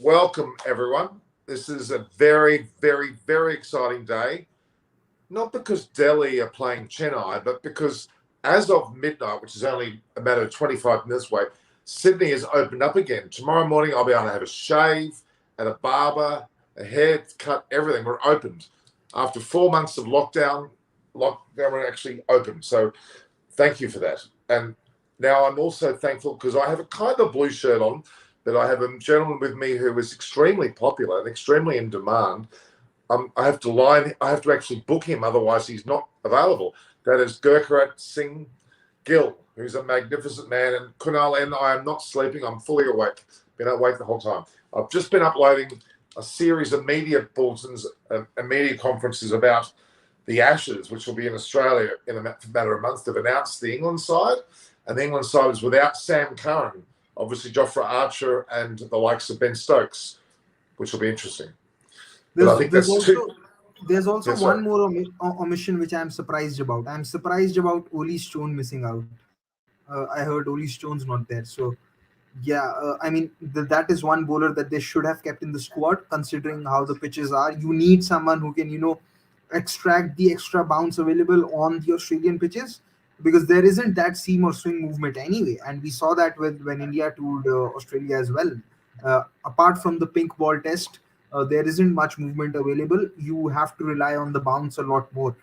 welcome everyone. This is a very, very, very exciting day. Not because Delhi are playing Chennai, but because as of midnight, which is only a matter of 25 minutes away, Sydney has opened up again. Tomorrow morning, I'll be able to have a shave at a barber, a haircut, everything. We're opened. After 4 months of lockdown, we're actually open. So thank you for that. And now I'm also thankful because I have a kind of blue shirt on, but I have a gentleman with me who is extremely popular and extremely in demand. I have to actually book him, otherwise he's not available. That is Gurkharat Singh Gill, who's a magnificent man. And Kunal, and I am not sleeping. I'm fully awake. Been awake the whole time. I've just been uploading a series of media bulletins and media conferences about the Ashes, which will be in Australia in a matter of months. They've announced the England side, and the England side is without Sam Curran, obviously Jofra Archer and the likes of Ben Stokes, which will be interesting. There's also one more omission which I'm surprised about. I'm surprised about Oli Stone missing out. I heard Oli Stone's not there. So, yeah, that is one bowler that they should have kept in the squad, considering how the pitches are. You need someone who can, extract the extra bounce available on the Australian pitches, because there isn't that seam or swing movement anyway. And we saw that when India toured Australia as well. Apart from the pink ball test, there isn't much movement available. You have to rely on the bounce a lot more,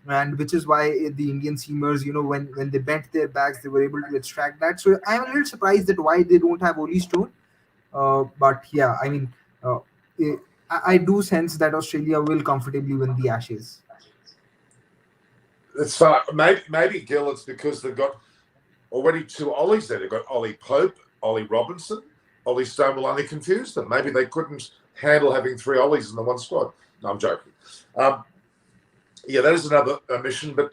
and which is why the Indian seamers, when they bent their backs, they were able to extract that. So I'm a little surprised that why they don't have Oli Stone. But yeah, eh, I do sense that Australia will comfortably win the Ashes. It's fine. Maybe Gill, it's because they've got already two Ollies there. They've got Ollie Pope, Ollie Robinson. Ollie Stone will only confuse them. Maybe they couldn't handle having three Ollies in the one squad. No, I'm joking. Yeah, that is another omission. But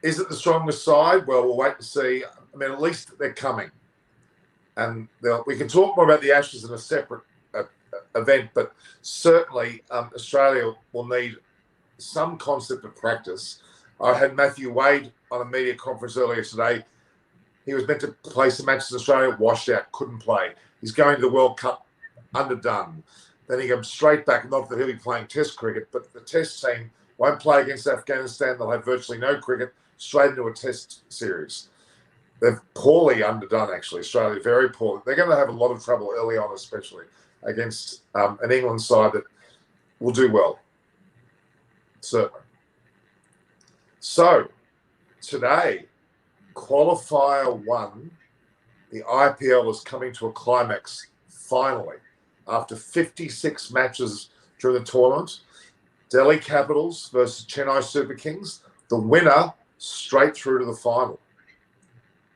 is it the strongest side? Well, we'll wait and see. I mean, at least they're coming. And we can talk more about the Ashes in a separate event, but certainly Australia will need some concept of practice. I had Matthew Wade on a media conference earlier today. He was meant to play some matches in Australia, washed out, couldn't play. He's going to the World Cup underdone. Then he comes straight back, not that he'll be playing Test cricket, but the Test team won't play against Afghanistan. They'll have virtually no cricket, straight into a Test series. They're poorly underdone, actually, Australia, very poorly. They're going to have a lot of trouble early on, especially against an England side that will do well, certainly. So, today, Qualifier 1, the IPL is coming to a climax, finally. After 56 matches during the tournament, Delhi Capitals versus Chennai Super Kings, the winner straight through to the final.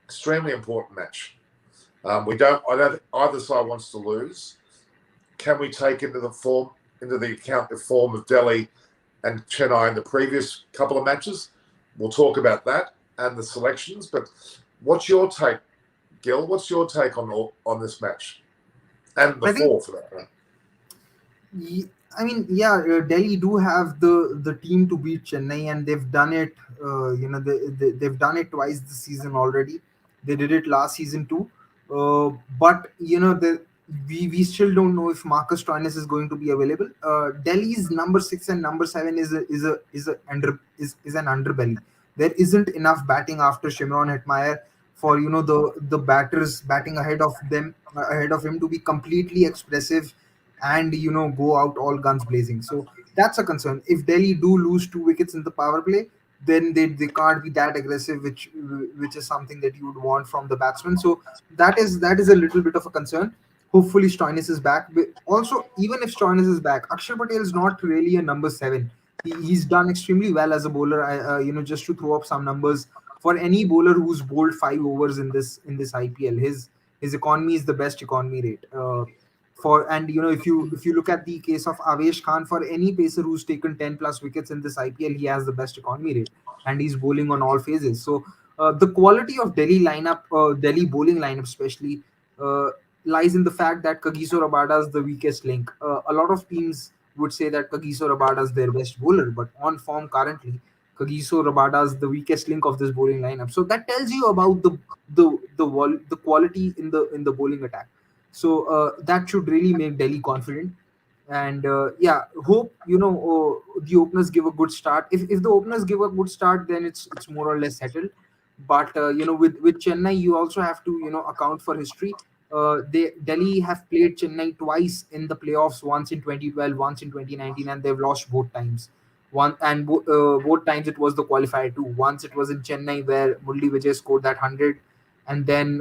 Extremely important match. I don't think either side wants to lose. Can we take into the account the form of Delhi and Chennai in the previous couple of matches? We'll talk about that and the selections. But what's your take, Gil? What's your take on this match and the four for that matter? Delhi do have the team to beat Chennai, and they've done it. They've done it twice this season already. They did it last season too. But we still don't know if Marcus Stoinis is going to be available. Delhi's number 6 and number 7 is an underbelly. There isn't enough batting after Shimron Hetmeyer for the batters batting ahead of him to be completely expressive and go out all guns blazing. So that's a concern. If Delhi do lose 2 wickets in the power play, then they can't be that aggressive, which is something that you would want from the batsman. So that is a little bit of a concern. Hopefully Stoinis is back. But also, even if Stoinis is back, Akshar Patel is not really a number 7. He's done extremely well as a bowler. Just to throw up some numbers, for any bowler who's bowled 5 overs in this IPL, his economy is the best economy rate. If you look at the case of Avesh Khan, for any pacer who's taken 10 plus wickets in this IPL, he has the best economy rate, and he's bowling on all phases. So the quality of Delhi bowling lineup especially lies in the fact that Kagiso Rabada is the weakest link. A lot of teams would say that Kagiso Rabada is their best bowler, but on form currently, Kagiso Rabada is the weakest link of this bowling lineup. So that tells you about the quality in the bowling attack. So that should really make Delhi confident. And yeah, hope the openers give a good start. If the openers give a good start, then it's more or less settled. But with Chennai, you also have to account for history. They Delhi have played Chennai twice in the playoffs, once in 2012, once in 2019, and they've lost both times. Both times it was the qualifier too. Once it was in Chennai where Murli Vijay scored that 100, and then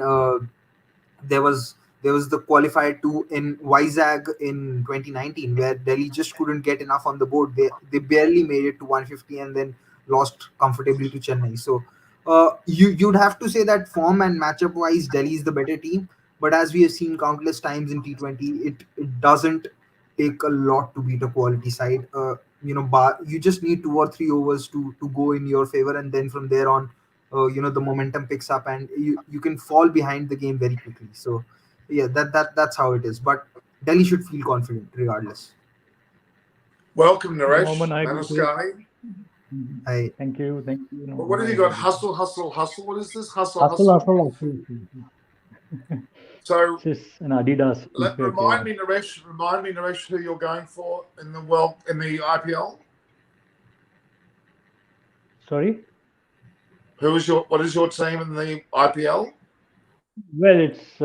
there was there was the qualifier two in Vizag in 2019 where Delhi just couldn't get enough on the board. They barely made it to 150 and then lost comfortably to Chennai. So you'd have to say that form and matchup wise, Delhi is the better team. But as we have seen countless times in T20, it doesn't take a lot to beat a quality side. You just need 2 or 3 overs to go in your favor, and then from there on, the momentum picks up and you can fall behind the game very quickly. So yeah, that's how it is. But Delhi should feel confident regardless. Welcome, Yeah, Oman, Naresh I agree to it. Manaskani. Mhm. I Thank you. No, What have you I got? agree. Hustle, hustle, hustle. What is this? Hustle, Hustle, hustle. hustle, hustle. So This is an Adidas t-shirt, remind yeah. me, Naresh, who you're going for in the IPL. Sorry? What is your team in the IPL? Well, it's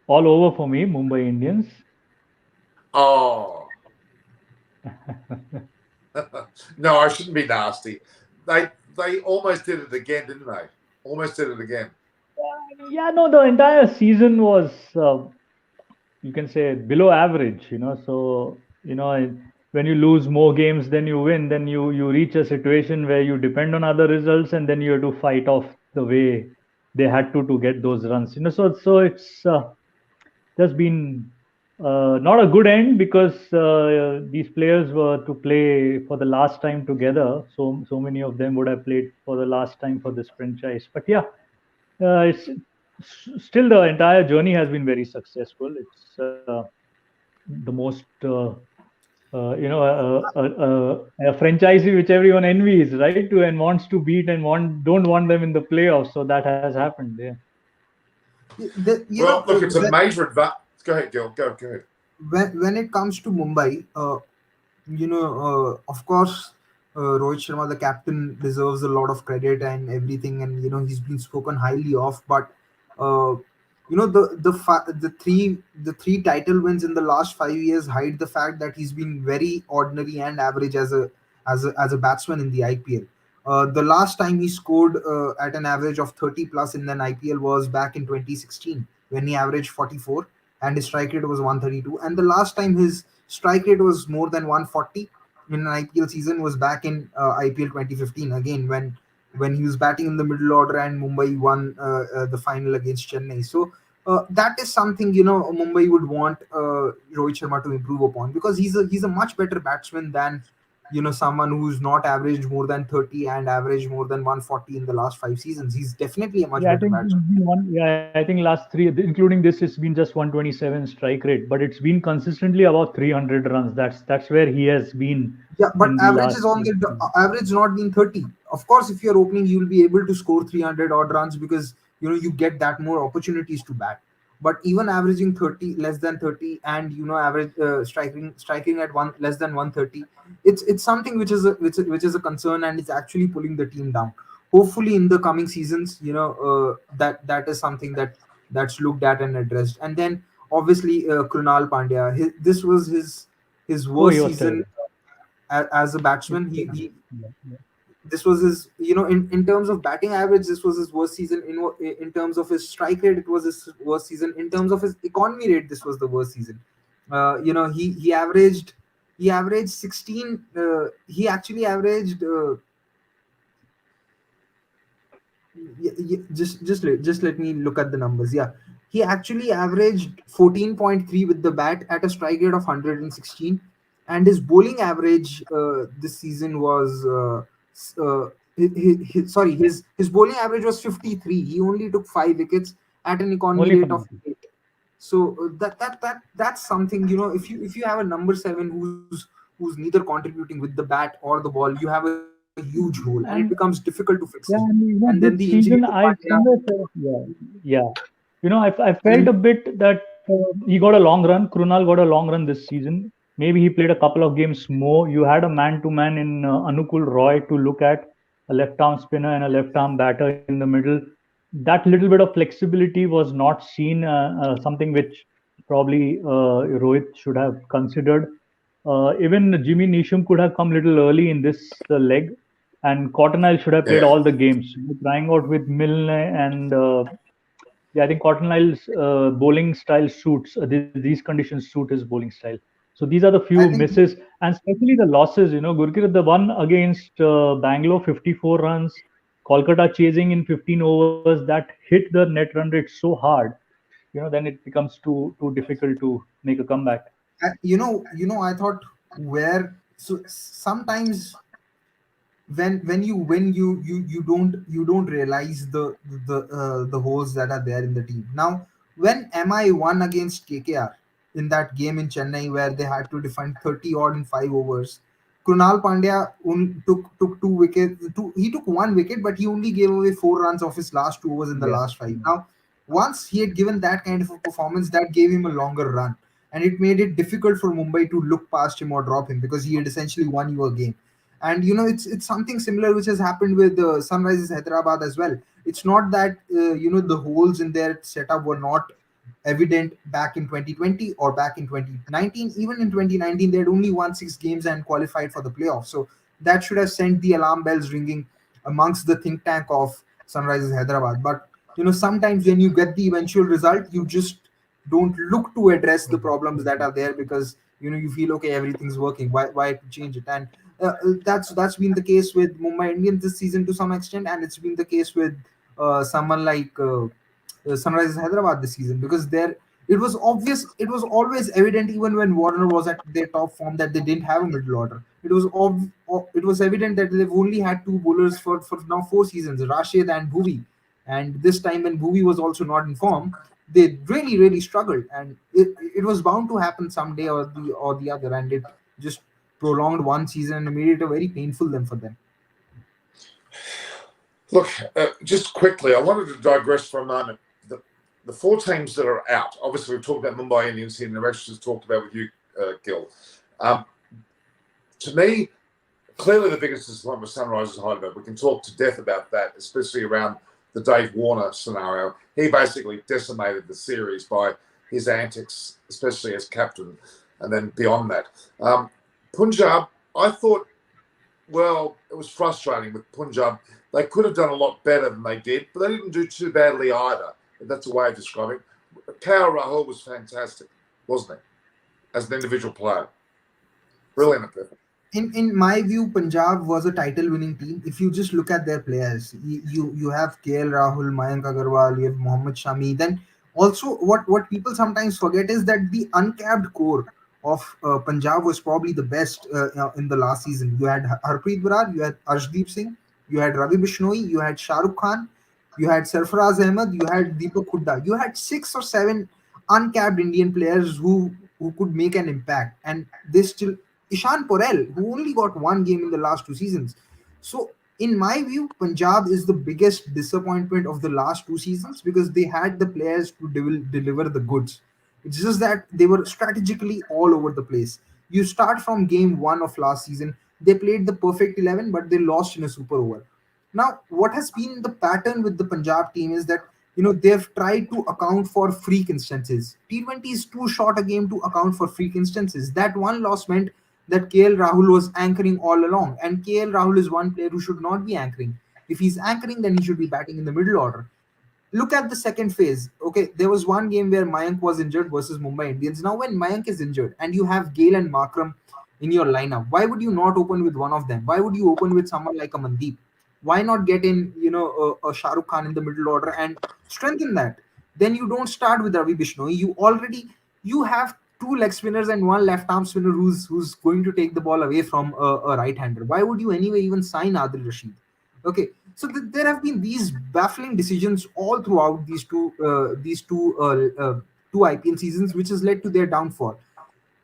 all over for me, Mumbai Indians. Oh no, I shouldn't be nasty. They almost did it again, didn't they? Almost did it again. Yeah, no, the entire season was, you can say, below average, So, when you lose more games than you win, then you reach a situation where you depend on other results, and then you have to fight off the way they had to get those runs. So it's just been not a good end, because these players were to play for the last time together. So many of them would have played for the last time for this franchise. But yeah, it's still, the entire journey has been very successful. It's the most a franchisee which everyone envies, right? And wants to beat, and don't want them in the playoffs. So that has happened. Yeah. the, you Well, know look, it's a major advantage. Go ahead, Gil. Go ahead. when it comes to Mumbai, of course, Rohit Sharma, the captain, deserves a lot of credit and everything, and he's been spoken highly of. But uh, the three title wins in the last 5 years hide the fact that he's been very ordinary and average as a batsman in the IPL. The last time he scored at an average of 30 plus in an IPL was back in 2016 when he averaged 44 and his strike rate was 132. And the last time his strike rate was more than 140 in an IPL season was back in IPL 2015 again when he was batting in the middle order and Mumbai won the final against Chennai. So that is something Mumbai would want Rohit Sharma to improve upon because he's a much better batsman than someone who's not averaged more than 30 and averaged more than 140 in the last 5 seasons. He's definitely a much Yeah, I better think batsman. it's been one. Yeah, I think last three, including this, it's been just 127 strike rate, but it's been consistently about 300 runs. That's where he has been Yeah, but in the average last. is on the average not been 30. Of course, if you're opening, you'll be able to score 300 odd runs because you get that more opportunities to bat. But even averaging 30, less than 30, and average striking at one less than 130, it's something which is a concern and it's actually pulling the team down. Hopefully, in the coming seasons, that is something that's looked at and addressed. And then obviously, Krunal Pandya, this was his Oh, he worst was season terrible. as a batsman. He Yeah, yeah. This was his in terms of batting average, this was his worst season. In terms of his strike rate, it was his worst season. In terms of his economy rate, this was the worst season. He averaged 16. He actually averaged just let me look at the numbers. Yeah, he actually averaged 14.3 with the bat at a strike rate of 116, and his bowling average this season was sorry, his bowling average was 53. He only took 5 wickets at an economy Only rate five. of 8. So that's something. If you have a number seven who's neither contributing with the bat or the ball, you have a huge hole, and it becomes And difficult to fix it. yeah, And and then the injury this to season, Pandya, I somewhere felt, yeah, yeah. I felt and a bit that he got a long run. Krunal got a long run this season. Maybe he played a couple of games more. You had a man-to-man in Anukul Roy to look at, a left-arm spinner and a left-arm batter in the middle. That little bit of flexibility was not seen, something which probably Rohit should have considered. Even Jimmy Neesham could have come a little early in this leg, and Cotton Isle should have played Yeah. all the games. Trying out with Milne and yeah, I think Cotton Isle's bowling style suits these conditions suit his bowling style. So these are the I few think misses, and especially the losses. Gurkir, the one against Bangalore, 54 runs, Kolkata chasing in 15 overs, that hit the net run rate so hard. Then it becomes too difficult to make a comeback. I thought where so sometimes when you win you don't realize the holes that are there in the team. Now when MI won against KKR in that game in Chennai where they had to defend 30 odd in 5 overs, Krunal Pandya took 2 wickets. He took 1 wicket, but he only gave away 4 runs off his last 2 overs in the Yeah. last five. Now, once he had given that kind of a performance, that gave him a longer run, and it made it difficult for Mumbai to look past him or drop him because he had essentially won you a game. And it's something similar which has happened with Sunrisers Hyderabad as well. It's not that the holes in their setup were not evident back in 2020 or back in 2019. Even in 2019 they had only won 6 games and qualified for the playoffs, so that should have sent the alarm bells ringing amongst the think tank of Sunrisers Hyderabad. But sometimes when you get the eventual result, you just don't look to address the problems that are there because you feel okay, everything's working, why to change it. And that's been the case with Mumbai Indians this season to some extent, and it's been the case with someone like Sunrisers Hyderabad this season, because there it was obvious, it was always evident even when Warner was at their top form that they didn't have a middle order. It was evident that they've only had two bowlers for now 4 seasons, Rashid and Bhuvi, and this time when Bhuvi was also not in form, they really struggled, and it was bound to happen someday or the other, and it just prolonged one season and made it a very painful then for them. Look, just quickly, I wanted to digress for a moment. The 4 teams that are out, obviously we've talked about Mumbai Indians here, and the rest just talked about with you, Gil. To me, clearly the biggest disappointment was Sunrisers Hyderabad. We can talk to death about that, especially around the Dave Warner scenario. He basically decimated the series by his antics, especially as captain, and then beyond that. Punjab, I thought, well, it was frustrating with Punjab. They could have done a lot better than they did, but they didn't do too badly either. That's a way of describing it. KL Rahul was fantastic, wasn't he? As an individual player. Brilliant. In my view, Punjab was a title winning team. If you just look at their players, you have KL Rahul, Mayank Agarwal, you have Mohammad Shami. Then also what people sometimes forget is that the uncapped core of Punjab was probably the best in the last season. You had Harpreet Brar, you had Arshdeep Singh, you had Ravi Bishnoi, you had Shah Rukh Khan, you had Sarfaraz Ahmed, you had Deepak Hooda. You had 6 or 7 uncapped Indian players who could make an impact, and they still Ishan Porel, who only got 1 game in the last 2 seasons. So, in my view, Punjab is the biggest disappointment of the last 2 seasons because they had the players to deliver the goods. It's just that they were strategically all over the place. You start from game one of last season, they played the perfect 11, but they lost in a super over. Now, what has been the pattern with the Punjab team is that they've tried to account for freak instances. T20 is too short a game to account for freak instances. That one loss meant that KL Rahul was anchoring all along, and KL Rahul is one player who should not be anchoring. If he's anchoring, then he should be batting in the middle order. Look at the second phase. Okay, there was one game where Mayank was injured versus Mumbai Indians. Now, when Mayank is injured and you have Gale and Markram in your lineup, why would you not open with one of them? Why would you open with someone like a Mandeep? Why not get in, a Shah Rukh Khan in the middle order and strengthen that? Then you don't start with Ravi Bishnoi. You have two leg spinners and one left arm spinner who's going to take the ball away from a right hander. Why would you anyway even sign Adil Rashid? Okay, so there have been these baffling decisions all throughout these two IPL seasons, which has led to their downfall.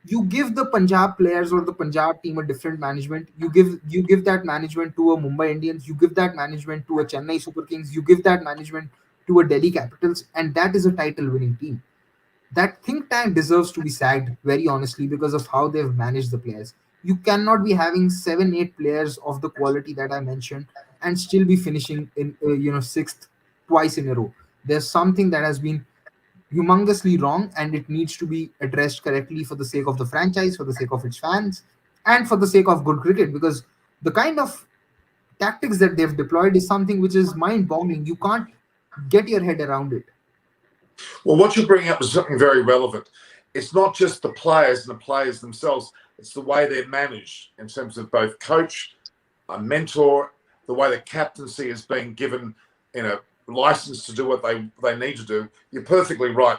You give the Punjab players or the Punjab team a different management. You give that management to a Mumbai Indians. You give that management to a Chennai Super Kings. You give that management to a Delhi Capitals, and that is a title winning team. that think tank deserves to be sacked, very honestly, because of how they've managed the players. You cannot be having 7 8 players of the quality that I mentioned and still be finishing in sixth twice in a row. There's something that has been humongously wrong, and it needs to be addressed correctly for the sake of the franchise, for the sake of its fans, and for the sake of good cricket, because the kind of tactics that they've deployed is something which is mind-boggling. You can't get your head around it. Well, what you're bringing up is something very relevant. It's not just the players and the players themselves, it's the way they're managed in terms of both coach, a mentor, the way the captaincy is being given, license to do what they need to do. You're perfectly right.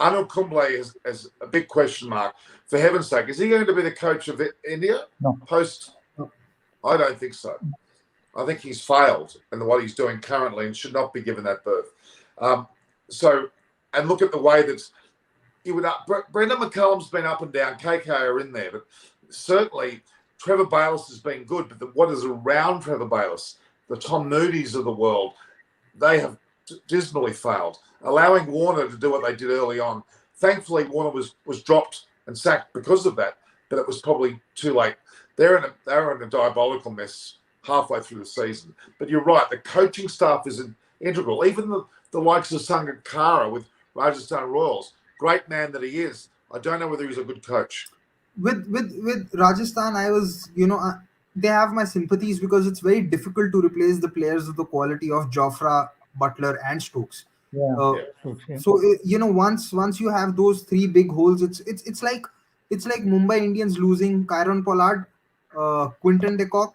Anil Kumble has a big question mark. For heaven's sake, is he going to be the coach of India No. post? I don't think so. I think he's failed in what he's doing currently and should not be given that berth. And look at the way that Brendan McCullum's been up and down. KK are in there, but certainly Trevor Bayliss has been good. But what is around Trevor Bayliss, the Tom Moody's of the world, they have dismally failed, allowing Warner to do what they did early on. Thankfully, Warner was dropped and sacked because of that, but it was probably too late. They're in a diabolical mess halfway through the season. But you're right, the coaching staff is integral. Even the likes of Sangakkara with Rajasthan Royals, great man that he is. I don't know whether he's a good coach. With Rajasthan, I was they have my sympathies because it's very difficult to replace the players of the quality of Jofra, Butler, and Stokes. So once you have those three big holes, it's like Mumbai Indians losing Kyron Pollard, Quinton de Kock,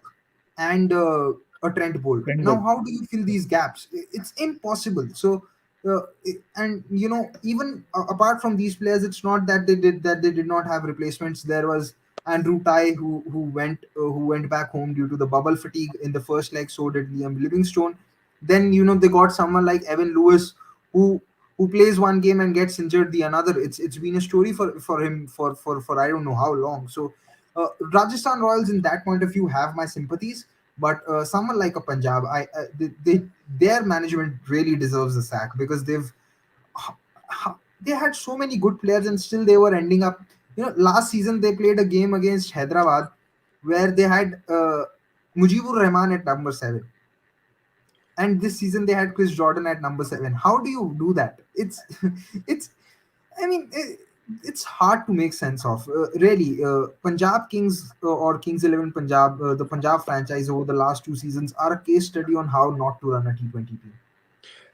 and a Trent Bolt. Now, how do you fill these gaps? It's impossible. So, and even apart from these players, it's not that they did not have replacements. There was Andrew Tye who went back home due to the bubble fatigue in the first leg. So did Liam Livingstone. Then they got someone like Evan Lewis who plays one game and gets injured the another. It's been a story for him for I don't know how long. So Rajasthan Royals in that point of view have my sympathies, but someone like a Punjab, their management really deserves a sack because they had so many good players and still they were ending up. Last season they played a game against Hyderabad where they had Mujibur Rahman at number 7. And this season they had Chris Jordan at number 7. How do you do that? It's hard to make sense of. Really, Punjab Kings or Kings 11 Punjab, the Punjab franchise over the last 2 seasons are a case study on how not to run a T20 team.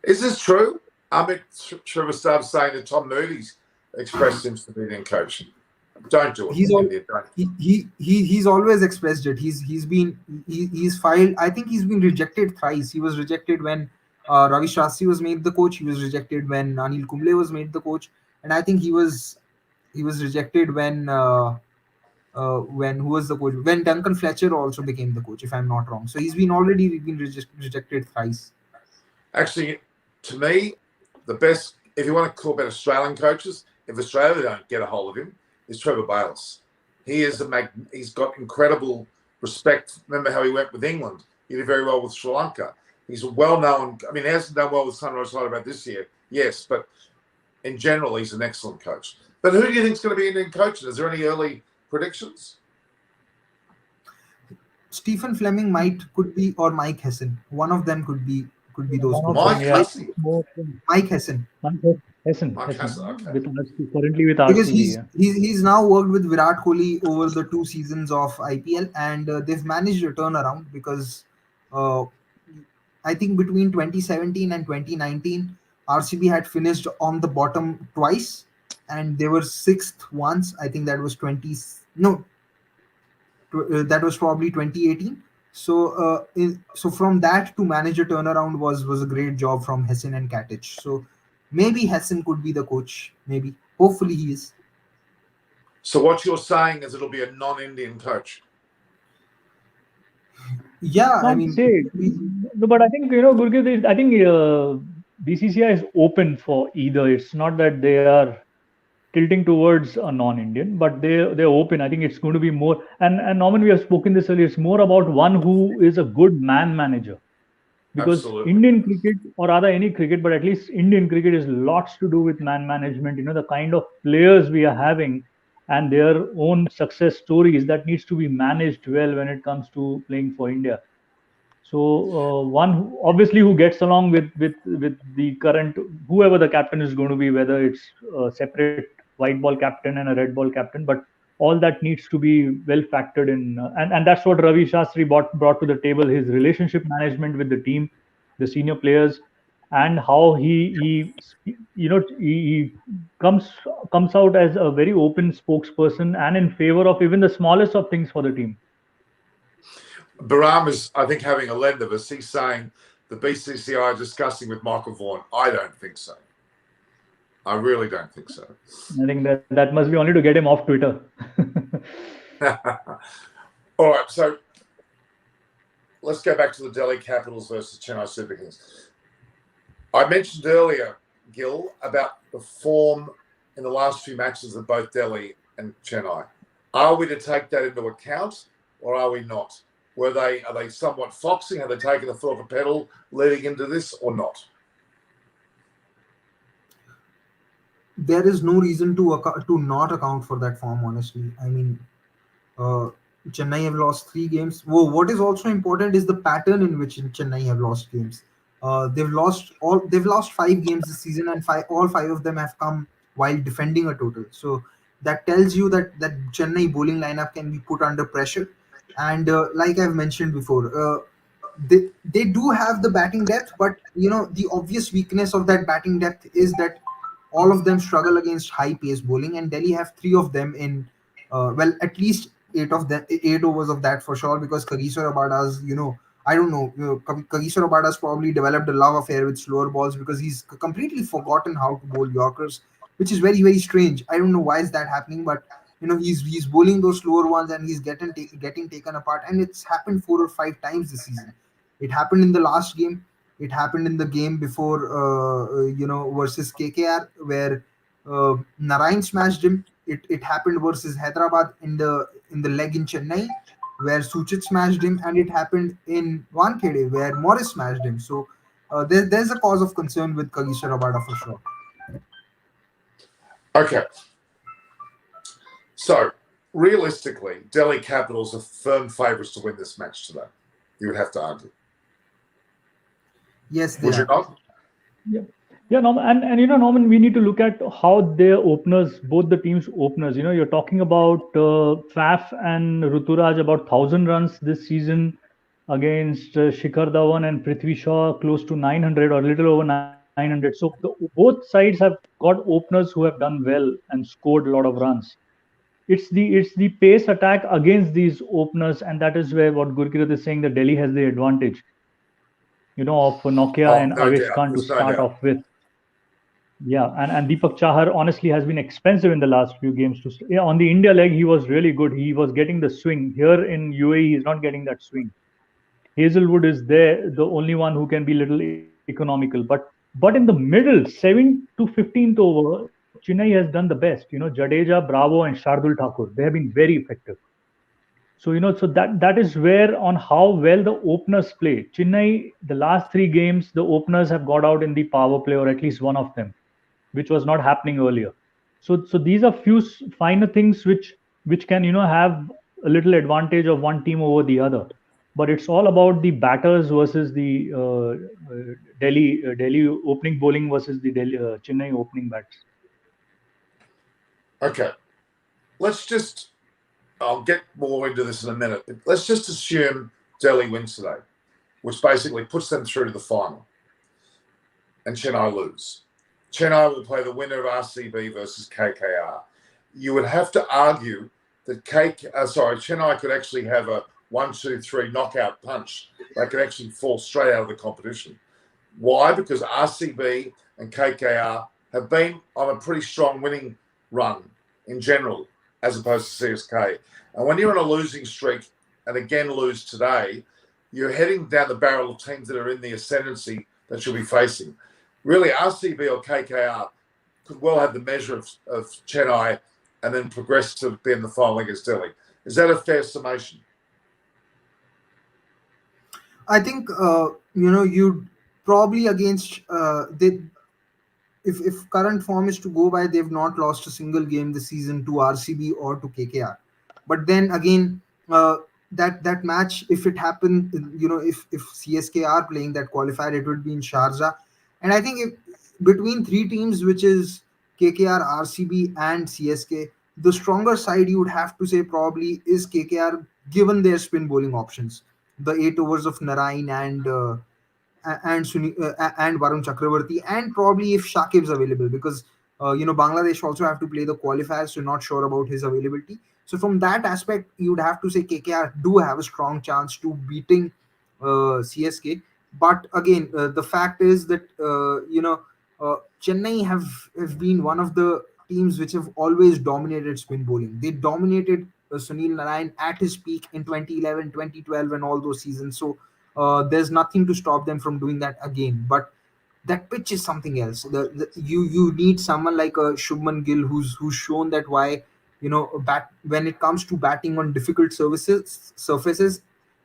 Is this true? Amit Shrivastava saying that Tom Moody's expressed him to be an coach. Don't do it. He's always expressed it. He's filed. I think he's been rejected thrice. He was rejected when Ravi Shastri was made the coach. He was rejected when Anil Kumble was made the coach, and I think he was rejected when who was the coach? When Duncan Fletcher also became the coach, if I'm not wrong. So he's been rejected thrice. Actually, to me, the best, if you want to call about Australian coaches, if Australia don't get a hold of him, is Trevor Bayliss. He's got incredible respect. Remember how he went with England? He did very well with Sri Lanka. He's well known. I mean, he hasn't done well with Sunrise Hyderabad this year, yes, but in general, he's an excellent coach. But who do you think is going to be Indian coaching? Is there any early predictions? Stephen Fleming could be, or Mike Hesson. One of them could be those. Mike Hesson. Mike Hesson. Hesson. Okay. Currently with RCB. Because he's now worked with Virat Kohli over the 2 seasons of IPL, and they've managed a turnaround because I think between 2017 and 2019, RCB had finished on the bottom twice, and they were 6th once. I think that was that was probably 2018. So so from that to manage a turnaround was a great job from Hesson and Katic. So maybe Hesson could be the coach. Maybe. Hopefully he is. So what you're saying is it'll be a non-Indian coach? Yeah, I mean... No, but I think, Gurgeet, I think BCCI is open for either. It's not that they are tilting towards a non-Indian, but they're open. I think it's going to be more... And Norman, we have spoken this earlier. It's more about one who is a good man manager. because Absolutely. Indian cricket, or rather any cricket, but at least Indian cricket, is lots to do with man management. The kind of players we are having and their own success stories that needs to be managed well when it comes to playing for India. So one obviously who gets along with the current, whoever the captain is going to be, whether it's a separate white ball captain and a red ball captain, but all that needs to be well factored in, and that's what Ravi Shastri brought to the table: his relationship management with the team, the senior players, and how he comes out as a very open spokesperson and in favor of even the smallest of things for the team. Baram is, I think, having a lend of us. He's saying the BCCI are discussing with Michael Vaughan. I don't think so. I really don't think so. I think that must be only to get him off Twitter. All right, so let's go back to the Delhi Capitals versus Chennai Super Kings. I mentioned earlier, Gil, about the form in the last few matches of both Delhi and Chennai. Are we to take that into account, or are we not? Are they somewhat foxing? Have they taken the foot off the pedal leading into this, or not? There is no reason to not account for that form, honestly. I mean, uh, Chennai have lost 3 games. Whoa, what is also important is the pattern in which Chennai have lost games. They've lost 5 games this season, and all 5 of them have come while defending a total. So that tells you that Chennai bowling lineup can be put under pressure. And like I've mentioned before, they do have the batting depth, but the obvious weakness of that batting depth is that all of them struggle against high pace bowling, and Delhi have 3 of them in, at least 8 overs of that for sure, because Kagiso Rabada's, I don't know, Kagiso Rabada's probably developed a love affair with slower balls, because he's completely forgotten how to bowl Yorkers, which is very, very strange. I don't know why is that happening, but he's bowling those slower ones, and he's getting taken apart, and it's happened 4 or 5 times this season. It happened in the last game. It happened in the game before, versus KKR, where Narayan smashed him. It happened versus Hyderabad in the leg in Chennai, where Suchit smashed him, and it happened in Wankhede, where Morris smashed him. So there's a cause of concern with Kagisha Rabada for sure. Okay. So, realistically, Delhi Capitals are firm favourites to win this match today. You would have to argue. Yes, they Would you are. not? Yeah, Norman, and Norman, we need to look at how their openers, both the teams' openers. You're talking about Faf and Ruturaj about 1,000 runs this season against Shikhar Dhawan and Prithvi Shaw close to 900 or a little over 900. So both sides have got openers who have done well and scored a lot of runs. It's the pace attack against these openers, and that is where what Gurkirat is saying, that Delhi has the advantage. Of Nokia Oh, and no Avesh doubt. Khan to There's no start doubt. off with. Yeah, and Deepak Chahar honestly has been expensive in the last few games. On the India leg, he was really good. He was getting the swing. Here in UAE, he's not getting that swing. Hazelwood is there, the only one who can be little economical. But in the middle, 7th to 15th over, Chennai has done the best. Jadeja, Bravo, and Shardul Thakur. They have been very effective. So that is where on how well the openers play. Chennai, the last 3 games, the openers have got out in the power play, or at least one of them, which was not happening earlier. So these are few finer things which can have a little advantage of one team over the other. But it's all about the batters versus the Delhi opening bowling versus the Chennai opening bats. Okay. I'll get more into this in a minute, but let's just assume Delhi wins today, which basically puts them through to the final, and Chennai lose. Chennai will play the winner of RCB versus KKR. You would have to argue that Chennai could actually have a 1-2-3 knockout punch. They could actually fall straight out of the competition. Why? Because RCB and KKR have been on a pretty strong winning run in general, as opposed to CSK. And when you're on a losing streak and again lose today, you're heading down the barrel of teams that are in the ascendancy that you'll be facing. Really, RCB or KKR could well have the measure of Chennai and then progress to be in the final against Delhi. Is that a fair summation? I think you'd probably against they if current form is to go by, they've not lost a single game this season to RCB or to KKR. But then again, that match, if it happened, if CSK are playing that qualifier, it would be in Sharjah. And I think if between three teams, which is KKR, RCB, and CSK, the stronger side you would have to say probably is KKR, given their spin bowling options, the 8 overs of Narain and Varun Chakravarti, and probably if Shakib's available, because Bangladesh also have to play the qualifiers, so not sure about his availability. So from that aspect, you'd have to say KKR do have a strong chance to beating CSK. But again, the fact is that Chennai have been one of the teams which have always dominated spin bowling. They dominated Sunil Narayan at his peak in 2011, 2012, and all those seasons. So there's nothing to stop them from doing that again. But that pitch is something else. You need someone like a Shubman Gill who's shown that why bat when it comes to batting on difficult surfaces,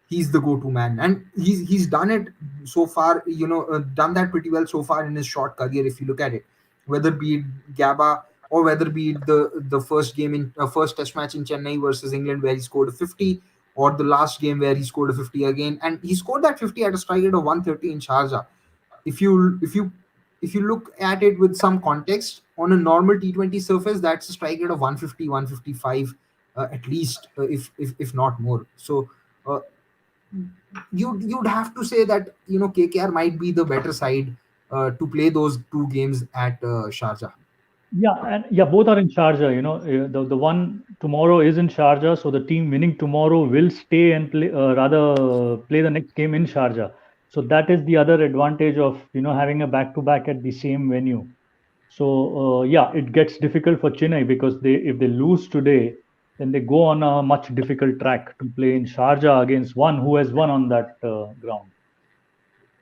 he's the go-to man, and he's done it so far. Done that pretty well so far in his short career. If you look at it, whether be it Gaba or whether be it the first game in first Test match in Chennai versus England where he scored a 50, or the last game where he scored a 50 again, and he scored that 50 at a strike rate of 130 in Sharjah. If you look at it with some context, on a normal T20 surface, that's a strike rate of 150, 155 at least, if not more. So uh, you'd have to say that KKR might be the better side to play those two games at Sharjah. Yeah, and yeah, both are in Sharjah. The one tomorrow is in Sharjah, so the team winning tomorrow will stay and play, rather play the next game in Sharjah. So that is the other advantage of having a back-to-back at the same venue. So yeah, it gets difficult for Chennai because if they lose today, then they go on a much difficult track to play in Sharjah against one who has won on that ground.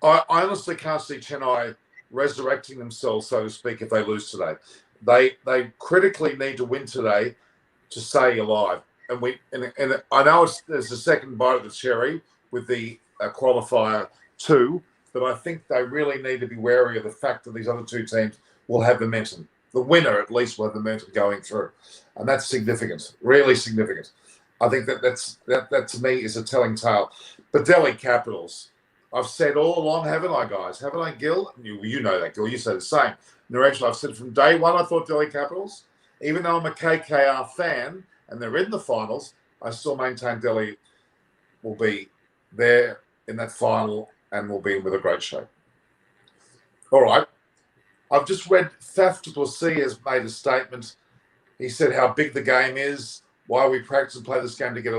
I honestly can't see Chennai resurrecting themselves, so to speak, if they lose today. They critically need to win today to stay alive. And I know there's a second bite of the cherry with the qualifier 2, but I think they really need to be wary of the fact that these other two teams will have momentum. The winner, at least, will have momentum going through, and that's significant, really significant. I think that to me is a telling tale. But Delhi Capitals, I've said all along, haven't I, guys? Haven't I, Gil? You know that, Gil. You say the same. Naresh, I've said from day one I thought Delhi Capitals, even though I'm a KKR fan and they're in the finals, I still maintain Delhi will be there in that final and will be in with a great show. All right. I've just read Faf du Plessis has made a statement. He said how big the game is, why we practice and play this game to get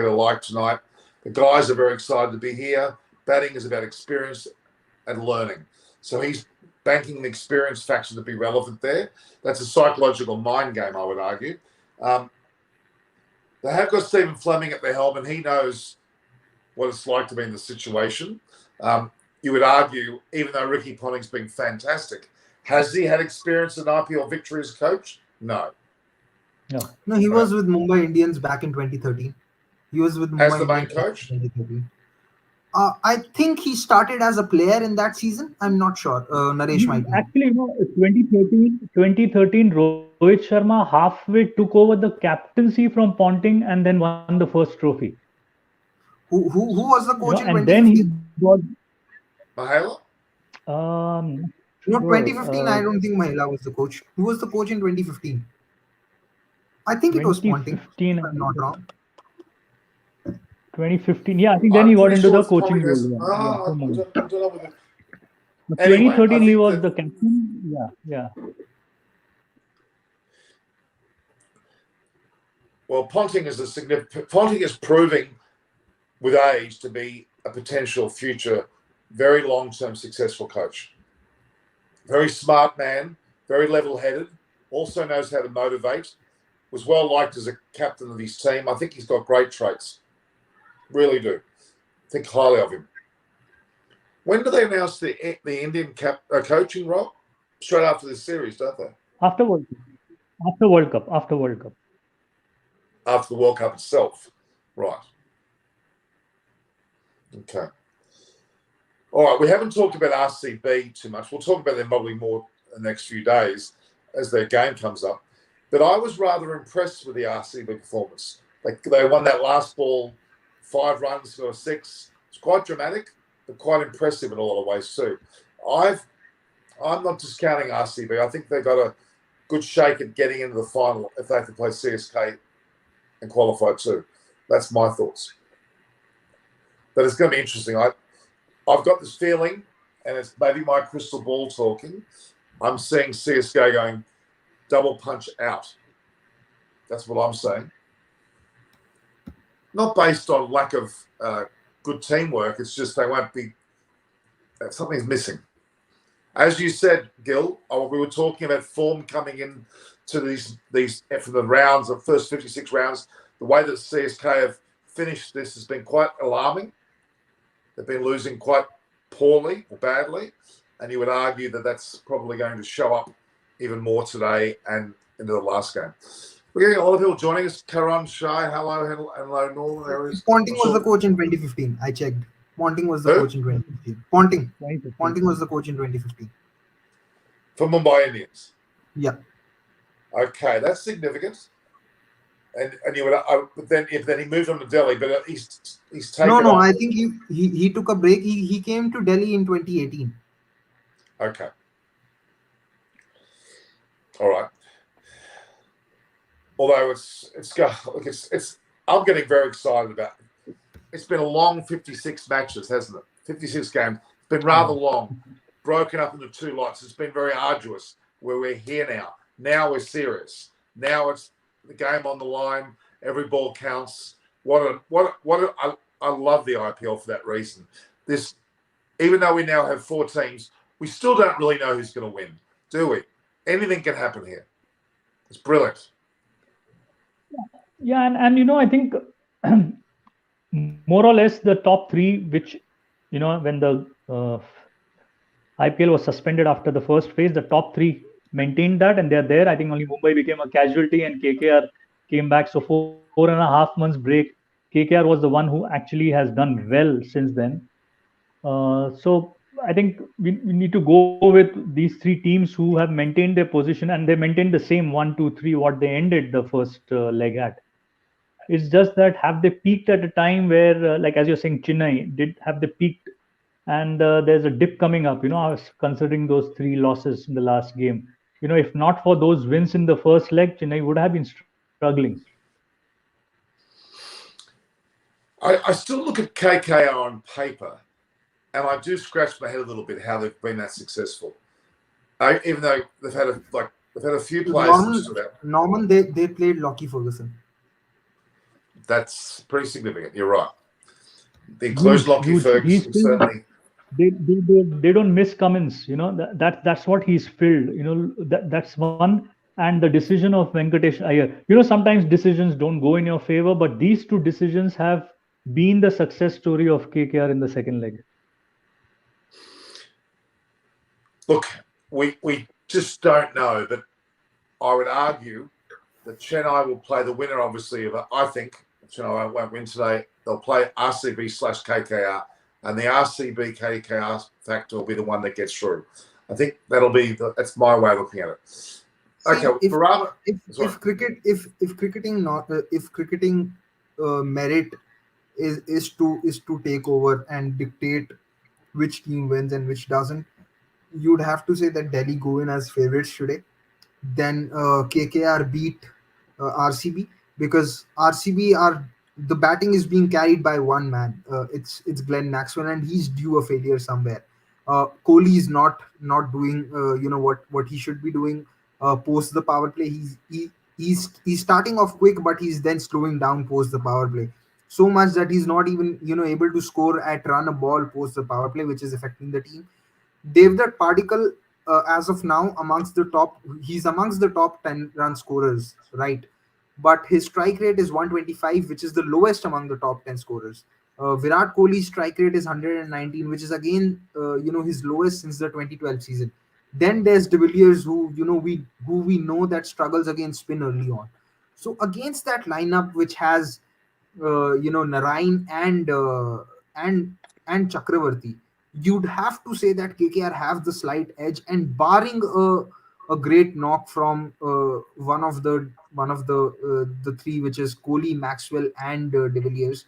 a like tonight. The guys are very excited to be here. Batting is about experience and learning. So he's banking the experience factor to be relevant there. That's a psychological mind game, I would argue. They have got Stephen Fleming at the helm, and he knows what it's like to be in the situation. You would argue, even though Ricky Ponting's been fantastic, has he had experience in IPL victory as coach? No. No, he was with Mumbai Indians back in 2013. He was with Mumbai As the main Indians coach? in 2013. I think he started as a player in that season. I'm not sure. Naresh might know. Actually, 2013, Rohit Sharma halfway took over the captaincy from Ponting and then won the first trophy. Who was the coach in And then 2015? he got Mahela? No, 2015. I don't think Mahela was the coach. Who was the coach in 2015? I think it was Ponting. 2015, If I'm not wrong. 2015. Yeah, I think then he got into the coaching role. I don't know whether. But Anyway, 2013, I he think was that- the captain. Yeah. Well, Ponting is proving with age to be a potential future, very long-term successful coach. Very smart man, very level-headed, also knows how to motivate, was well liked as a captain of his team. I think he's got great traits. Really do. Think highly of him. When do they announce the Indian coaching role? Straight after this series, don't they? After World Cup. After World Cup. After the World Cup itself. Right. Okay. All right, we haven't talked about RCB too much. We'll talk about them probably more in the next few days as their game comes up. But I was rather impressed with the RCB performance. They won that last ball, 5 runs for 6. It's quite dramatic, but quite impressive in a lot of ways too. I'm not discounting RCB. I think they've got a good shake at getting into the final if they have to play CSK and qualify too. That's my thoughts. But it's going to be interesting. I've got this feeling, and it's maybe my crystal ball talking. I'm seeing CSK going double punch out. That's what I'm saying. Not based on lack of good teamwork. It's just they won't be. Something's missing. As you said, Gil, we were talking about form coming in to these for the rounds, the first 56 rounds. The way that CSK have finished this has been quite alarming. They've been losing quite poorly or badly, and you would argue that that's probably going to show up even more today and into the last game. We're getting a lot of people joining us. Karan, Shai, hello, Norman. There is Ponting was the coach in 2015. I checked. Ponting was the coach in 2015. Ponting was the coach in 2015. For Mumbai Indians? Yeah. Okay, that's significant. And you would, but then he moved on to Delhi, but he's taken. No. I think he took a break. He came to Delhi in 2018. Okay. All right. Although it's I'm getting very excited about it. It's been a long 56 matches, hasn't it? 56 games. It's been rather long, broken up into 2 lots. It's been very arduous. Where we're here now. Now we're serious. Now it's the game on the line. Every ball counts. I love the IPL for that reason. Even though we now have 4 teams, we still don't really know who's going to win, do we? Anything can happen here. It's brilliant. Yeah, and I think more or less the top 3, which when the IPL was suspended after the first phase, the top 3 maintained that, and they're there. I think only Mumbai became a casualty, and KKR came back. So 4.5 months break. KKR was the one who actually has done well since then. So I think we need to go with these 3 teams who have maintained their position, and they maintained the same 1, 2, 3 what they ended the first leg at. It's just that have they peaked at a time where, like as you're saying, Chennai have they peaked, and there's a dip coming up. I was considering those 3 losses in the last game. If not for those wins in the first leg, Chennai would have been struggling. I still look at KKR on paper, and I do scratch my head a little bit how they've been that successful. Even though they've had a few players. Norman, they played Lockie Ferguson. That's pretty significant. You're right. The inclusion Lockie Ferguson certainly. They don't miss Cummins. That's what he's filled. That's one. And the decision of Venkatesh Iyer. Sometimes decisions don't go in your favor, but these 2 decisions have been the success story of KKR in the second leg. Look, we just don't know, but I would argue that Chennai will play the winner, obviously. I think Chennai won't win today. They'll play RCB/KKR, and the RCB KKR factor will be the one that gets through. I think that's my way of looking at it. Okay, if cricketing merit is to take over and dictate which team wins and which doesn't, you'd have to say that Delhi go in as favorites today. Then KKR beat RCB, because RCB the batting is being carried by one man. It's Glenn Maxwell, and he's due a failure somewhere. Kohli is not doing what he should be doing post the power play. He's starting off quick, but he's then slowing down post the power play so much that he's not even able to score at run a ball post the power play, which is affecting the team. Devdutt Padikkal, as of now, he's amongst the top 10 run scorers, right? But his strike rate is 125, which is the lowest among the top 10 scorers. Virat Kohli's strike rate is 119, which is again his lowest since the 2012 season. Then there's De Villiers, who we know that struggles against spin early on. So against that lineup, which has Narain and Chakravarti, you'd have to say that KKR have the slight edge, and barring a great knock from one of the three, which is Kohli, Maxwell, and De Villiers,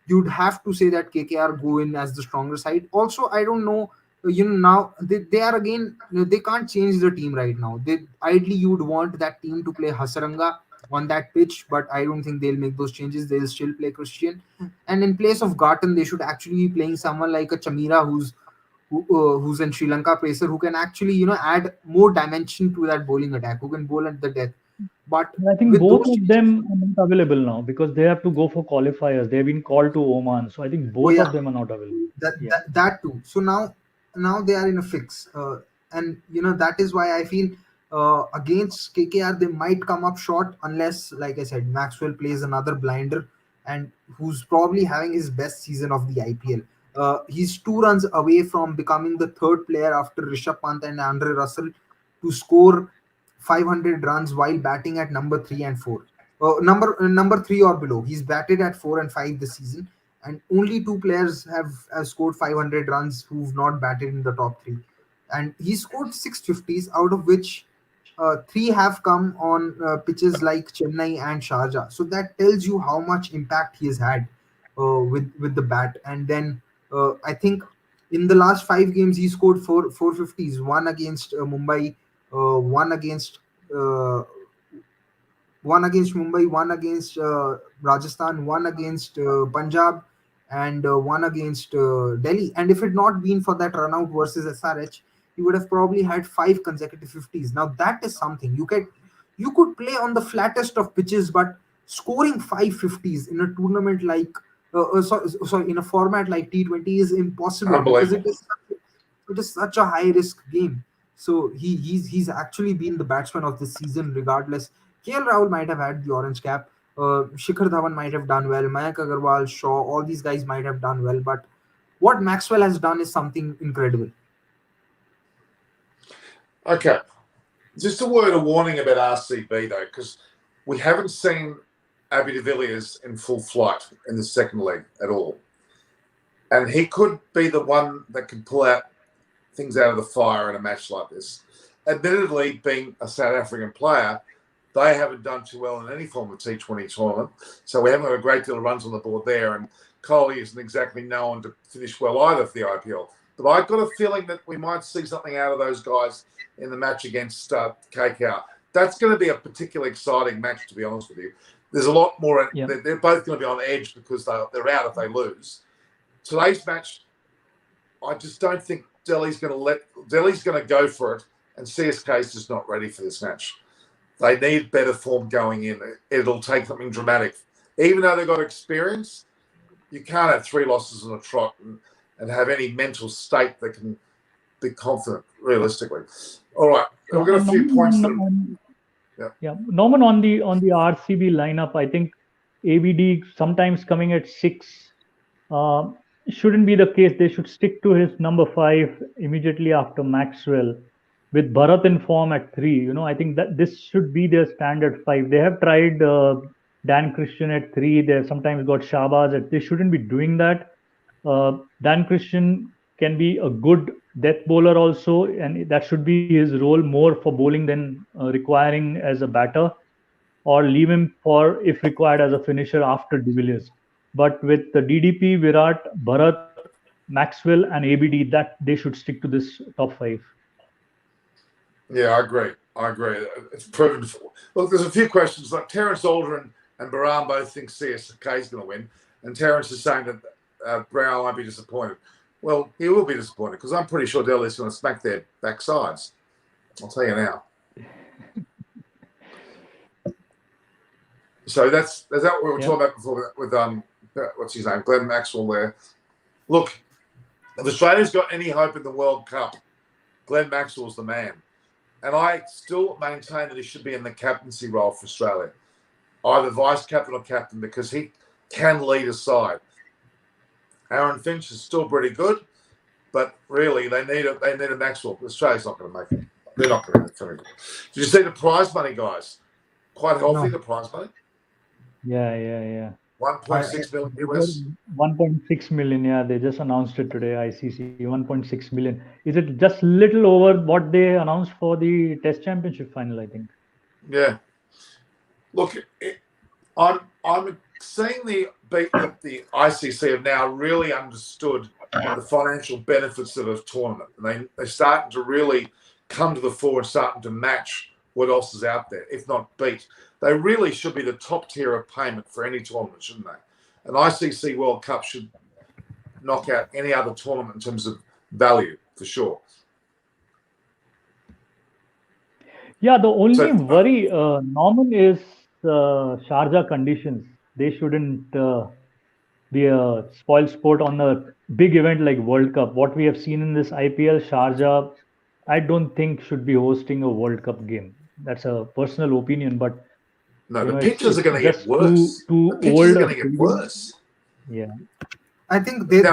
you'd have to say that KKR go in as the stronger side. Also, I don't know. Now they are again. They can't change the team right now. Ideally you would want that team to play Hasaranga on that pitch, but I don't think they'll make those changes. They'll still play Christian, and in place of Garton, they should actually be playing someone like a Chamira who's in Sri Lanka pacer, who can actually add more dimension to that bowling attack, who can bowl at the death. But I think with both those of changes, them are not available now because they have to go for qualifiers. They've been called to Oman, so I think oh both yeah, of them are not available. that Yeah. that, that too. So now they are in a fix, and that is why I feel against KKR they might come up short, unless, like I said, Maxwell plays another blinder, and who's probably having his best season of the IPL. He's 2 runs away from becoming the third player after Rishabh Pant and Andre Russell to score 500 runs while batting at number 3 and 4. Number 3 or below. He's batted at 4 and 5 this season, and only two players have scored 500 runs who've not batted in the top three. And he scored 650s, out of which three have come on pitches like Chennai and Sharjah. So that tells you how much impact he has had with the bat. And then I think in the last 5 games he scored 450s, one against Mumbai, one against uh, Mumbai, one against Rajasthan, one against Punjab, and one against Delhi. And if it had not been for that run out versus SRH, he would have probably had 5 consecutive 50s. Now that is something you could play on the flattest of pitches, but scoring 5 50s in a tournament like sorry, in a format like T20 is impossible, because Unbelievable. it is such a high risk game. So he's actually been the batsman of this season regardless. KL Rahul might have had the orange cap. Shikhar Dhawan might have done well. Mayank Agarwal, Shaw, all these guys might have done well. But what Maxwell has done is something incredible. Okay. Just a word of warning about RCB, though, because we haven't seen Abby de Villiers in full flight in the second leg at all. And he could be the one that can pull out things out of the fire in a match like this. Admittedly, being a South African player, they haven't done too well in any form of T20 tournament. So we haven't got a great deal of runs on the board there. And Kohli isn't exactly known to finish well either for the IPL. But I've got a feeling that we might see something out of those guys in the match against KKR. That's going to be a particularly exciting match, to be honest with you. There's a lot more. Yeah. They're both going to be on edge because they're out if they lose. Today's match, I just don't think Delhi's going to go for it, and CSK's just not ready for this match. They need better form going in. It'll take something dramatic. Even though they've got experience, you can't have 3 losses on a trot and have any mental state that can be confident, realistically. All right, we've got a few points. Norman, on the RCB lineup, I think ABD sometimes coming at 6 shouldn't be the case. They should stick to his number 5 immediately after Maxwell, with Bharat in form at 3. I think that this should be their standard 5. They have tried Dan Christian at 3. They sometimes got Shahbaz they shouldn't be doing that. Dan Christian can be a good death bowler also, and that should be his role, more for bowling than requiring as a batter, or leave him for, if required, as a finisher after De Villiers. But with the DDP, Virat, Bharat, Maxwell, and ABD, that they should stick to this top 5. Yeah, I agree. It's proven. Look, there's a few questions. Like Terence Aldrin and Baran both think CSK is going to win, and Terence is saying that Brown won't be disappointed. Well, he will be disappointed, because I'm pretty sure Delhi's going to smack their backsides. I'll tell you now. So that's what we were talking about before with what's his name, Glenn Maxwell there. Look, if Australia's got any hope in the World Cup, Glenn Maxwell's the man. And I still maintain that he should be in the captaincy role for Australia, either vice captain or captain, because he can lead a side. Aaron Finch is still pretty good, but really they need a Maxwell. Australia's not going to make it. They're not going to make it. Did you see the prize money, guys? Quite healthy, the prize money. Yeah. 1.6 million US. 1.6 million. Yeah, they just announced it today. ICC 1.6 million. Is it just little over what they announced for the Test Championship final? I think. Yeah. Look, I'm seeing the ICC have now really understood the financial benefits of a tournament, and they're starting to really come to the fore and starting to match what else is out there, if not beat. They really should be the top tier of payment for any tournament, shouldn't they? An ICC World Cup should knock out any other tournament in terms of value, for sure. Yeah, the only worry, Norman, is Sharjah conditions. They shouldn't be a spoil sport on a big event like World Cup. What we have seen in this IPL, Sharjah, I don't think should be hosting a World Cup game. That's a personal opinion, but no, the pitches are going to get worse. The pitches are going to get worse. Yeah, I think with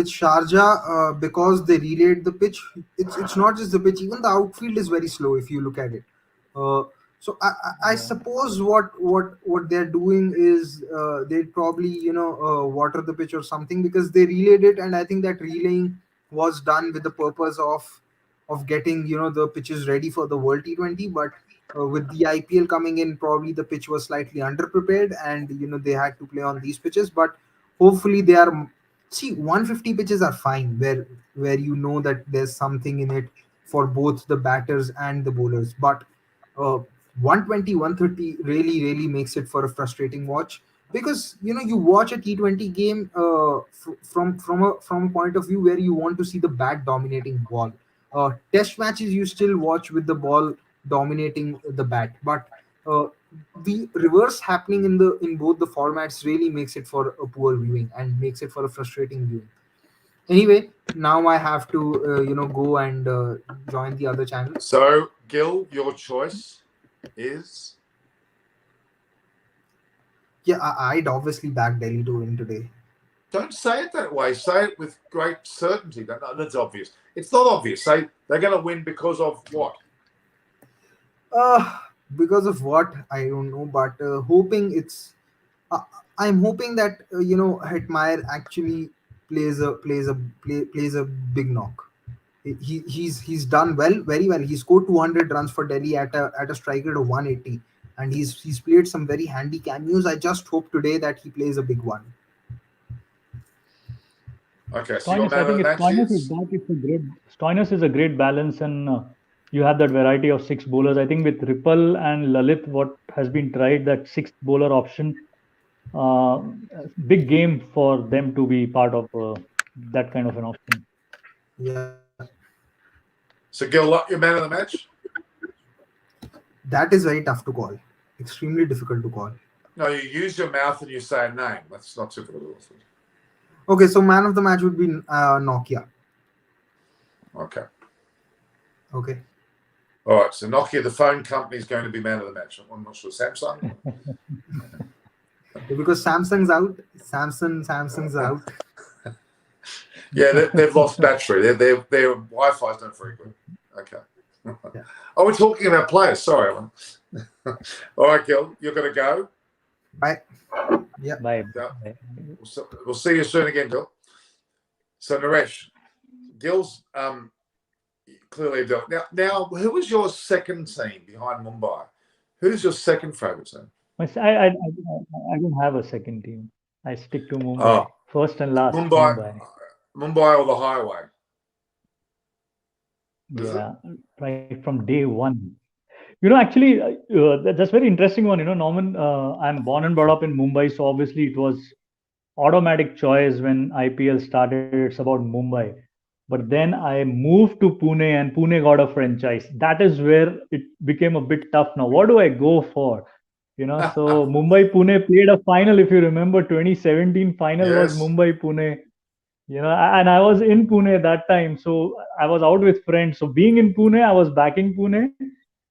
Sharjah, because they relayed the pitch, it's not just the pitch. Even the outfield is very slow if you look at it. So I suppose what they're doing is they'd probably water the pitch or something, because they relayed it, and I think that relaying was done with the purpose of getting the pitches ready for the World T20. But with the IPL coming in, probably the pitch was slightly underprepared, and they had to play on these pitches. But hopefully they are. See, 150 pitches are fine, where that there's something in it for both the batters and the bowlers. But 120, 130 really makes it for a frustrating watch, because you watch a T20 game from a point of view where you want to see the bat dominating ball. Test matches you still watch with the ball dominating the bat, but the reverse happening in both the formats really makes it for a poor viewing and makes it for a frustrating viewing. Anyway, now I have to go and join the other channel. So Gil, your choice is? Yeah, I'd obviously back Delhi to win today. Don't say it that way. Say it with great certainty. That's obvious. It's not obvious. Say they're going to win because of what? Because of what, I don't know, but I'm hoping that Hetmeyer actually plays a big knock. He's done very well. He scored 200 runs for Delhi at a strike rate of 180, and he's played some very handy cameos. I just hope today that he plays a big one. Okay, so Stoinis, I think if Stoinis is back, Stoinis is a great balance, and you have that variety of six bowlers. I think with Ripple and Lalit, what has been tried, that sixth bowler option, big game for them to be part of that kind of an option. Yeah. So Gil, your man of the match? That is very tough to call. Extremely difficult to call. No, you use your mouth and you say a name. That's not difficult. Okay, so man of the match would be Nokia. Okay. Okay. All right, so Nokia, the phone company, is going to be man of the match. I'm not sure. Samsung? Because Samsung's out. Samsung's out. Yeah, they've lost battery. Their Wi-Fi is not very good. Okay. Yeah. Oh, we're talking about players. Sorry, Alan. All right, Gil, you're going to go. Bye. Yeah. Bye. Yeah. We'll see you soon again, Gil. So, Naresh, Gil's clearly done. Now, who was your second team behind Mumbai? Who's your second favourite team? I don't have a second team. I stick to Mumbai. First and last. Mumbai or the highway? Yeah, right from day one. Actually, that's very interesting one. Norman, I'm born and brought up in Mumbai, so obviously it was automatic choice when IPL started. It's about Mumbai. But then I moved to Pune, and Pune got a franchise. That is where it became a bit tough now. What do I go for? So Mumbai Pune played a final. If you remember, 2017 final was Mumbai Pune. And I was in Pune that time, so I was out with friends. So being in Pune, I was backing Pune,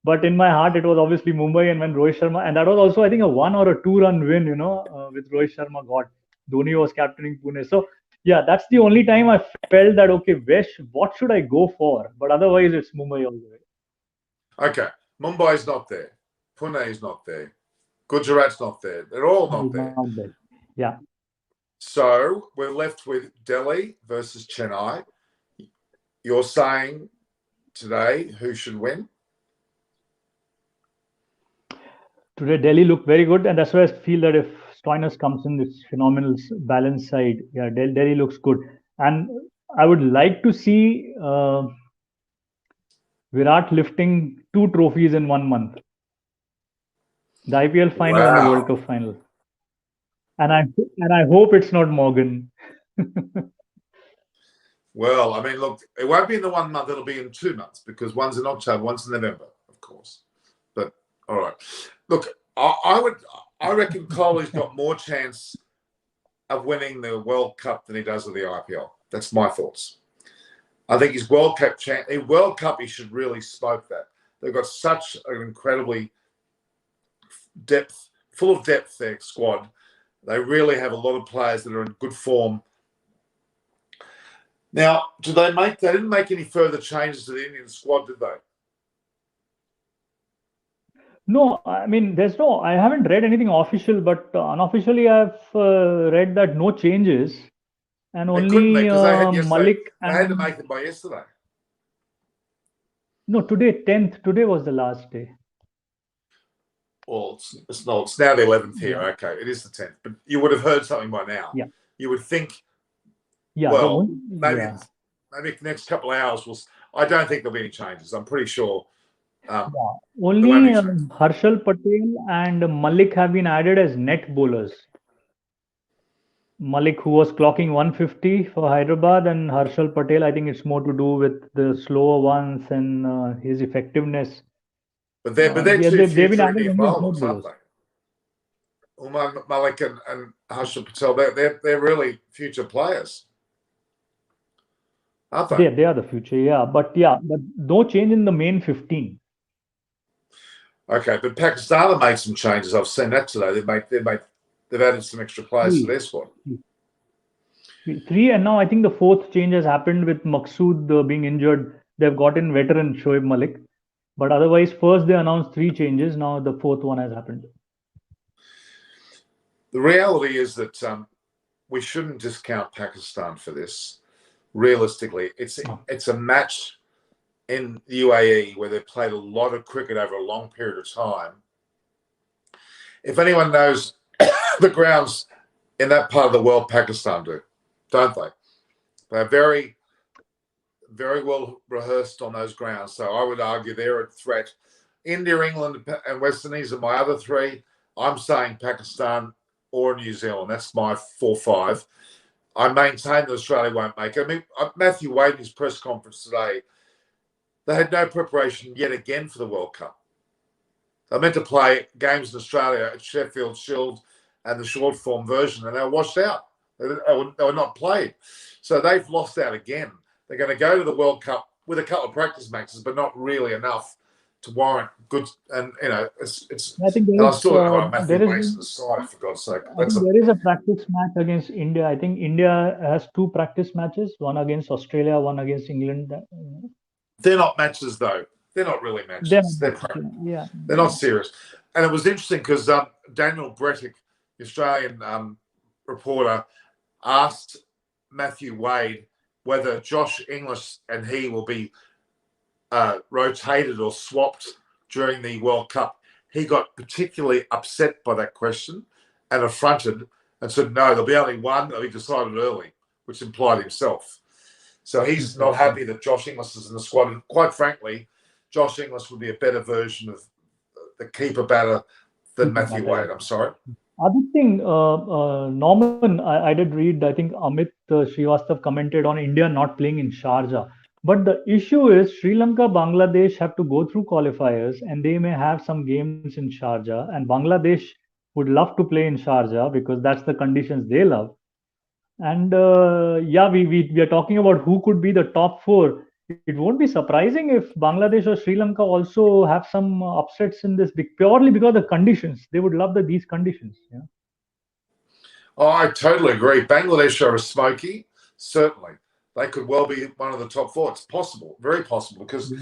but in my heart, it was obviously Mumbai. And when Rohit Sharma, and that was also, I think, a 1 or a 2-run win, with Rohit Sharma got. Dhoni was captaining Pune. So yeah, that's the only time I felt that, okay, what should I go for? But otherwise, it's Mumbai all the way. Okay, Mumbai is not there. Pune is not there. Gujarat's not there. They're all not He's there. not there. Yeah. So we're left with Delhi versus Chennai. You're saying today who should win? Today, Delhi looked very good, and that's why I feel that if Stoinis comes in this phenomenal balance side, yeah, Delhi looks good. And I would like to see Virat lifting 2 trophies in 1 month: the IPL final and the World Wow. Cup final. And I hope it's not Morgan. Well, I mean, look, it won't be in the 1 month. It'll be in 2 months because one's in October, one's in November, of course. But all right, look, I reckon Kohli's got more chance of winning the World Cup than he does of the IPL. That's my thoughts. I think his World Cup he should really smoke that. They've got such an incredibly full of depth their squad. They really have a lot of players that are in good form. Now, they didn't make any further changes to the Indian squad, did they? No, I mean, I haven't read anything official, but unofficially I've read that no changes, and They couldn't only because they had yesterday. Malik They had to make it by yesterday. No, today was the last day. Well, it's not. It's now the 11th here. Yeah. Okay, it is the 10th. But you would have heard something by now. Yeah. You would think. Yeah. Well, maybe the next couple of hours I don't think there'll be any changes. I'm pretty sure. Only Harshal Patel and Malik have been added as net bowlers. Malik, who was clocking 150 for Hyderabad, and Harshal Patel, I think it's more to do with the slower ones and his effectiveness. But they're two future Indian bowlers, aren't they? Umar Malik and Harshal Patel, they're really future players, aren't they? They are the future, yeah. But no change in the main 15. Okay, but Pakistan have made some changes. I've seen that today. They've added some extra players to their squad. 3, and now I think the 4th change has happened with Maqsood being injured. They've got in veteran Shoaib Malik. But otherwise, first they announced 3 changes. Now the 4th one has happened. The reality is that we shouldn't discount Pakistan for this. Realistically, it's a match in the UAE where they've played a lot of cricket over a long period of time. If anyone knows the grounds in that part of the world, Pakistan do, don't they? They're very, very well rehearsed on those grounds. So I would argue they're a threat. India, England, and West Indies are my other 3. I'm saying Pakistan or New Zealand. That's my 4-5. I maintain that Australia won't make it. I mean, Matthew Wade in his press conference today, they had no preparation yet again for the World Cup. They meant to play games in Australia at Sheffield Shield and the short form version, and they were washed out. They were not played. So they've lost out again. They're going to go to the World Cup with a couple of practice matches, but not really enough to warrant good. And, it's I think I still don't know why Matthew Wade's in the side, for God's sake. There is a practice match against India. I think India has 2 practice matches, one against Australia, one against England. They're not matches, though. They're not really matches. They're not serious. And it was interesting because Daniel Brettick, the Australian reporter, asked Matthew Wade whether Josh Inglis and he will be rotated or swapped during the World Cup. He got particularly upset by that question and affronted and said, no, there'll be only one. They'll be decided early, which implied himself. So he's not happy that Josh Inglis is in the squad. And quite frankly, Josh Inglis would be a better version of the keeper batter than Matthew Wade. I'm sorry. Other thing, Norman, I did read, I think Amit Srivastav commented on India not playing in Sharjah. But the issue is Sri Lanka, Bangladesh have to go through qualifiers and they may have some games in Sharjah. And Bangladesh would love to play in Sharjah because that's the conditions they love. And we are talking about who could be the top 4. It won't be surprising if Bangladesh or Sri Lanka also have some upsets in this, purely because of the conditions. They would love these conditions. Yeah. Oh, I totally agree. Bangladesh are a smoky, certainly. They could well be one of the top 4. It's possible, very possible, because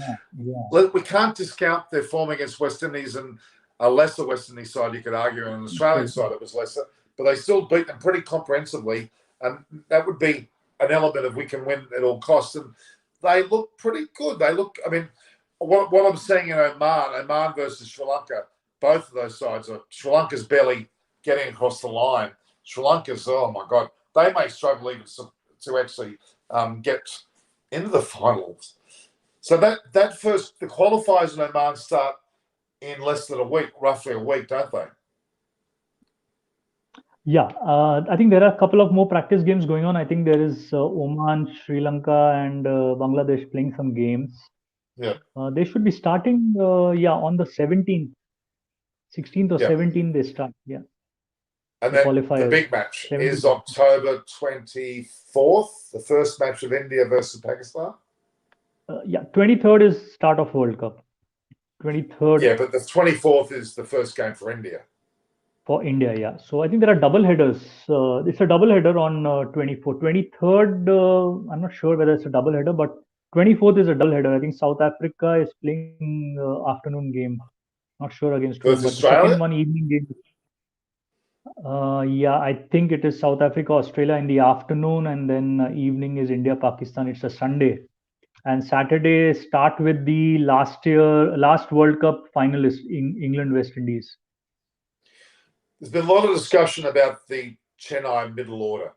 we can't discount their form against West Indies and a lesser West Indies side, you could argue, and an Australian side it was lesser, but they still beat them pretty comprehensively. And that would be an element of we can win at all costs. And they look pretty good. They look, I mean, what I'm seeing in Oman versus Sri Lanka, both of those sides are, Sri Lanka's barely getting across the line. Sri Lanka's, oh my God, they may struggle even to actually get into the finals. So that first, the qualifiers in Oman start in less than a week, roughly a week, don't they? Yeah, I think there are a couple of more practice games going on. I think there is Oman, Sri Lanka, and Bangladesh playing some games. Yeah. They should be starting, on the 17th, 16th or 17th they start. Yeah. And then the qualifiers. big match 17th. is October 24th, the first match of India versus Pakistan. 23rd is start of World Cup. 23rd. Yeah, but the 24th is the first game for India. For India, yeah. So I think there are double headers. It's a double header on 24th. 23rd, I'm not sure whether it's a double header, but 24th is a double header. I think South Africa is playing afternoon game. Not sure against whom, but Australia? the second one evening game. I think it is South Africa, Australia in the afternoon, and then evening is India, Pakistan. It's a Sunday. And Saturday start with the last World Cup finalist in England, West Indies. There's been a lot of discussion about the Chennai middle order.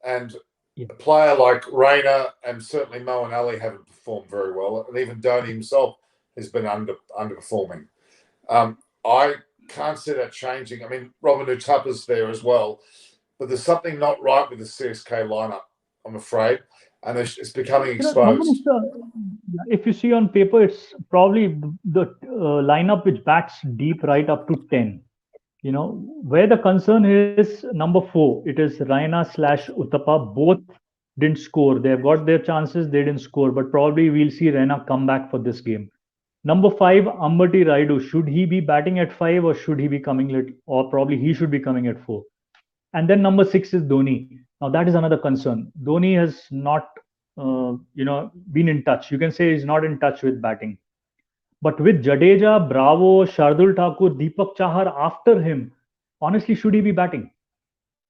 And a player like Raina and certainly Moeen Ali haven't performed very well. And even Dhoni himself has been underperforming. I can't see that changing. I mean, Robin Uthappa's there as well. But there's something not right with the CSK lineup, I'm afraid. And it's becoming exposed. If you see on paper, it's probably the lineup which bats deep right up to 10. Where the concern is number 4. It is Raina/Uthappa. Both didn't score. They've got their chances. They didn't score. But probably we'll see Raina come back for this game. Number 5, Ambati Rayudu. Should he be batting at 5 or should he be coming late? Or probably he should be coming at 4. And then number 6 is Dhoni. Now that is another concern. Dhoni has not, been in touch. You can say he's not in touch with batting. But with Jadeja, Bravo, Shardul Thakur, Deepak Chahar after him, honestly, should he be batting?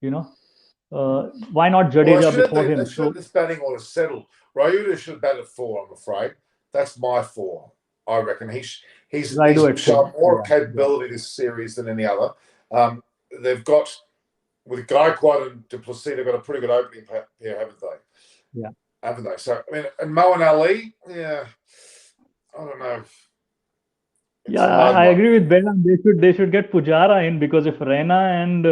Why not Jadeja before him? So this batting order settled. Rayudu should bat at 4, I'm afraid. That's my 4. I reckon he's shown more capability this series than any other. They've got, with Gaikwad and Du Plessis, they've got a pretty good opening pair, haven't they? Yeah. Haven't they? So, I mean, and Moeen Ali, I don't know. I agree with Ben. They should get Pujara in, because if Raina and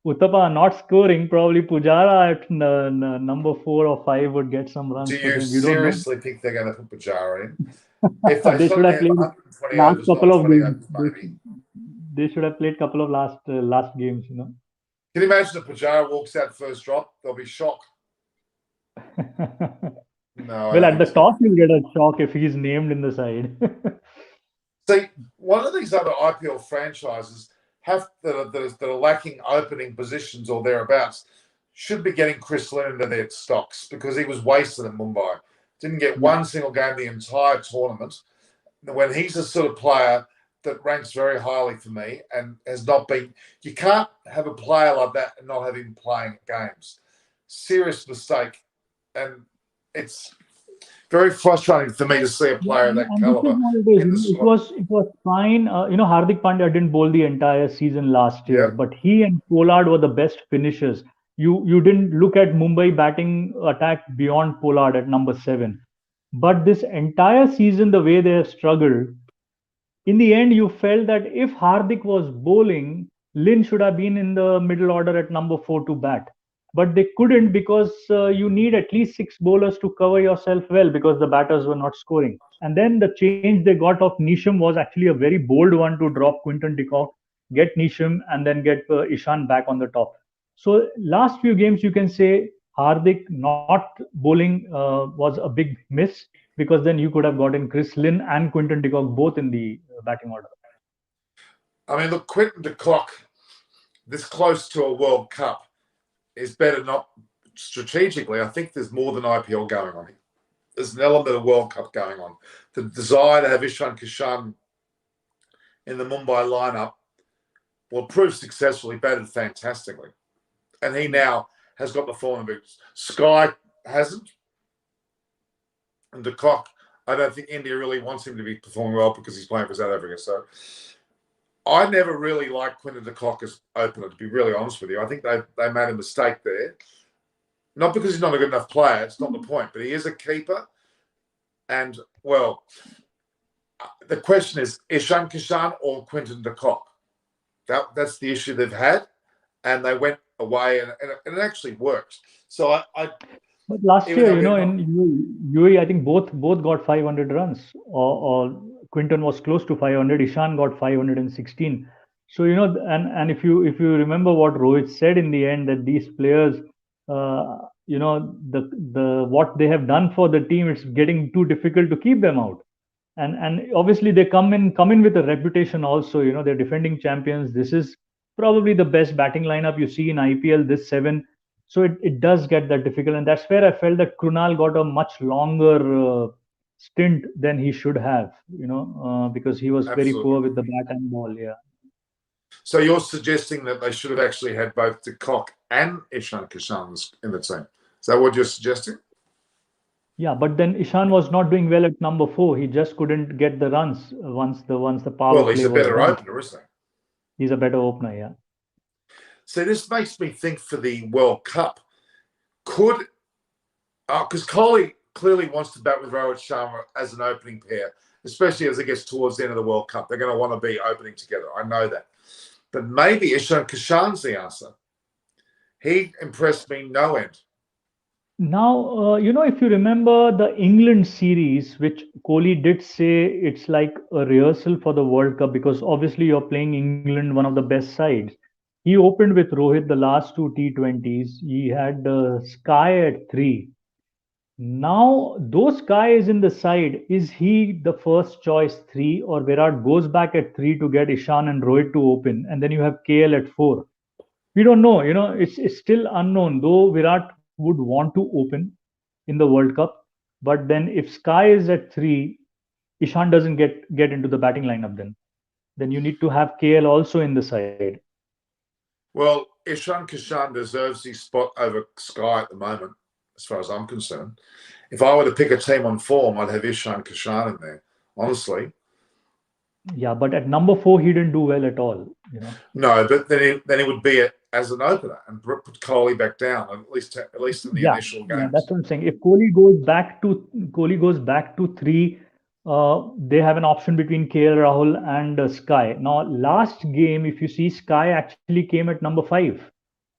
Uthappa are not scoring, probably Pujara at number 4 or 5 would get some runs. Do you seriously think they're going to put Pujara in? If they should have played last couple of games. They should have played couple of last games. Can you imagine if Pujara walks out first drop? They'll be shocked. No. Well, at the top, you'll get a shock if he's named in the side. See, one of these other IPL franchises that are lacking opening positions or thereabouts should be getting Chris Lynn into their stocks, because he was wasted in Mumbai. Didn't get one single game the entire tournament. When he's the sort of player that ranks very highly for me and has not been, you can't have a player like that and not have him playing games. Serious mistake. And it's very frustrating for me to see a player of that caliber. It was fine. Hardik Pandya didn't bowl the entire season last year, but he and Pollard were the best finishers. You didn't look at Mumbai batting attack beyond Pollard at number 7. But this entire season, the way they have struggled, in the end, you felt that if Hardik was bowling, Lynn should have been in the middle order at number 4 to bat. But they couldn't, because you need at least 6 bowlers to cover yourself well, because the batters were not scoring. And then the change they got of Neesham was actually a very bold one, to drop Quinton de Kock, get Neesham, and then get Ishan back on the top. So last few games, you can say Hardik not bowling was a big miss, because then you could have gotten Chris Lynn and Quinton de Kock both in the batting order. I mean, look, Quinton de Kock, this close to a World Cup, is better not strategically. I think there's more than IPL going on here. There's an element of World Cup going on. The desire to have Ishan Kishan in the Mumbai lineup, well, proved successful. He batted fantastically. And he now has got the form of it. Sky hasn't. And de Kock, I don't think India really wants him to be performing well because he's playing for South Africa. So I never really liked Quinton de Kock as opener, to be really honest with you. I think they made a mistake there. Not because he's not a good enough player. It's not the point. But he is a keeper. And, well, the question is Ishan Kishan or Quinton de Kock? That's the issue they've had. And they went away, and it actually worked. So but last year, in UAE, I think both got 500 runs, or Quinton was close to 500. Ishan got 516. So and if you remember what Rohit said in the end, that these players, the what they have done for the team, it's getting too difficult to keep them out. And obviously they come in with a reputation also. They're defending champions. This is probably the best batting lineup you see in IPL this 7. So it does get that difficult, and that's where I felt that Krunal got a much longer stint than he should have. Because he was very poor with the bat and ball. Yeah. So you're suggesting that they should have actually had both de Kock and Ishan Kishan in the team? Is that what you're suggesting? Yeah, but then Ishan was not doing well at number 4. He just couldn't get the runs once the power play was. Well, he's a better opener, isn't he? He's a better opener, yeah. So this makes me think for the World Cup, because Kohli clearly wants to bat with Rohit Sharma as an opening pair, especially as it gets towards the end of the World Cup. They're going to want to be opening together. I know that. But maybe Ishan Kishan's the answer. He impressed me no end. Now, if you remember the England series, which Kohli did say it's like a rehearsal for the World Cup, because obviously you're playing England, one of the best sides. He opened with Rohit the last 2 T20s. He had Sky at 3. Now, though Sky is in the side, is he the first choice 3, or Virat goes back at 3 to get Ishan and Rohit to open, and then you have KL at 4? We don't know. It's still unknown, though Virat would want to open in the World Cup. But then if Sky is at 3, Ishan doesn't get into the batting lineup then you need to have KL also in the side. Well, Ishan Kishan deserves his spot over Sky at the moment, as far as I'm concerned. If I were to pick a team on form, I'd have Ishan Kishan in there, honestly. Yeah, but at number 4, he didn't do well at all. No, but then he would be as an opener and put Kohli back down, at least in the initial games. Yeah, that's what I'm saying. If Kohli goes back to 3, they have an option between KL Rahul and Sky. Now, last game, if you see, Sky actually came at number 5.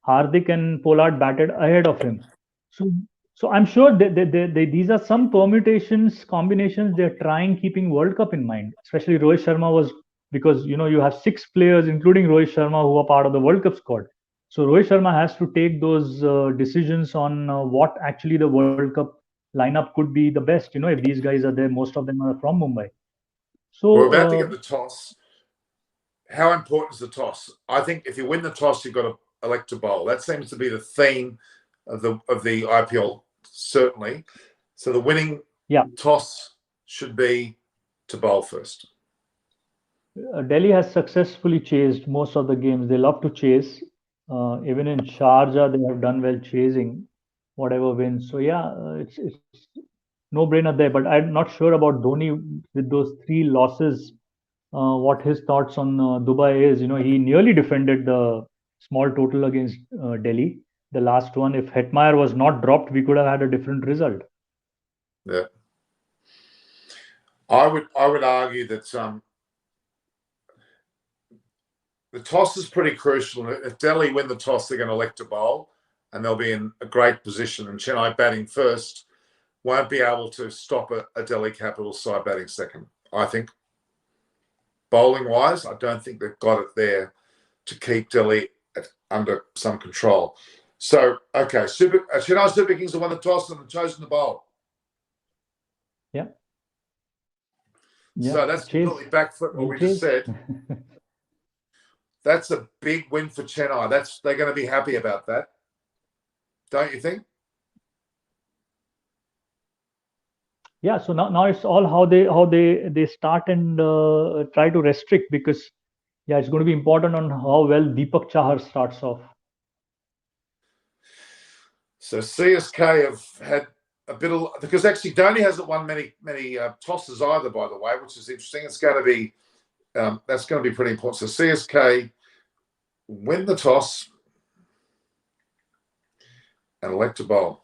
Hardik and Pollard batted ahead of him. So I'm sure these are some permutations, combinations they're trying, keeping World Cup in mind. Especially Rohit Sharma was, because you have 6 players, including Rohit Sharma, who are part of the World Cup squad. So Rohit Sharma has to take those decisions on what actually the World Cup lineup could be the best. If these guys are there, most of them are from Mumbai. So we're about to get the toss. How important is the toss? I think if you win the toss, you've got to elect to bowl. That seems to be the theme of the IPL, certainly. So the winning toss should be to bowl first. Delhi has successfully chased most of the games. They love to chase. Even in Sharjah, they have done well chasing whatever wins. So yeah, it's no brainer there. But I'm not sure about Dhoni with those 3 losses. What his thoughts on Dubai is. He nearly defended the small total against Delhi. The last one, if Hetmeyer was not dropped, we could have had a different result. Yeah, I would argue that the toss is pretty crucial. If Delhi win the toss, they're going to elect to bowl, and they'll be in a great position. And Chennai batting first won't be able to stop a Delhi Capitals side batting second. I think bowling wise, I don't think they've got it there to keep Delhi under some control. So, okay, Chennai Super Kings have won the toss and have chosen the bowl. Yeah. So that's completely backfoot what we just said. That's a big win for Chennai. They're going to be happy about that. Don't you think? Yeah, so now it's all how they start and try to restrict, because yeah, it's going to be important on how well Deepak Chahar starts off. So CSK have had a bit of, because actually Dhoni hasn't won many tosses either, by the way, which is interesting. It's going to be that's going to be pretty important. So CSK win the toss and elect to bowl.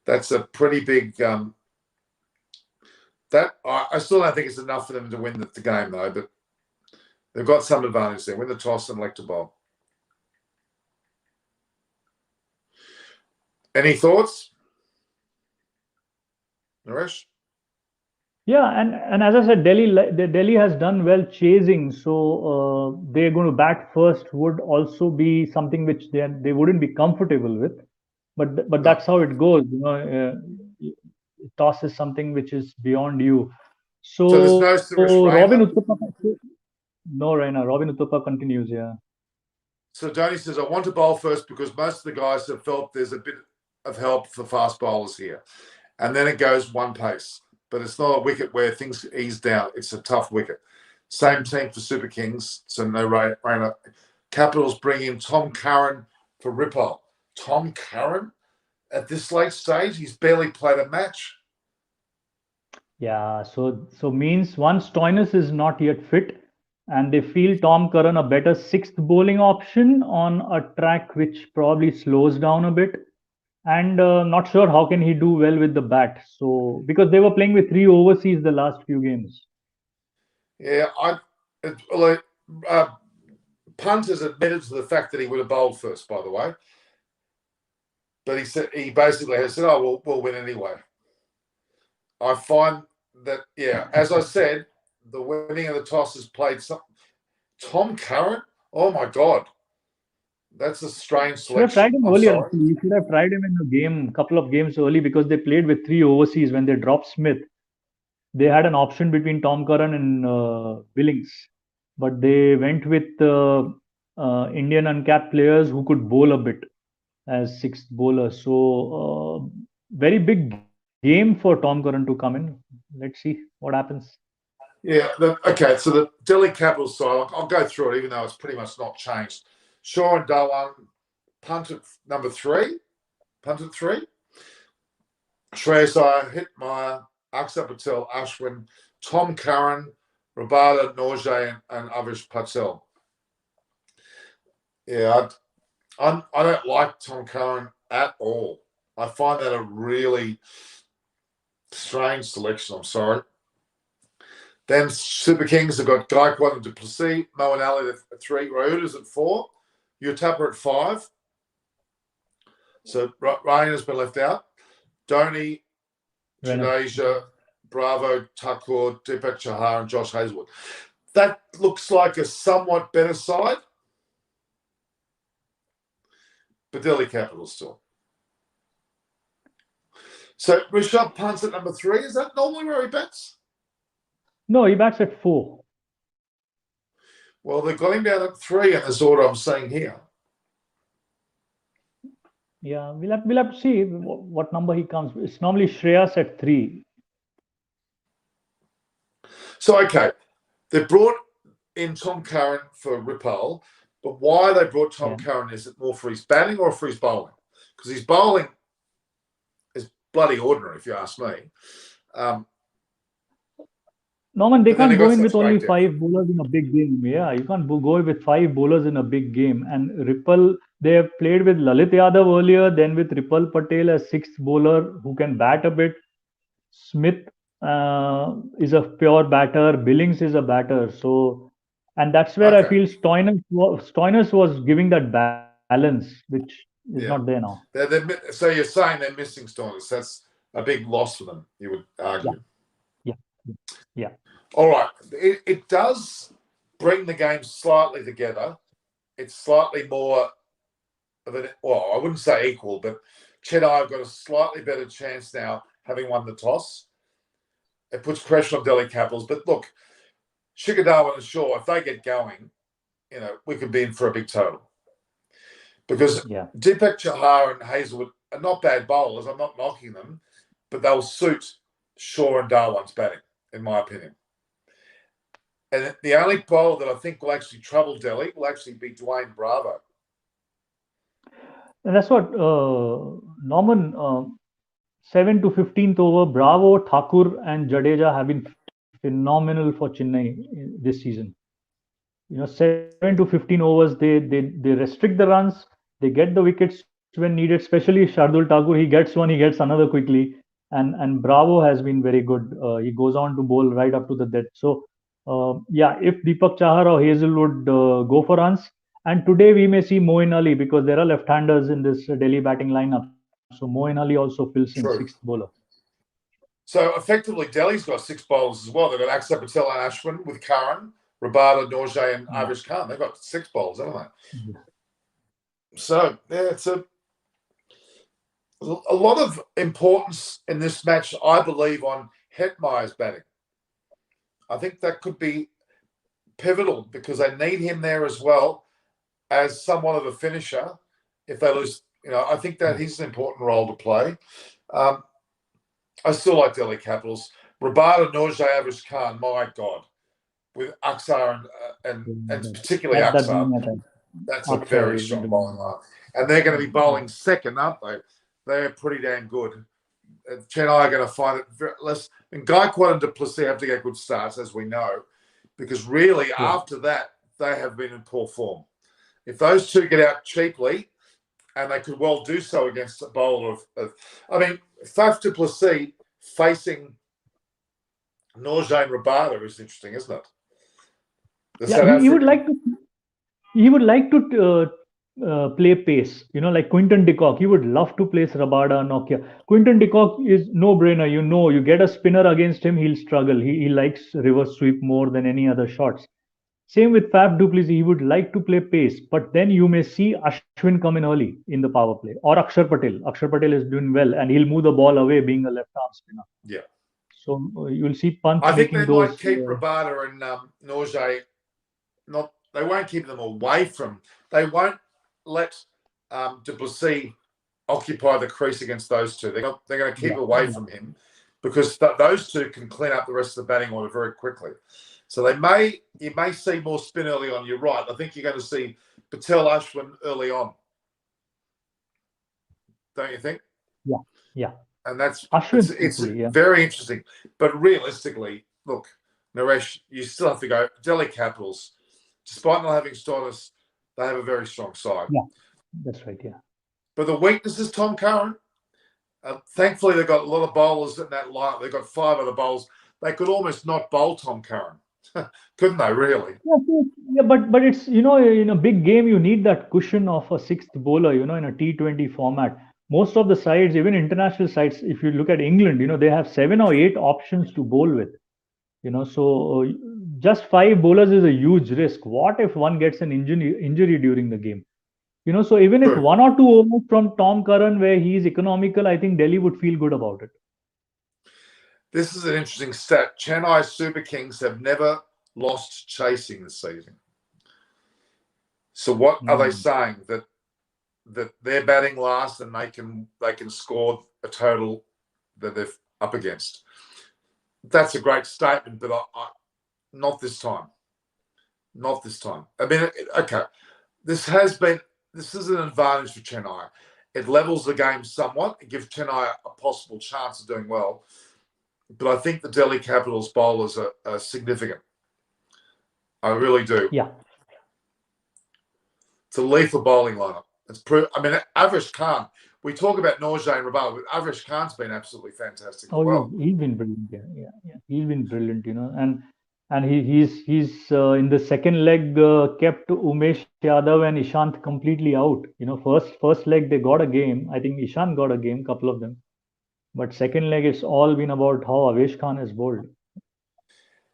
That's a pretty big. That I still don't think it's enough for them to win the game though, but they've got some advantage there. Win the toss and elect to bowl. Any thoughts, Naresh? Yeah, and as I said, Delhi has done well chasing, so they're going to bat first would also be something which they wouldn't be comfortable with, but No. that's how it goes. Toss is something which is beyond you. So there's no Suresh Robin Raina? Uthappa, no, Raina. Robin Uthappa continues. Yeah. So Dhoni says, I want to bowl first because most of the guys have felt there's a bit of help for fast bowlers here. And then it goes one pace. But it's not a wicket where things ease down. It's a tough wicket. Same team for Super Kings, so no Rainer. Capitals bring in Tom Curran for Ripple. Tom Curran at this late stage, he's barely played a match. Yeah, so means one Stoinis is not yet fit, and they feel Tom Curran a better sixth bowling option on a track which probably slows down a bit, and not sure how can he do well with the bat. So because they were playing with 3 overseas the last few games. Yeah, Punt has admitted to the fact that he would have bowled first, by the way. But he basically has said, "Oh, we'll win anyway." I find that, yeah, as I said, the winning of the toss has played some. Tom Curran, oh my God, that's a strange Should have selection. tried him I'm earlier. sorry. Actually. You should have tried him in a game, couple of games early, because they played with 3 overseas when they dropped Smith. They had an option between Tom Curran and Billings, but they went with Indian uncapped players who could bowl a bit as sixth bowler. So very big game for Tom Curran to come in. Let's see what happens. Yeah, okay, so the Delhi Capitals side, I'll go through it even though it's pretty much not changed. Shaw and Dhawan, punt at number 3. Shreyas Iyer, Hitmeyer, Akshar Patel, Ashwin, Tom Curran, Rabada, Norje, and Avish Patel. Yeah, I don't like Tom Curran at all. I find that a really strange selection. I'm sorry. Then Super Kings have got Gaikwad and Duplessis, Moeen Ali at 3, Rayuda's at 4, Utapa at 5. So Ryan has been left out. Dhoni, Jadeja, Bravo, Thakur, Deepak Chahar, and Josh Hazlewood. That looks like a somewhat better side. But Delhi Capitals still. So Rishabh Pant's at number 3. Is that normally where he bats? No, he bats at 4. Well, they've got him down at 3 in this order I'm seeing here. Yeah, we'll have to see what number he comes. It's normally Shreyas at 3. So, okay, they brought in Tom Curran for Ripple, but why they brought Tom Curran, is it more for his batting or for his bowling? Because his bowling is bloody ordinary, if you ask me. Norman, they can't go in with only 5 bowlers in a big game. Yeah, you can't go with 5 bowlers in a big game. And Ripple, they have played with Lalit Yadav earlier, then with Ripple Patel as 6th bowler who can bat a bit. Smith is a pure batter. Billings is a batter. So, and that's where I feel Stoinis was giving that balance, which is not there now. So you're saying they're missing Stoinis. That's a big loss for them, you would argue. Yeah. All right. It does bring the game slightly together. It's slightly more of an, well, I wouldn't say equal, but Chennai have got a slightly better chance now, having won the toss. It puts pressure on Delhi Capitals. But look, Shikhar Dhawan and Shaw, if they get going, we could be in for a big total. Because Yeah. Deepak Chahar and Hazelwood are not bad bowlers. I'm not knocking them, but they'll suit Shaw and Darwan's batting, in my opinion. And the only bowler that I think will actually trouble Delhi will actually be Dwayne Bravo. And that's what Norman, 7 to 15th over, Bravo, Thakur, and Jadeja have been phenomenal for Chennai this season. 7 to 15 overs, they restrict the runs, they get the wickets when needed, especially Shardul Thakur. He gets one, he gets another quickly. And Bravo has been very good. He goes on to bowl right up to the death. So, yeah, if Deepak Chahar or Hazelwood go for runs, and today we may see Moeen Ali because there are left-handers in this Delhi batting lineup. So Moeen Ali also fills in sixth True. bowler. So effectively, Delhi's got 6 bowlers as well. They've got Axar Patel and Ashwin with Karan, Rabada, Norjay, and Avish Khan. They've got 6 bowlers, haven't they? Yeah. So, yeah, it's a lot of importance in this match, I believe, on Hetmeyer's batting. I think that could be pivotal because they need him there as well as somewhat of a finisher. If they lose, I think that he's an important role to play. I still like Delhi Capitals. Rabada, Norjay, Avish Khan, my God, with Axar and particularly Axar. That's a very strong bowling line. And they're going to be bowling second, aren't they? They're pretty damn good. Chennai are going to find it less. And Gaikwad and Duplessis have to get good starts, as we know, because really after that, they have been in poor form. If those two get out cheaply, and they could well do so against a bowler Faf Duplessis facing Norjay and Rabada is interesting, isn't it? He would like to play pace, like Quinton de Kock. He would love to place Rabada, Nokia. Quinton de Kock is no-brainer. You get a spinner against him, he'll struggle. He likes reverse sweep more than any other shots. Same with Faf du Plessis. He would like to play pace, but then you may see Ashwin come in early in the power play, or Akshar Patel. Akshar Patel is doing well, and he'll move the ball away, being a left-arm spinner. Yeah. So you'll see Pant. I think they might keep Rabada and Norjay. They won't keep them away from. They won't let Duplessis occupy the crease against those two. They're going to keep away from him because those two can clean up the rest of the batting order very quickly. So you may see more spin early on. You're right. I think you're going to see Patel Ashwin early on. Don't you think? Yeah. And that's it's very interesting. But realistically, look, Naresh, you still have to go. Delhi Capitals, despite not having Stoinis, they have a very strong side. Yeah, that's right. Yeah. But the weakness is Tom Curran. Thankfully, they've got a lot of bowlers in that line. They've got 5 other bowlers. They could almost not bowl Tom Curran. Couldn't they, really? Yeah, but it's, in a big game, you need that cushion of a 6th bowler, in a T20 format. Most of the sides, even international sides, if you look at England, they have 7 or 8 options to bowl with. So just 5 bowlers is a huge risk. What if one gets an injury during the game? So even if 1 or 2 overs from Tom Curran where he's economical, I think Delhi would feel good about it. This is an interesting stat. Chennai Super Kings have never lost chasing this season. So what are they saying? That they're batting last and they can score a total that they're up against. That's a great statement, but I not this time. Not this time. I mean, okay, this is an advantage for Chennai. It levels the game somewhat. It gives Chennai a possible chance of doing well. But I think the Delhi Capitals bowlers are significant. I really do. Yeah. It's a lethal bowling lineup. Avish Khan. We talk about Norjay and Rabada, but Avish Khan's been absolutely fantastic as well. He's been brilliant. Yeah. He's been brilliant, and he's in the second leg kept Umesh Yadav and Ishant completely out. First leg they got a game. I think Ishant got a game, couple of them. But second leg, it's all been about how Avesh Khan is bowled.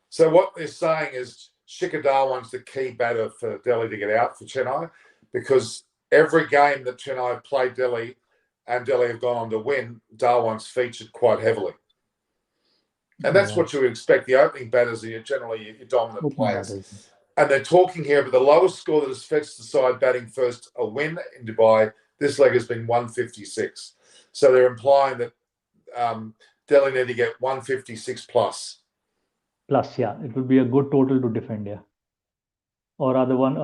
So what they're saying is Shikhar Dhawan's the key batter for Delhi to get out for Chennai, because every game that Chennai played Delhi and Delhi have gone on to win, Dhawan's featured quite heavily. And that's what you would expect. The opening batters are generally your dominant players. And they're talking here about the lowest score that has fetched the side batting first a win in Dubai. This leg has been 156. So they're implying that Delhi need to get 156 plus. Plus, yeah, it would be a good total to defend, yeah. Or other one,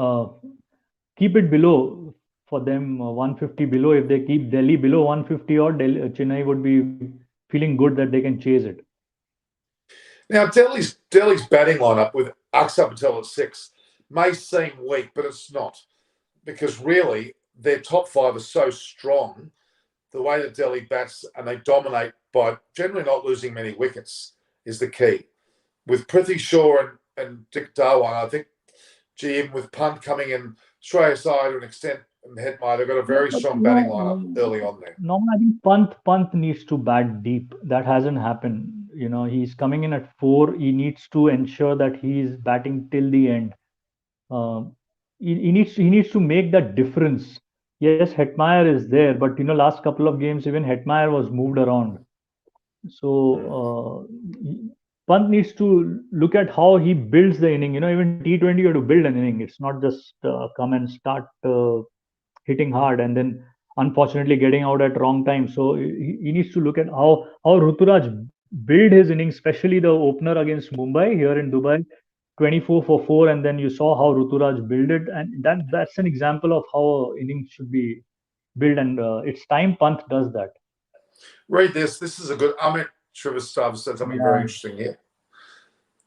keep it below for them, 150 below. If they keep Delhi below 150 or Chennai would be feeling good that they can chase it. Now, Delhi's batting lineup with Akshar Patel at 6 may seem weak, but it's not, because really their top 5 are so strong. The way that Delhi bats and they dominate by generally not losing many wickets is the key. With Prithvi Shaw and Dick Dhawan, I think, even with Punt coming in, Shreyas Iyer to an extent, and Hetmeyer, they've got a very strong batting lineup early on there. No, I think Pant needs to bat deep. That hasn't happened. He's coming in at 4. He needs to ensure that he's batting till the end. He needs to make that difference. Yes, Hetmeyer is there, but last couple of games even Hetmeyer was moved around. So Pant needs to look at how he builds the inning. Even T20 you have to build an inning. It's not just come and start hitting hard and then unfortunately getting out at wrong time. So he needs to look at how Ruturaj build his innings, especially the opener against Mumbai here in Dubai, 24 for 4, and then you saw how Ruturaj built it, and that's an example of how innings should be built, and it's time Pant does that. Read this. This is a good. Amit Shrivastava said something very interesting here.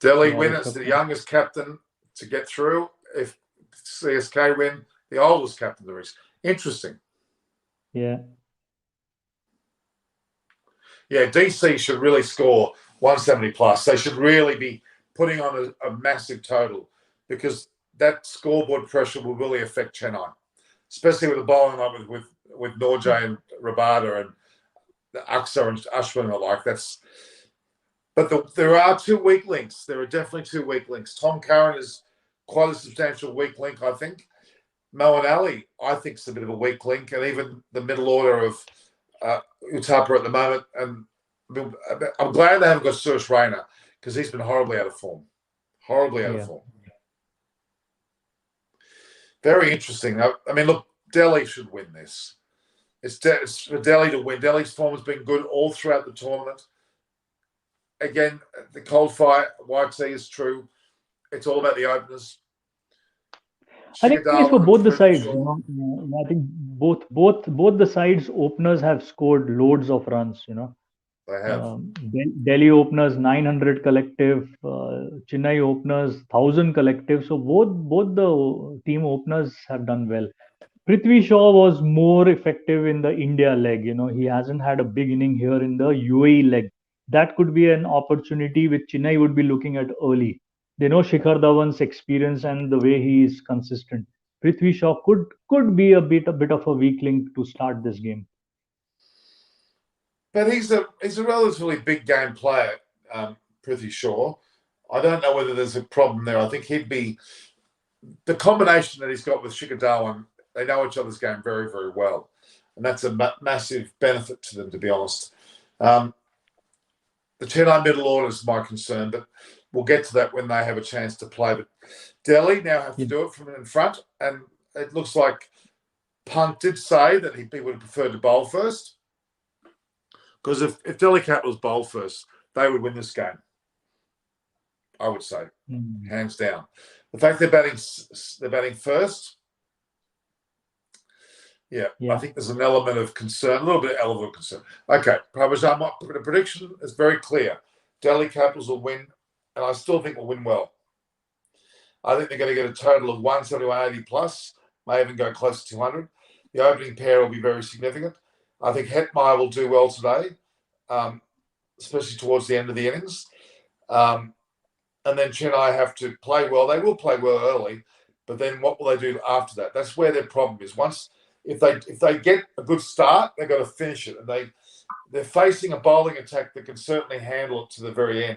Delhi win. It's the youngest captain to get through. If CSK win, the oldest captain there is. Interesting. Yeah. Yeah, DC should really score 170 plus. They should really be putting on a massive total, because that scoreboard pressure will really affect Chennai, especially with the bowling line with Norjay and Rabada and Akshar and Ashwin and the like. But there are 2 weak links. There are definitely 2 weak links. Tom Curran is quite a substantial weak link, I think. Moeen Ali, I think, is a bit of a weak link, and even the middle order of Uthappa at the moment. And I'm glad they haven't got Suresh Raina, because he's been horribly out of form. Horribly out of form. Very interesting. I mean, look, Delhi should win this. It's for Delhi to win. Delhi's form has been good all throughout the tournament. Again, the cold fire, YT is true. It's all about the openers. I think it's for both the sides. I think both the sides openers have scored loads of runs. They have. Delhi openers 900 collective, Chennai openers 1000 collective. So both the team openers have done well. Prithvi Shaw was more effective in the India leg. He hasn't had a big inning here in the UAE leg. That could be an opportunity which Chennai would be looking at early. They know Shikhar Dhawan's experience and the way he is consistent. Prithvi Shaw could be a bit of a weak link to start this game. But he's a relatively big game player, Prithvi Shaw. I don't know whether there's a problem there. I think he'd be the combination that he's got with Shikhar Dhawan. They know each other's game very, very well, and that's a massive benefit to them, to be honest. The Chennai middle order is my concern, but we'll get to that when they have a chance to play. But Delhi now have to do it from in front, and it looks like Punt did say that he would have preferred to bowl first, because if Delhi Capitals bowl first, they would win this game. I would say, hands down. The fact they're batting first. Yeah, I think there's an element of concern, a little bit of concern. Okay, the prediction is very clear. Delhi Capitals will win, and I still think will win well. I think they're going to get a total of 170, 180 plus, may even go close to 200. The opening pair will be very significant. I think Hetmeyer will do well today, especially towards the end of the innings. And then Chennai have to play well. They will play well early, but then what will they do after that? That's where their problem is. If they get a good start, they've got to finish it, and they're facing a bowling attack that can certainly handle it to the very end.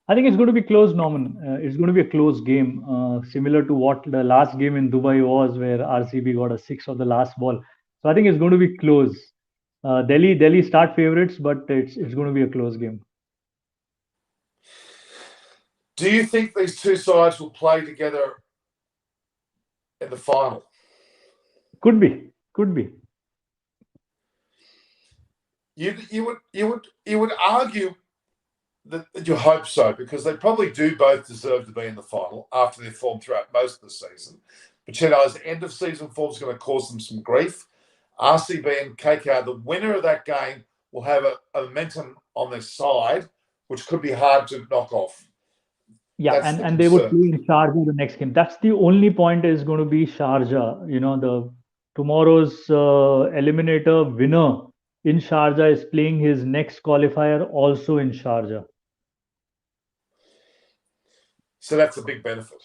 I think it's going to be close, Norman. It's going to be a close game, similar to what the last game in Dubai was, where RCB got a 6 of the last ball. So I think it's going to be close. Delhi start favorites, but it's going to be a close game. Do you think these two sides will play together in the final? Could be. You would argue that you hope so, because they probably do both deserve to be in the final after their form throughout most of the season. But Chennai's end of season form is going to cause them some grief. RCB and KKR, the winner of that game, will have a momentum on their side, which could be hard to knock off. Yeah, That's and they would play in Sharjah the next game. That's the only point is going to be Sharjah. The tomorrow's eliminator winner in Sharjah is playing his next qualifier also in Sharjah. So that's a big benefit.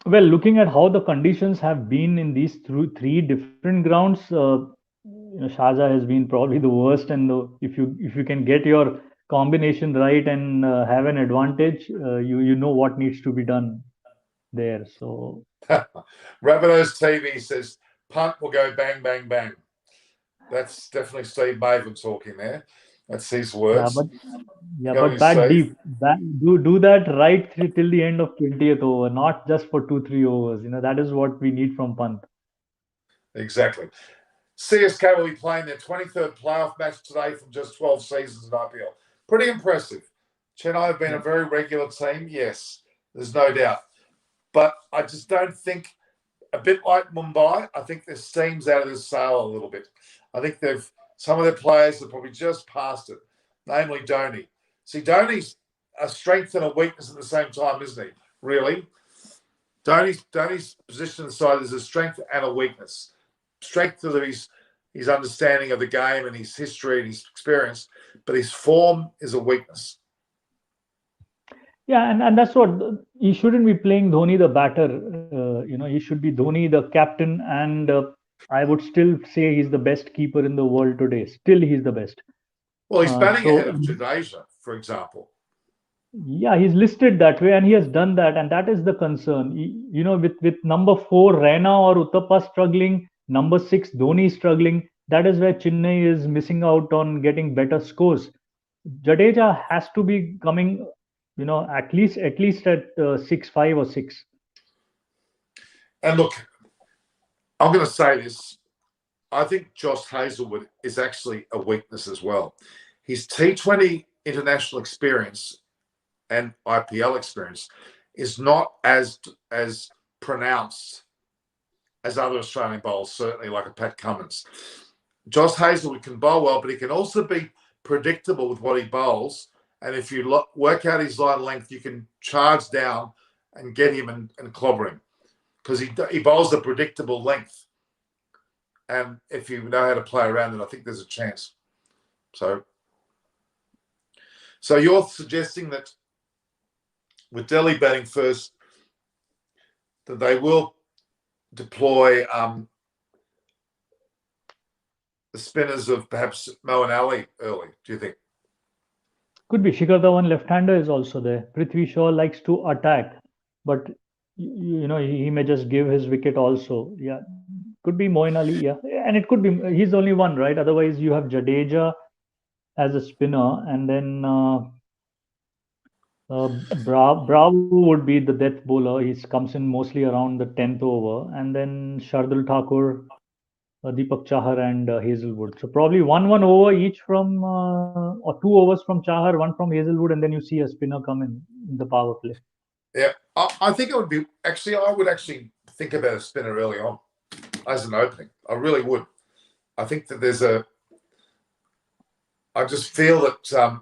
Well, looking at how the conditions have been in these three different grounds, Sharjah has been probably the worst. And if you can get your combination right and have an advantage, you know what needs to be done there. So Rabbitohs TV says punt will go bang, bang, bang. That's definitely Steve Maven talking there. That's his words. But bat deep. Do that right till the end of 20th over, not just for 2-3 overs. That is what we need from punt. Exactly. CSK will be playing their 23rd playoff match today from just 12 seasons in IPL. Pretty impressive. Chennai have been a very regular team, yes, there's no doubt. But I just don't think, a bit like Mumbai, I think their steam's out of the sail a little bit. I think some of their players have probably just passed it, namely Dhoni. See, Dhoni's a strength and a weakness at the same time, isn't he? Really? Dhoni's position in the side is a strength and a weakness. Strength of his understanding of the game and his history and his experience, but his form is a weakness. Yeah, and that's what he shouldn't be playing Dhoni the batter. He should be Dhoni the captain, and I would still say he's the best keeper in the world today. Still, he's the best. Well, he's batting ahead of Jadeja, for example. Yeah, he's listed that way, and he has done that, and that is the concern. With number 4 Raina or Uttapa struggling, number 6 Dhoni struggling, that is where Chennai is missing out on getting better scores. Jadeja has to be coming, at least at 6-5 or 6. And look, I'm going to say this. I think Josh Hazlewood is actually a weakness as well. His T20 international experience and IPL experience is not as pronounced as other Australian bowlers, certainly like a Pat Cummins. Josh Hazlewood can bowl well, but he can also be predictable with what he bowls. And if you work out his line length, you can charge down and get him and clobber him, because he bowls a predictable length. And if you know how to play around it, I think there's a chance. So you're suggesting that with Delhi batting first, that they will deploy the spinners of perhaps Mo and Ali early, do you think? Could be. Shikhar Dhawan left-hander is also there. Prithvi Shaw likes to attack, but he may just give his wicket also. Yeah, could be Moeen Ali. Yeah, and it could be he's only one, right? Otherwise, you have Jadeja as a spinner, and then Bravo would be the death bowler. He comes in mostly around the 10th over, and then Shardul Thakur, Deepak Chahar, and Hazelwood. So probably one over each from, or 2 overs from Chahar, 1 from Hazelwood, and then you see a spinner come in the power play. Yeah, I think it would be I would actually think about a spinner early on as an opening. I really would. I think that I just feel that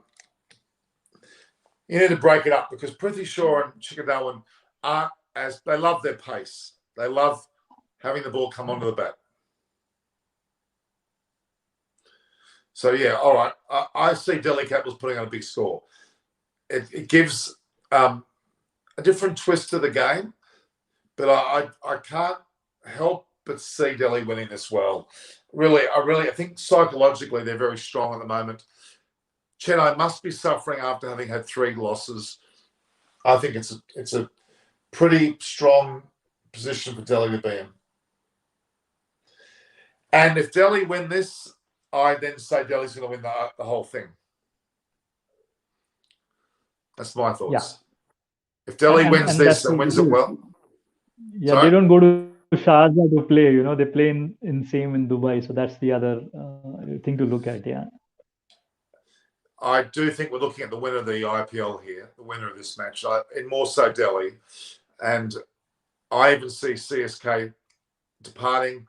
you need to break it up, because Prithvi Shaw and Shikhar Dhawan they love their pace. They love having the ball come onto the bat. So, yeah, all right. I see Delhi Capitals putting on a big score. It gives a different twist to the game, but I can't help but see Delhi winning this well. I think psychologically they're very strong at the moment. Chennai must be suffering after having had 3 losses. I think it's a pretty strong position for Delhi to be in. And if Delhi win this, I then say Delhi's going to win the whole thing. That's my Yeah. thoughts. If Delhi wins And this that's and what wins it it is. well, Yeah, sorry? they don't go to Sharjah to play. They play in same in Dubai. So that's the other thing to look at. Yeah. I do think we're looking at the winner of the IPL here, the winner of this match, and more so Delhi. And I even see CSK departing,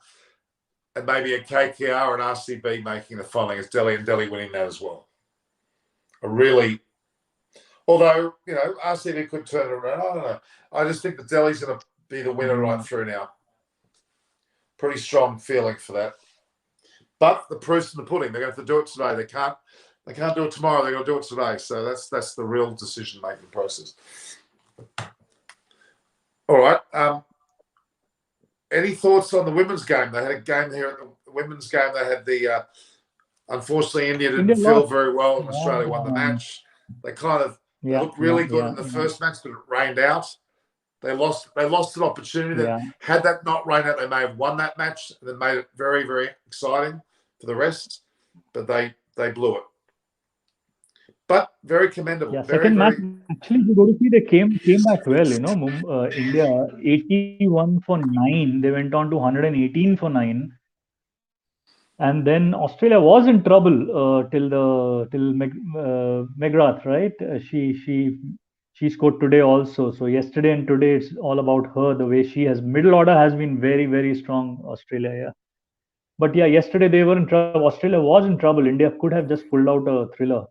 and maybe a KKR and RCB making the final against Delhi, and Delhi winning that as well. Although, RCB could turn it around. I don't know. I just think that Delhi's going to be the winner right through now. Pretty strong feeling for that. But the proof's in the pudding. They're going to have to do it today. They can't do it tomorrow. They're going to do it today. So that's the real decision-making process. All right. Any thoughts on the women's game? They had a game here at the women's game. They had the unfortunately India didn't feel very well, and Australia won the match. They looked really good in the first match, but it rained out. They lost an opportunity that had that not rained out, they may have won that match and then made it very, very exciting for the rest. But they blew it. But very commendable. Yeah, very, second match, very... actually, you go to see, they came back well, India 81 for 9. They went on to 118 for 9. And then Australia was in trouble till McGrath, right? She scored today also. So yesterday and today it's all about her. The way she has middle order has been very, very strong. Australia, yeah. But yeah, yesterday they were in trouble. Australia was in trouble. India could have just pulled out a thriller.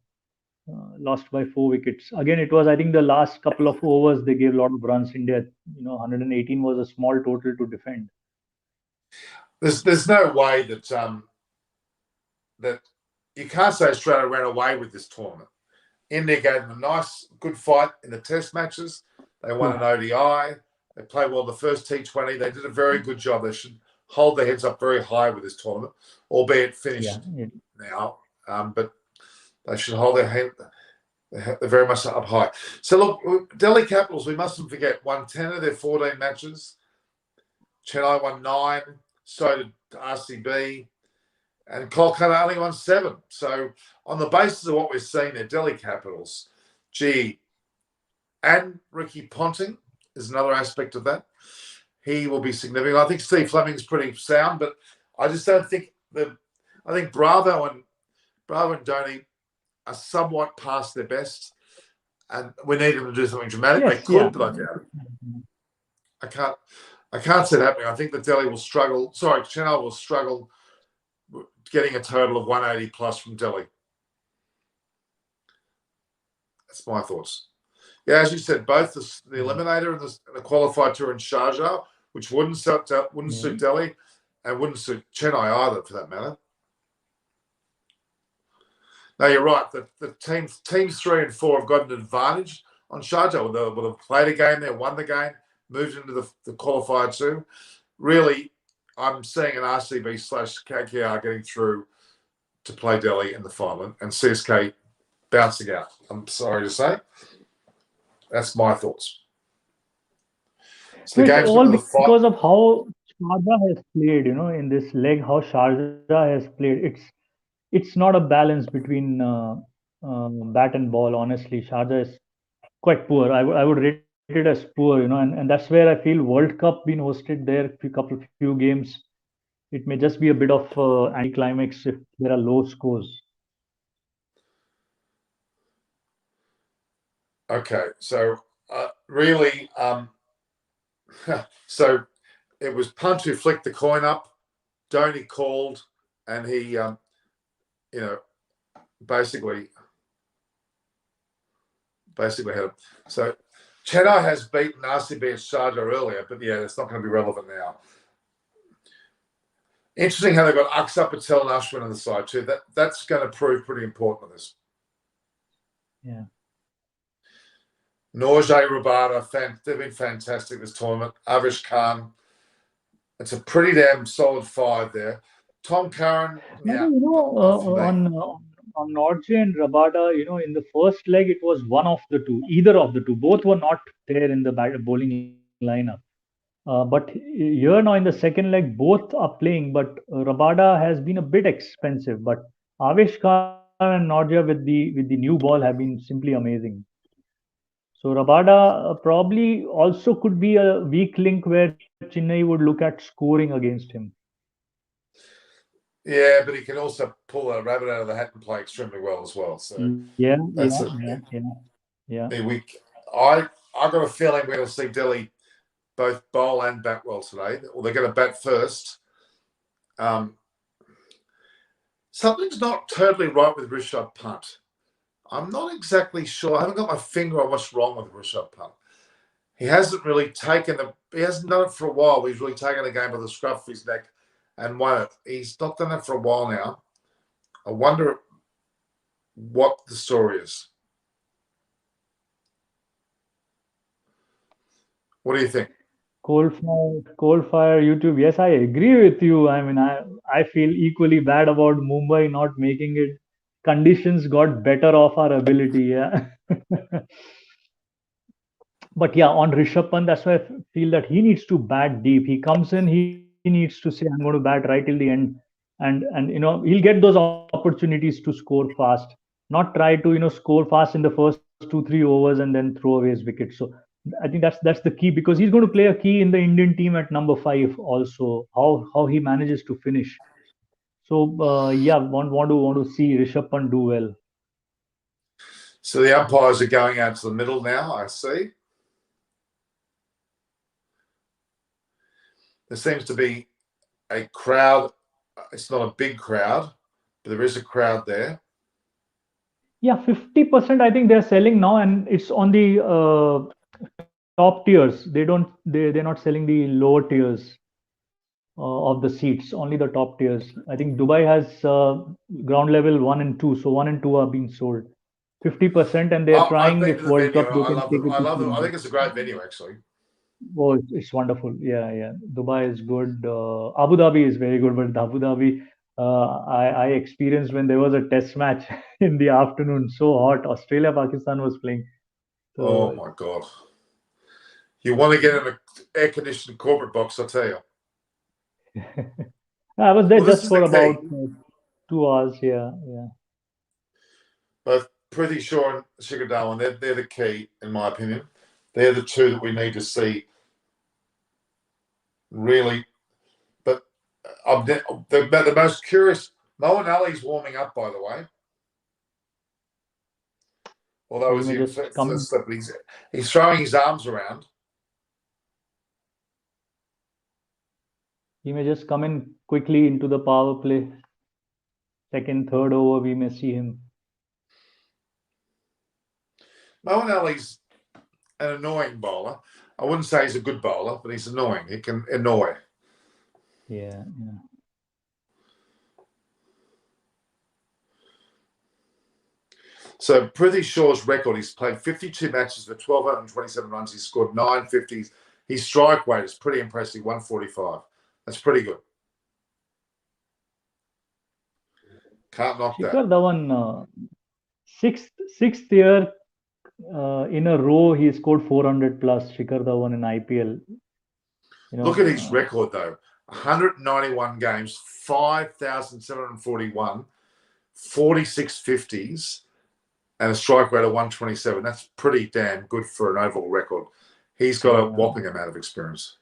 Lost by 4 wickets. Again, it was, I think, the last couple of overs they gave a lot of runs. India, 118 was a small total to defend. There's no way that that you can't say Australia ran away with this tournament. India gave them a nice, good fight in the test matches. They won an ODI. They played well the first T20. They did a very good job. They should hold their heads up very high with this tournament, albeit finished now. But they should hold their head. They're very much up high. So look, Delhi Capitals, we mustn't forget, won 10 of their 14 matches. Chennai won 9. So did RCB. And Kolkata only won 7. So on the basis of what we're seeing there, Delhi Capitals, and Ricky Ponting is another aspect of that. He will be significant. I think Steve Fleming's pretty sound, but I just don't think I think Bravo and Dhoni are somewhat past their best, and we need them to do something dramatic. They could, but I doubt it. I can't see it happening. I think that Delhi will struggle. Sorry, Chennai will struggle getting a total of 180 plus from Delhi. That's my thoughts. Yeah, as you said, both the Eliminator and the Qualified Tour in Sharjah, which wouldn't suit Delhi and wouldn't suit Chennai either, for that matter. No, you're right. The teams 3 and 4 have got an advantage on Sharjah. Would have played a game there, won the game, moved into the Qualified Tour. Really, I'm seeing an RCB/KKR getting through to play Delhi in the final and CSK bouncing out. I'm sorry to say. That's my thoughts. So it's all because of how Sharjah has played, in this leg, how Sharjah has played. It's not a balance between bat and ball, honestly. Sharjah is quite poor. I would rate it as poor, and that's where I feel World Cup being hosted there, few games. It may just be a bit of anticlimax if there are low scores. Okay, so really, so it was Punt who flicked the coin up. Dhoni called, and he, basically had him. So Chennai has beaten RCB and Sharjah earlier, but yeah, it's not going to be relevant now. Interesting how they've got Akshar Patel and Ashwin on the side too. That's going to prove pretty important in this. Yeah. Norjay Rabada, they've been fantastic this tournament. Avish Khan, it's a pretty damn solid 5 there. Tom Curran, on Norjay and Rabada, in the first leg it was one of the two, either of the two. Both were not there in the bowling lineup. But here now in the second leg, both are playing, but Rabada has been a bit expensive. But Avish Khan and Norjay with the new ball have been simply amazing. So Rabada probably also could be a weak link where Chennai would look at scoring against him. Yeah, but he can also pull a rabbit out of the hat and play extremely well as well. So that's yeah. I got a feeling we'll see Delhi both bowl and bat well today. Or they're going to bat first. Something's not totally right with Rishabh Pant. I'm not exactly sure. I haven't got my finger on what's wrong with Rishabh Pant. He hasn't really he hasn't done it for a while. He's really taken the game by the scruff of his neck and won it. He's not done that for a while now. I wonder what the story is. What do you think? Coal-fire YouTube. Yes, I agree with you. I mean, I feel equally bad about Mumbai not making it. Conditions got better of our ability. Yeah. But yeah, on Rishabh Pant, that's why I feel that he needs to bat deep. He comes in, he needs to say, "I'm going to bat right till the end," and he'll get those opportunities to score fast. Not try to score fast in the first 2 3 overs and then throw away his wicket. So I think that's the key, because he's going to play a key in the Indian team at number 5 also. How he manages to finish. So yeah, want to see Rishabh Pant do well. So the umpires are going out to the middle now, I see. There seems to be a crowd. It's not a big crowd, but there is a crowd there. Yeah, 50% I think they're selling now, and it's on the top tiers. They're not selling the lower tiers of the seats, only the top tiers. I think Dubai has ground level 1 and 2, so 1 and 2 are being sold 50%, and they're I've trying, been if to the World venue. Cup, they I can love take it. it to I 300. think it's a great venue, actually. Oh, it's wonderful. Yeah. Dubai is good. Abu Dhabi is very good, but Abu Dhabi, I experienced when there was a test match in the afternoon, so hot. Australia Pakistan was playing. So, Oh my God! You want to get in an air-conditioned corporate box, I tell you. I was there Well, this just is for the key. about 2 hours. Yeah. Both Prithvi Shaw and Shikhar Dhawan, they're the key, in my opinion. They're the two that we need to see, really. But the most curious, Moeen Ali's warming up, by the way. Although He may just come. he's throwing his arms around. He may just come in quickly into the power play. Second, third over, we may see him. Moeen Ali's an annoying bowler. I wouldn't say he's a good bowler, but he's annoying. He can annoy. Yeah. So Prithvi Shaw's record, he's played 52 matches for 1,227 runs. He's scored 950s. His strike rate is pretty impressive, 145. That's pretty good. Can't knock that. Shikhar Dhawan, sixth year in a row, he scored 400 plus. Shikhar Dhawan in IPL. Look at his record, though. 191 games, 5,741, 46 50s, and a strike rate of 127. That's pretty damn good for an overall record. He's got a whopping amount of experience.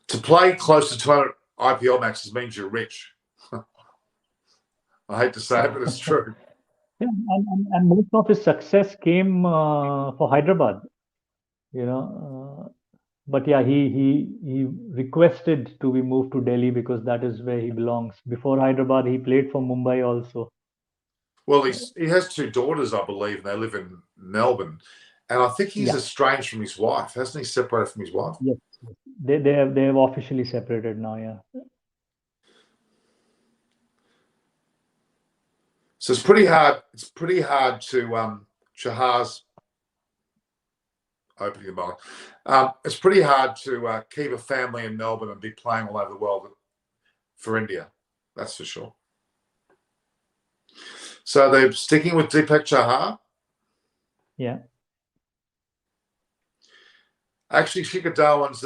To play close to 200 IPL matches means you're rich. I hate to say it, but it's true. Yeah, and most of his success came for Hyderabad. But yeah, he requested to be moved to Delhi because that is where he belongs. Before Hyderabad, he played for Mumbai also. Well, he has 2 daughters, I believe, and they live in Melbourne. And I think he's estranged from his wife. Hasn't he separated from his wife? Yes. They have officially separated now, yeah. So it's pretty hard. It's pretty hard to Shahar's opening the bowling. It's pretty hard to keep a family in Melbourne and be playing all over the world for India. That's for sure. So they're sticking with Deepak Chahar. Yeah. Actually, Shikhar Dhawan's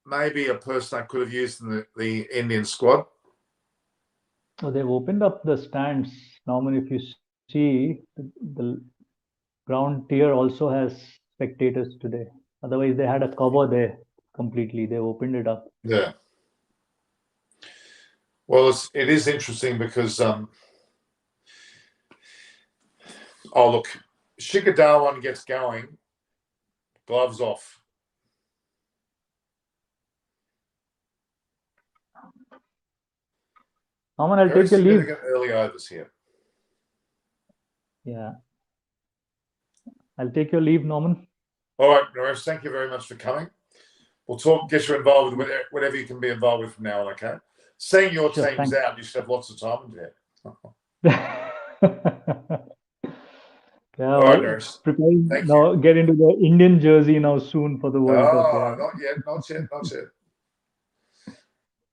maybe a person I could have used in the Indian squad. So they've opened up the stands. Normally, if you see, the ground tier also has spectators today. Otherwise, they had a cover there completely. They opened it up. Yeah. Well, it is interesting because oh look, Shikadawan gets going, gloves off. Norman, I'll Very take your leave. significant early overs here. Yeah. I'll take your leave, Norman. All right, Naresh, thank you very much for coming. We'll talk, get you involved with whatever you can be involved with from now on, okay? Seeing your Sure, team's thanks. out, you should have lots of time in there. Yeah, All right, well, Naresh. preparing Thank now, you. get into the Indian jersey now soon for the World Cup. Oh, Yeah. not yet, not yet, not yet.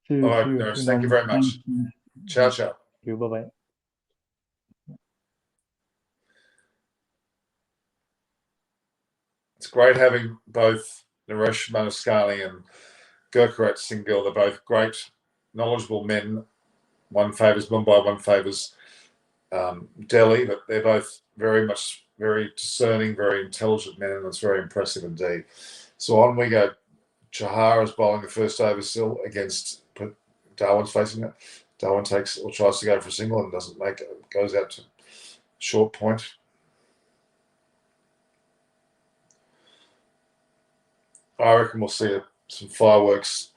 See All right, you, Naresh, see you, thank you Norman. very Thanks. much. Ciao, ciao. Thank you. Bye-bye. It's great having both Naresh Manaskali and Gurkarat Singhil. They're both great, knowledgeable men. One favours Mumbai, one favours Delhi, but they're both very discerning, very intelligent men, and it's very impressive indeed. So on we go. Chahar is bowling the first over still against Darwin's facing it. Darwin takes or tries to go for a single and doesn't make it, goes out to short point. I reckon we'll see some fireworks.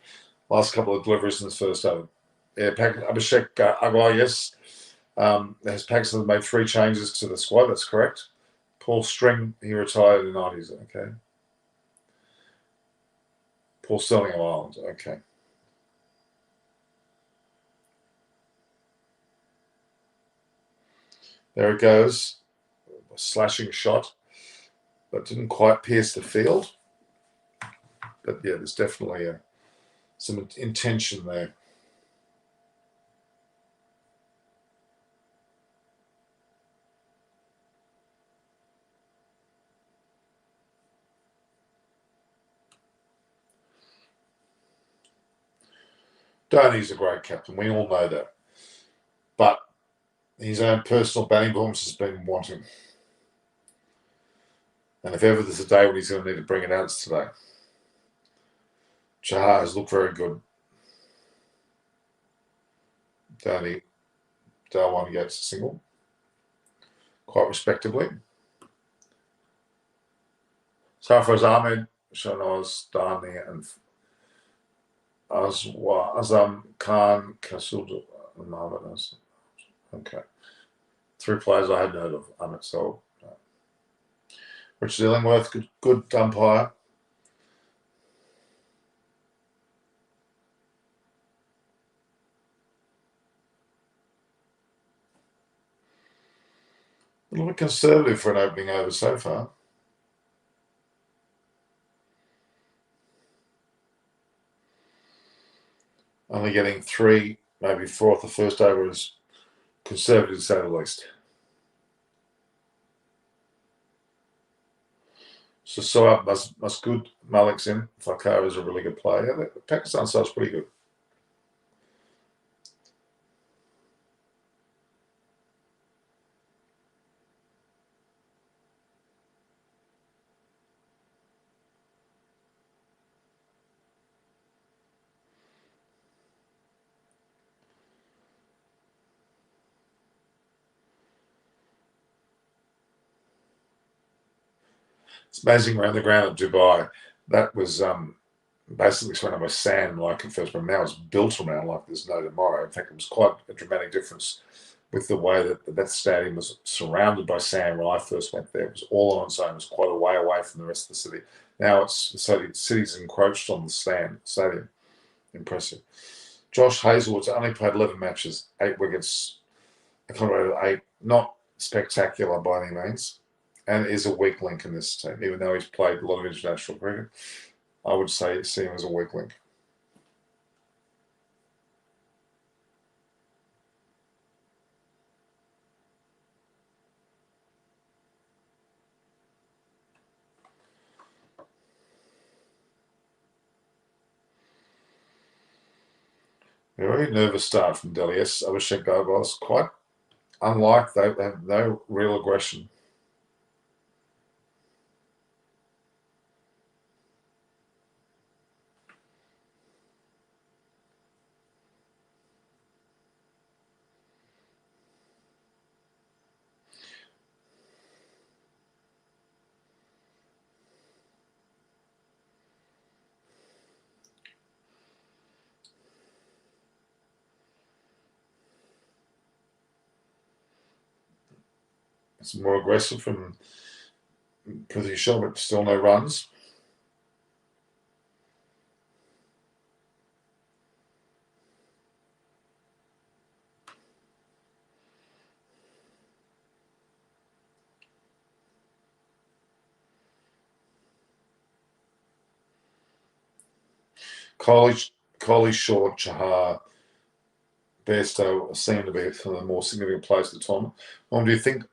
Last couple of deliveries in this first over. Yeah, Abhishek Agarwal, yes. Has Pakistan made 3 changes to the squad? That's correct. Paul String, he retired in the 90s. Okay. Paul Sterling of Ireland. Okay. There it goes. A slashing shot, but didn't quite pierce the field. But yeah, there's definitely some intention there. Dhoni's a great captain. We all know that. But his own personal batting performance has been wanting. And if ever there's a day when he's going to need to bring it out, it's today. Chahar has looked very good. Dhoni, Dhawan gets a single. Quite respectably. Sarfraz Ahmed, Shahnoz, Dhani, and Azam Khan, Kasud, and Mohammed. Okay. 3 players I hadn't heard of. Amit Sol. Richard Illingworth, good umpire. A little bit conservative for an opening over so far. Only getting 3, maybe 4 off the first over is conservative to say the least. So Soab Maskud Malik's in. Fakar is a really good player. Pakistan side's pretty good. It's amazing around the ground at Dubai. That was basically surrounded by sand like at first, but now it's built around like there's no tomorrow. In fact, it was quite a dramatic difference with the way that stadium was surrounded by sand when I first went there. It was all on its own. It was quite a way away from the rest of the city. Now the city's encroached on the stadium. Impressive. Josh Hazelwood's only played 11 matches, 8 wickets, a contract of 8. Not spectacular by any means, and is a weak link in this team. Even though he's played a lot of international cricket, I would see him as a weak link. Very nervous start from Delhi. Yes, Abhishek Agarwal was quite unlike, they have no real aggression. It's more aggressive from Prithvi Shaw, but still no runs. Kohli, Shaw, Chahar, Bairstow seem to be some of the more significant players of the tournament. Do you think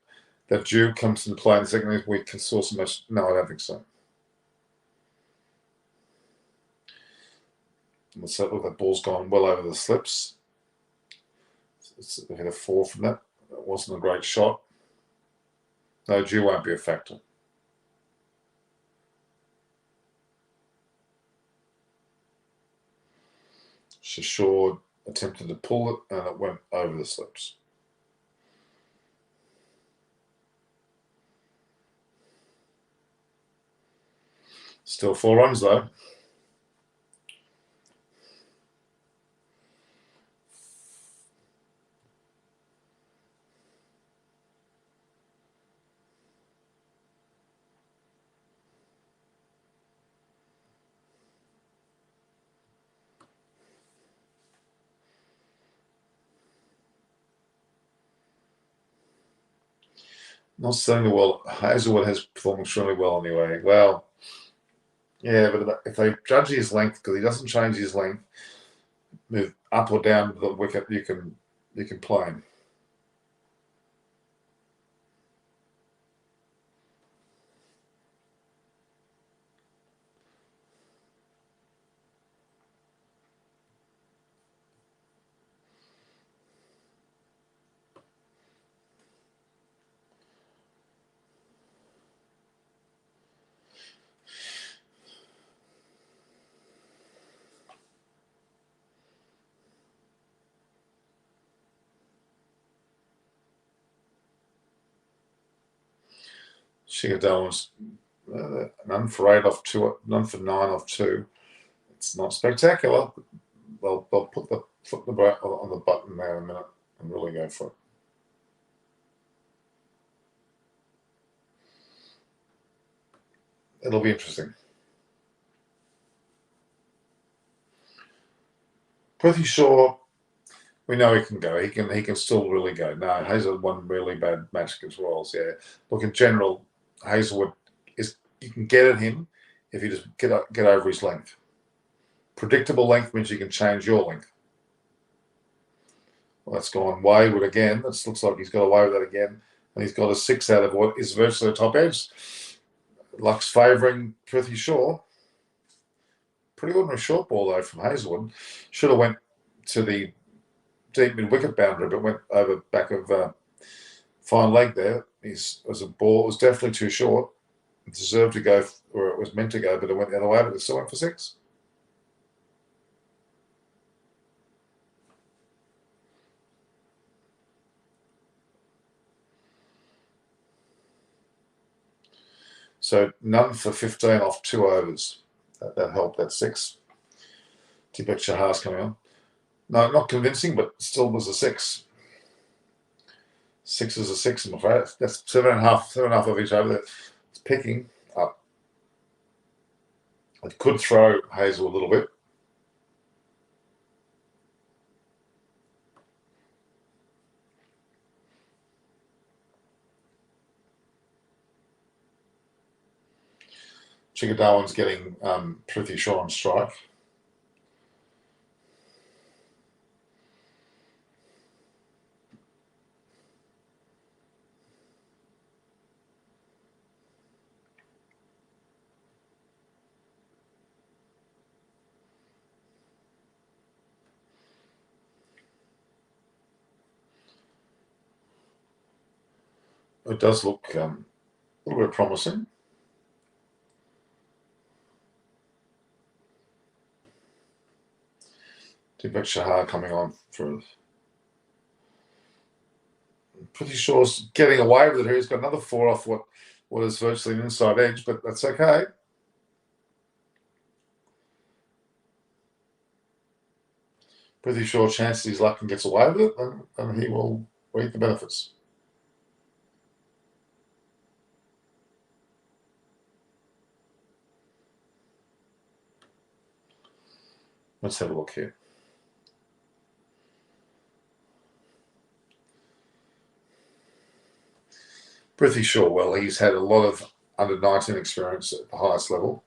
that Jude comes into play in the second week can source some? No, I don't think so. Let's look, that ball's gone well over the slips. It's hit a 4 from that. That wasn't a great shot. No, Jude won't be a factor. Shashaw attempted to pull it and it went over the slips. Still 4 runs though. Not saying well. Hazelwood has performed extremely well anyway. Well, yeah, but if they judge his length, because he doesn't change his length, move up or down the wicket, you can play him. Shikhar Dhawan's none for 8 off 2, none for 9 off 2. It's not spectacular. They'll put the foot on the button there in a minute and really go for it. It'll be interesting. Prithvi Shaw, we know he can go. He can still really go. No, Hazelwood one really bad match against Royals. Yeah, look, in general, Hazelwood you can get at him if you just get over his length. Predictable length means you can change your length. Well, that's gone wayward again. It looks like he's got away with that again, and he's got a 6 out of what is virtually the top edge. Luck's favouring Prithvi Shaw. Pretty ordinary short ball though from Hazelwood. Should have went to the deep mid-wicket boundary, but went over back of fine leg there. It was definitely too short. It deserved to go where it was meant to go, but it went the other way, but it still went for 6. So none for 15 off 2 overs. That helped, that 6. Deepak Chahar's coming on. No, not convincing, but still was a 6. 6 is a 6, I'm afraid. That's 7.5 of each over there. It's picking up. It could throw Hazel a little bit. Shikhar Dhawan's getting Prithvi Shaw on strike. It does look a little bit promising. Deepak Chahar coming on for. Pretty sure getting away with it here. He's got another 4 off what is virtually an inside edge, but that's okay. Pretty sure chances he's luck and gets away with it, and he will reap the benefits. Let's have a look here. Pretty sure, well, he's had a lot of under-19 experience at the highest level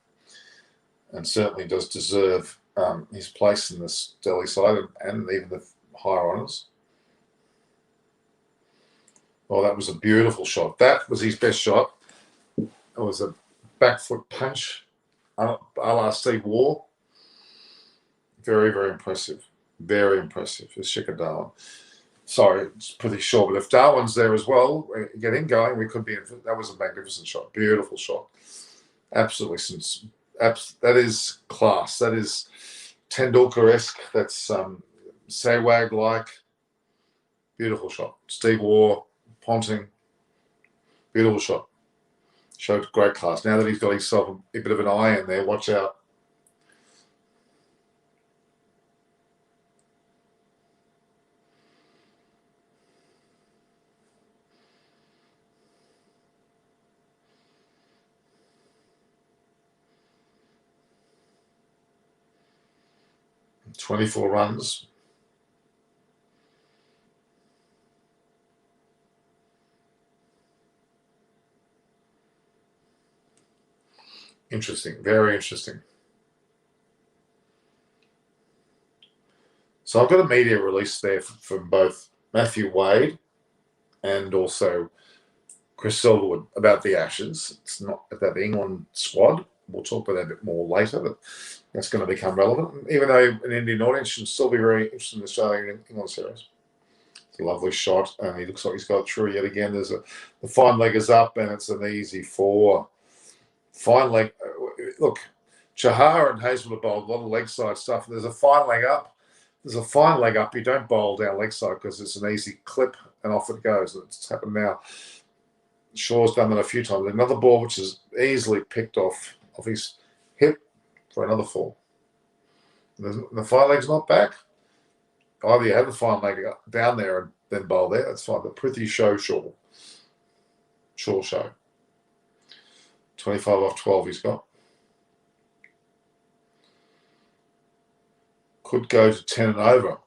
and certainly does deserve his place in this Delhi side and even the higher honours. Oh, that was a beautiful shot. That was his best shot. It was a back foot punch a la Steve Waugh. Very, very impressive. Very impressive. It's Shikhar Dhawan. Sorry, it's pretty sure. But if Darwin's there as well, get him going, we could be in. That was a magnificent shot. Beautiful shot. Absolutely. That is class. That is Tendulkar-esque. That's Sehwag-like. Beautiful shot. Steve Waugh, Ponting. Beautiful shot. Showed great class. Now that he's got himself a bit of an eye in there, watch out. "24 runs. Interesting. Very interesting. So I've got a media release there from both Matthew Wade and also Chris Silverwood about the Ashes. It's not about the England squad. We'll talk about that a bit more later, but that's going to become relevant. Even though an Indian audience should still be very interested in the Australian England series. It's a lovely shot, and he looks like he's got through yet again. The fine leg is up, and it's an easy 4. Fine leg. Look, Chahar and Hazlewood have bowled a lot of leg side stuff. There's a fine leg up. There's a fine leg up. You don't bowl down leg side because it's an easy clip and off it goes. It's happened now. Shaw's done that a few times. Another ball which is easily picked off his hip for another 4. The fine leg's not back. Either you have the fine leg down there and then bowl there. That's fine. The Prithvi Shaw show. 25 off 12 he's got. Could go to 10 and over.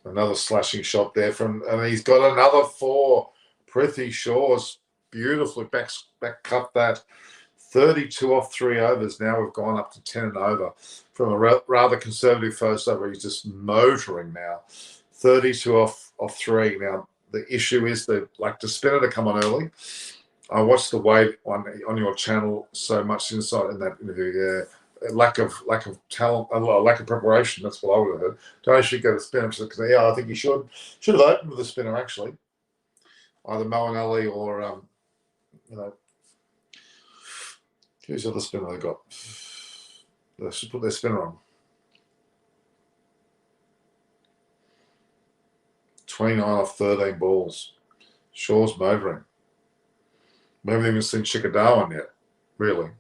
Another slashing shot there and he's got another 4. Prithvi Shaw's beautifully back cut that. 32 off 3 overs. Now we've gone up to 10 and over from a rather conservative first over. He's just motoring now. 32 off 3. Now the issue is they like the spinner to come on early. I watched the Wade one on your channel so much insight in that interview. Yeah, lack of talent, lack of preparation. That's what I would have heard. Don't actually go to spinner because I think he should have opened with a spinner actually, either Moeen Ali or who's the other spinner they got? They should put their spinner on. 29 off 13 balls. Shaw's motoring. We haven't even seen Shikhar Dhawan yet, really.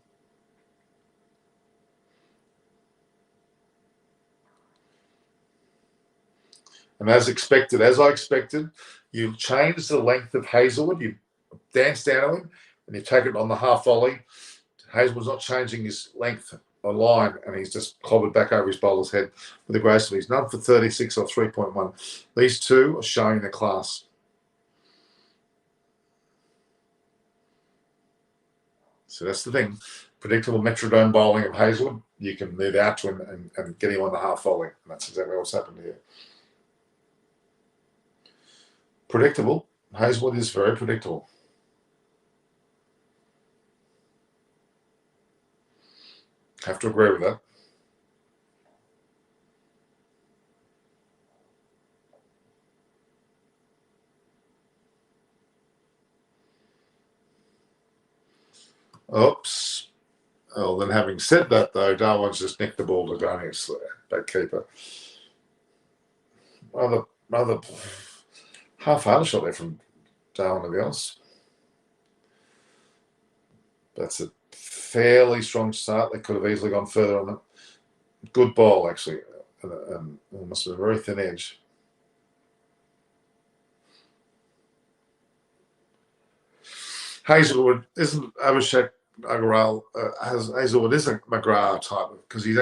And as I expected, you change the length of Hazlewood. You dance down to him, and you take it on the half volley. Hazlewood's not changing his length or line, and he's just clobbered back over his bowler's head with a graceful. He's none for 36 or 3.1. These two are showing the class. So that's the thing. Predictable metrodome bowling of Hazlewood, you can move out to him and get him on the half volley. And that's exactly what's happened here. Predictable. Hazlewood is very predictable. Have to agree with that. Oops. Well, then having said that, though, Darwin's just nicked the ball to Granny's that keeper. Rather half-hearted shot there from Darwin, to be honest. That's a fairly strong start. They could have easily gone further on it. Good ball, actually. And must have been a very thin edge. Hazelwood isn't Abhishek Agarwal. Hazelwood isn't McGrath type because he's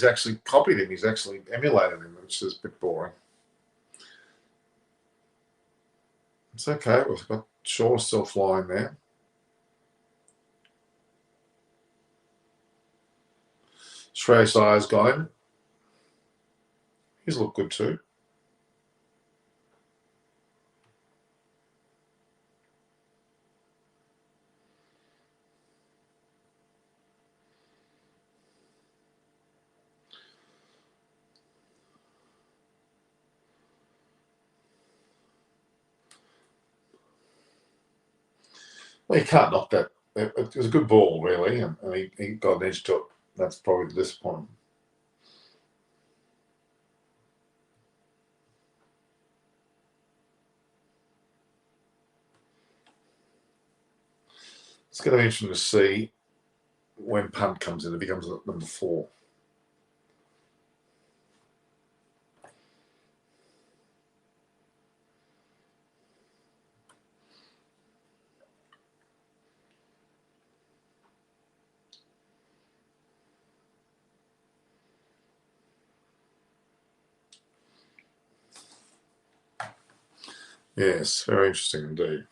actually copied him. He's actually emulated him, which is a bit boring. It's okay. We've got Shaw still flying there. Shreyas Iyer's got him. He's looked good too. Well, you can't knock that. It was a good ball, really, and he got an edge to it. That's probably the disappointment. It's going to be interesting to see when Punt comes in. It becomes number 4. Yes, very interesting indeed.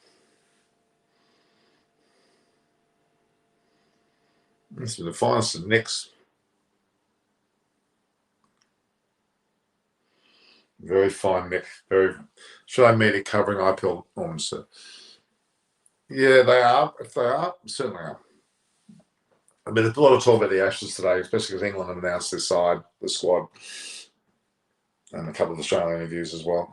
This is the finest of Nicks. Very fine neck. Very. Should I meet it covering IPL norms? Yeah, they are. If they are, certainly are. I mean, there's a lot of talk about the Ashes today, especially because England have announced their side, the squad, and a couple of Australian interviews as well.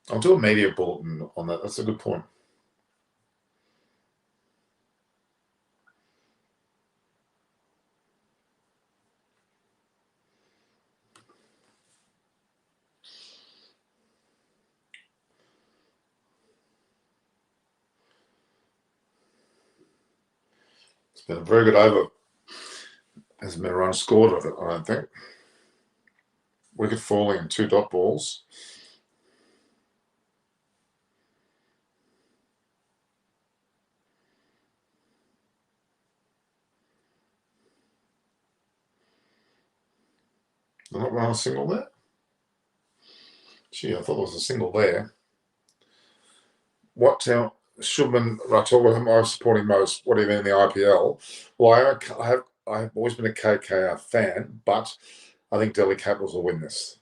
I'll do a media bulletin on that. That's a good point. It's been a very good over. Hasn't been a run scored of it, I don't think. Wicket falling and 2 dot balls. They're not run a single there? Gee, I thought there was a single there. What town? Shubman Rathore, whom I'm supporting most. What do you mean in the IPL? Well, I've always been a KKR fan, but I think Delhi Capitals will win this.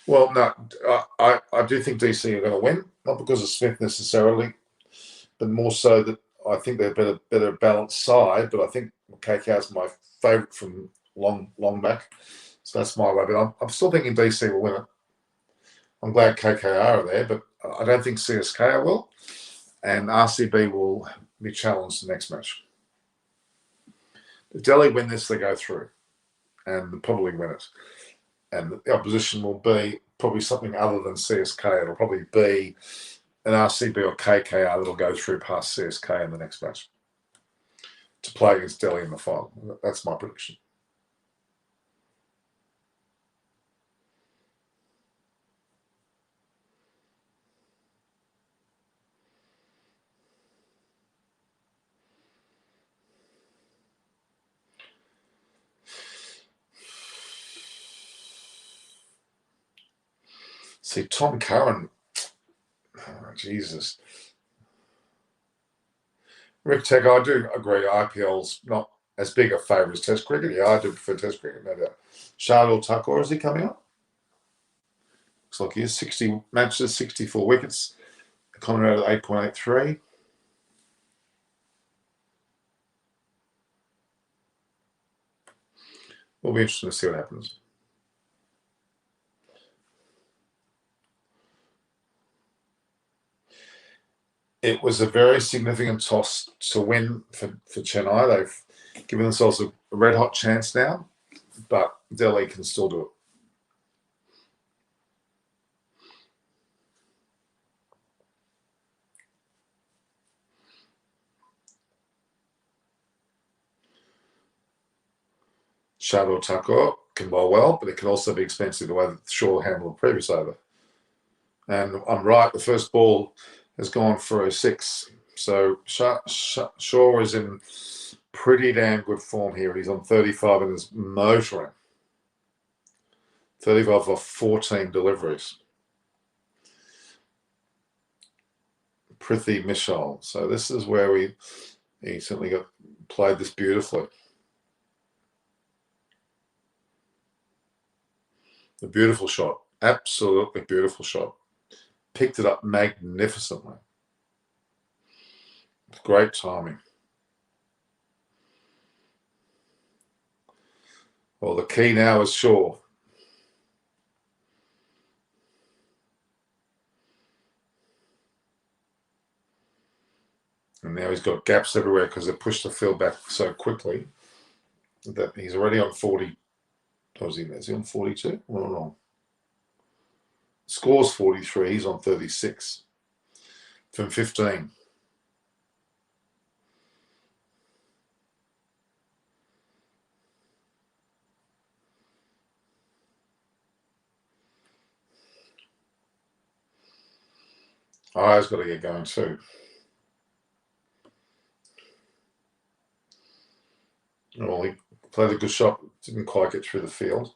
Well, no, I do think DC are going to win, not because of Smith necessarily, but more so that I think they're a better balanced side. But I think KKR is my favourite from long back, so that's my way. But I'm still thinking DC will win it. I'm glad KKR are there, but I don't think CSK will, and RCB will be challenged the next match. If Delhi win this, they go through, and they'll probably win it. And the opposition will be probably something other than CSK. It'll probably be an RCB or KKR that'll go through past CSK in the next match to play against Delhi in the final. That's my prediction. See, Tom Curran, oh, Jesus. Rick Tech, I do agree IPL's not as big a favourite as Test cricket. Yeah, I do prefer Test cricket, no doubt. Shardul Thakur, is he coming up? Looks like he has 60 matches, 64 wickets. Economy rate at 8.83. Will be interesting to see what happens. It was a very significant toss to win for Chennai. They've given themselves a red-hot chance now, but Delhi can still do it. Shardul Thakur can bowl well, but it can also be expensive the way that Shaw handled the previous over. And I'm right, the first ball has gone for a 6. So Shaw is in pretty damn good form here. He's on 35 and is motoring. 35 off 14 deliveries. Prithvi Mishal. So this is where he certainly played this beautifully. A beautiful shot. Absolutely beautiful shot. Picked it up magnificently. Great timing. Well, the key now is Shaw. And now he's got gaps everywhere because they pushed the field back so quickly that he's already on 40. Is he on 42? Well, wrong. Score's 43. He's on 36 from 15. I've got to get going too. Well, he played a good shot, didn't quite get through the field.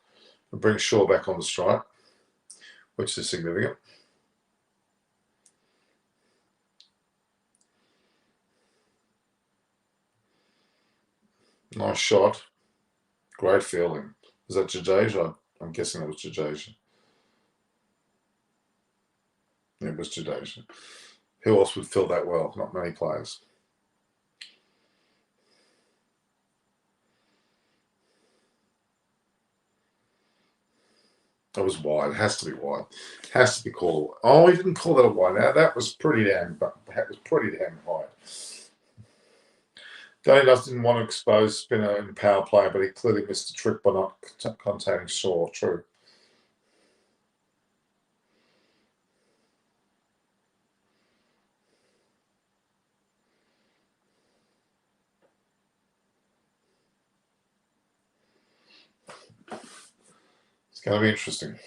And brings Shaw back on the strike, which is significant. Nice shot. Great fielding. Was that Jadeja? I'm guessing that was Jadeja. It was Jadeja. Who else would fill that well? Not many players. That was wide. It has to be wide. It has to be called. Oh, he didn't call that a wide. Now that was pretty damn. That was pretty damn wide. Danny didn't want to expose spinner and power play, but he clearly missed the trick by not containing Shaw. True. It's going to be interesting.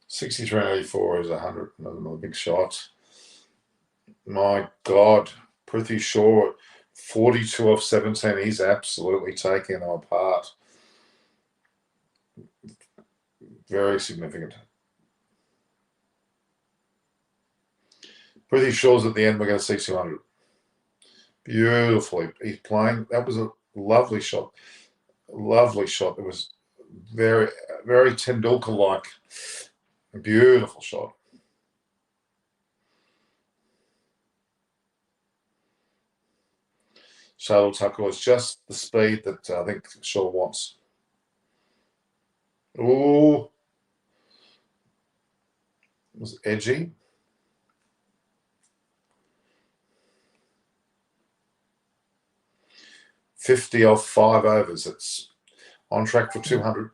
$63 and 84 is 100. Another big shot. My God, Prithvi Shaw, 42 off 17. He's absolutely taking them apart. Very significant. Prithvi Shaw's at the end. We're going to see 200. Beautifully. He's playing. That was a lovely shot. Lovely shot. It was very, very Tendulkar-like. A beautiful shot. Shardul Thakur was just the speed that I think Shaw wants. Ooh. It was edgy. $50 off 5 overs. It's on track for 200.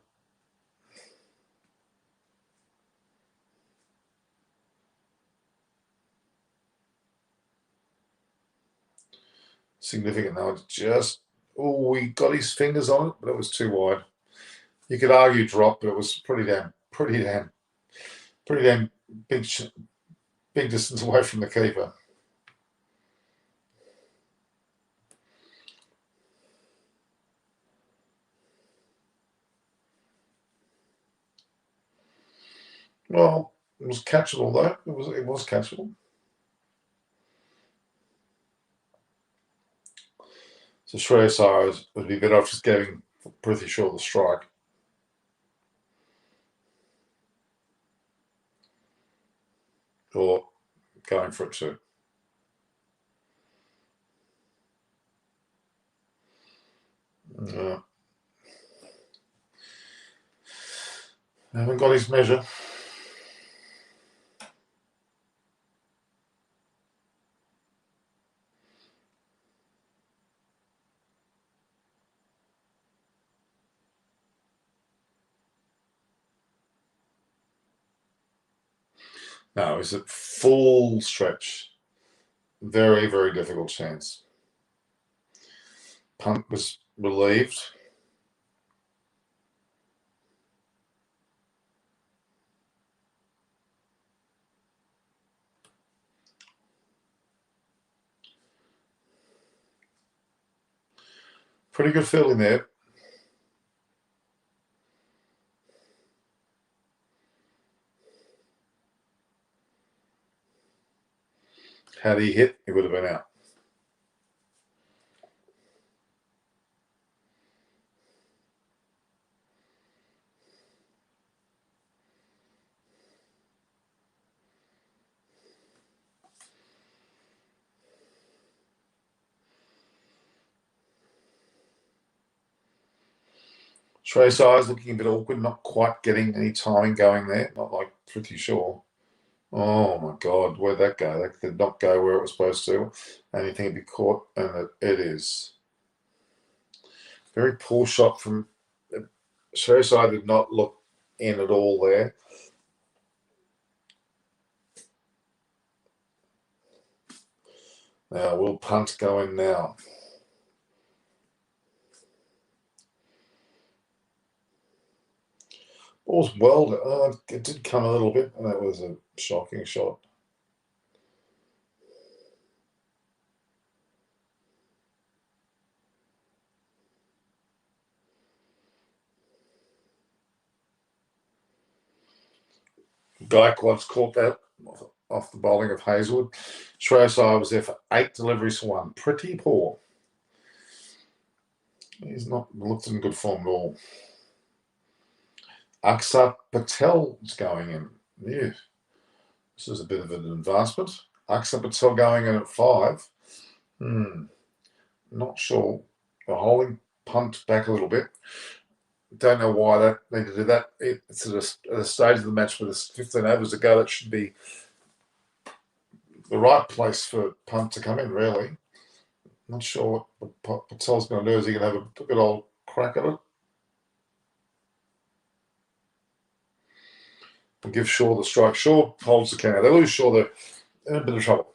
Significant though. It's just, he got his fingers on it, but it was too wide. You could argue drop, but it was pretty damn big distance away from the keeper. Well, it was catchable though. It was catchable. So Shreyas Iyer would be better off just giving Prithvi Shaw the strike. Or going for it too. Haven't got his measure. No, it's a full stretch. Very, very difficult chance. Punt was relieved. Pretty good fielding there. Had he hit, he would have been out. Trace eyes looking a bit awkward, not quite getting any timing going there. Not like pretty sure. Oh my God, where'd that go? That did not go where it was supposed to. Anything would be caught, and it is. Very poor shot from Showside. Did not look in at all there. Now, will punt go in now? Ball's well. It did come a little bit, and that was a shocking shot. Gaikwad's caught that off the bowling of Hazelwood. Shreyasai was there for 8 deliveries for 1. Pretty poor. He's not looked in good form at all. Akshar Patel is going in. Yeah. This is a bit of an advancement. Akshar Patel going in at 5. Not sure. The holding punt back a little bit. Don't know why that needed to do that. It's at a stage of the match where there's 15 overs to go. That should be the right place for punt to come in, really. Not sure what Patel's going to do. Is he going to have a good old crack at it? And give Shaw the strike. Shaw holds the count. They lose Shaw, they're in a bit of trouble.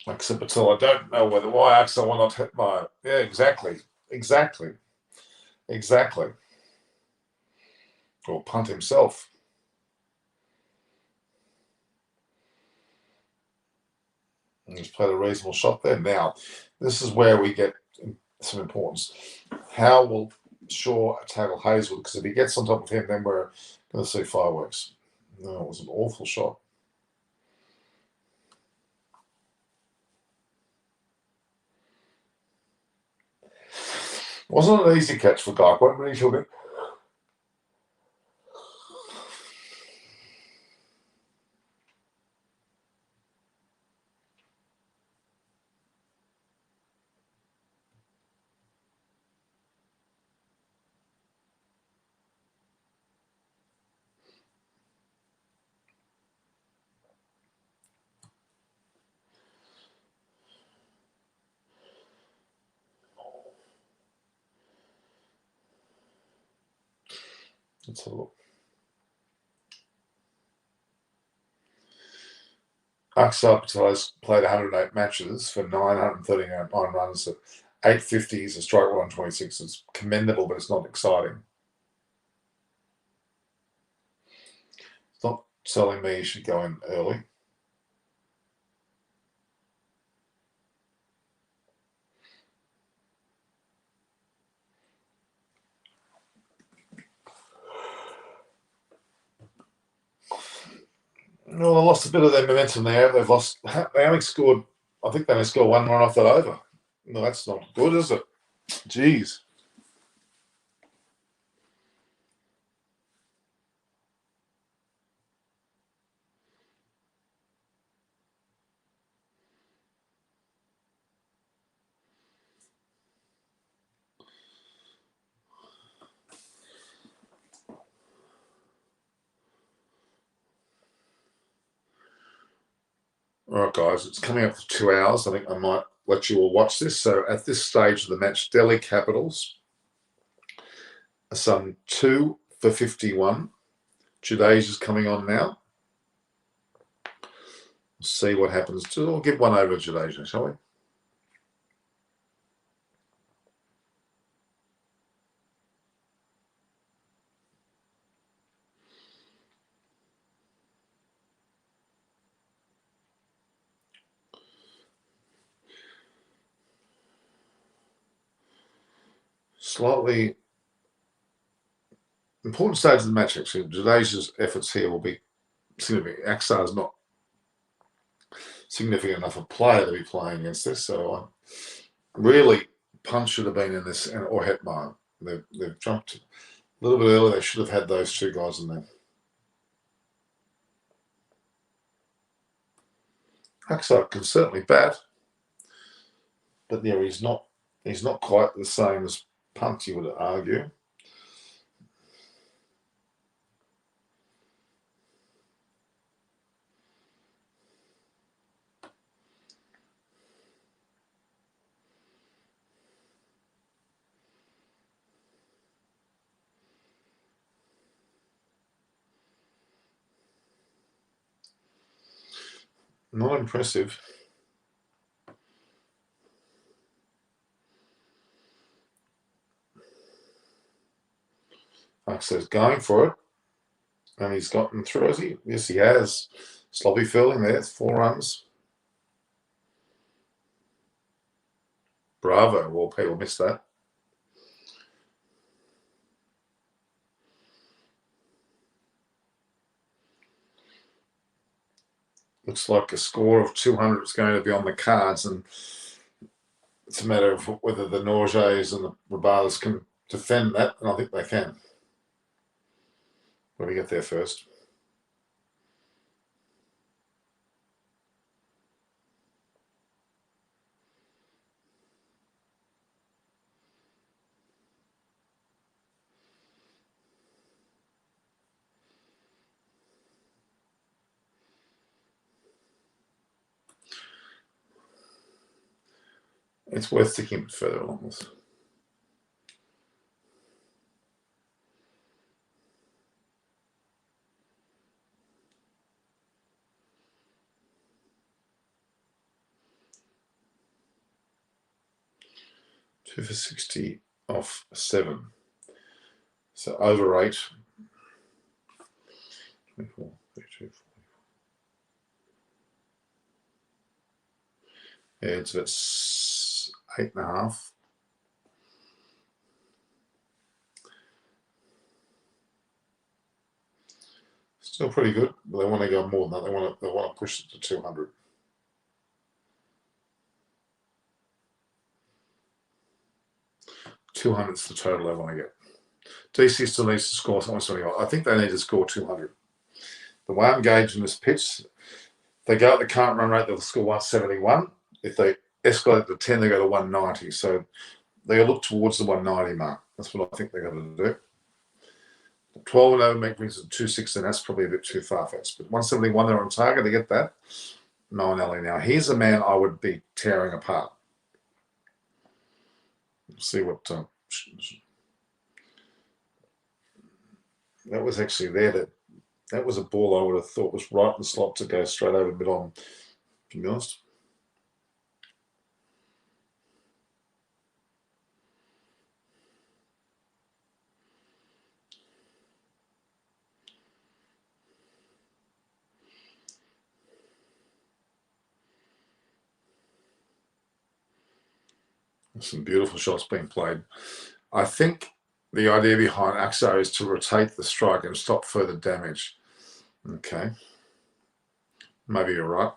Akshar Patel, I don't know why Akshar will not hit by it. Yeah, exactly. Or punt himself. And he's played a reasonable shot there. Now, this is where we get some importance. How will Shaw tackle Hazelwood? Because if he gets on top of him, then we're going to see fireworks. No, it was an awful shot. Wasn't an easy catch for Gaikwad, but he took it. Let's have a look. Akshar Patel has played 108 matches for 939 runs at 850. He's a strike 126. It's commendable, but it's not exciting. It's not telling me he should go in early. Well, they lost a bit of their momentum there. They only scored, I think they only scored 1 run off that over. No, that's not good, is it? Jeez. All right, guys, it's coming up for 2 hours. I think I might let you all watch this. So at this stage of the match, Delhi Capitals are some 2 for 51. Jadesia's coming on now. We'll see what happens. We'll give one over to Jadeja, shall we? Slightly important stage of the match, actually. Jadeja's efforts here will be significant. Aksar's not significant enough a player to be playing against this, so really Punch should have been in this, or Hetman. They've jumped a little bit early. They should have had those two guys in there. Aksar can certainly bat, but yeah, he's not quite the same as Punt, you would argue. Not impressive. Aksar's going for it, and he's gotten through, has he? Yes, he has. Sloppy fielding there. It's 4 runs. Bravo. Well, people missed that. Looks like a score of 200 is going to be on the cards, and it's a matter of whether the Norjays and the Rabadas can defend that, and I think they can. Let me get there first. It's worth sticking a bit further along this. Two for 60 off 7. So over 8. 24, 32, 44. Yeah, it's about 8.5. Still pretty good, but they want to go more than that. They want to push it to 200. $200's the total they want to get. DC still needs to score something. I think they need to score 200. The way I'm gauging this pitch, they go at the current run rate, they'll score 171. If they escalate to 10, they go to 190. So they look towards the 190 mark. That's what I think they're going to do. 12 and over brings it to 216. That's probably a bit too far-fetched. But 171, they're on target. They get that. Molinelli now. Here's a man I would be tearing apart. See what that was actually there. That was a ball I would have thought was right in the slot to go straight over mid-on, to be honest. Some beautiful shots being played. I think the idea behind Axo is to rotate the strike and stop further damage. Okay. Maybe you're right.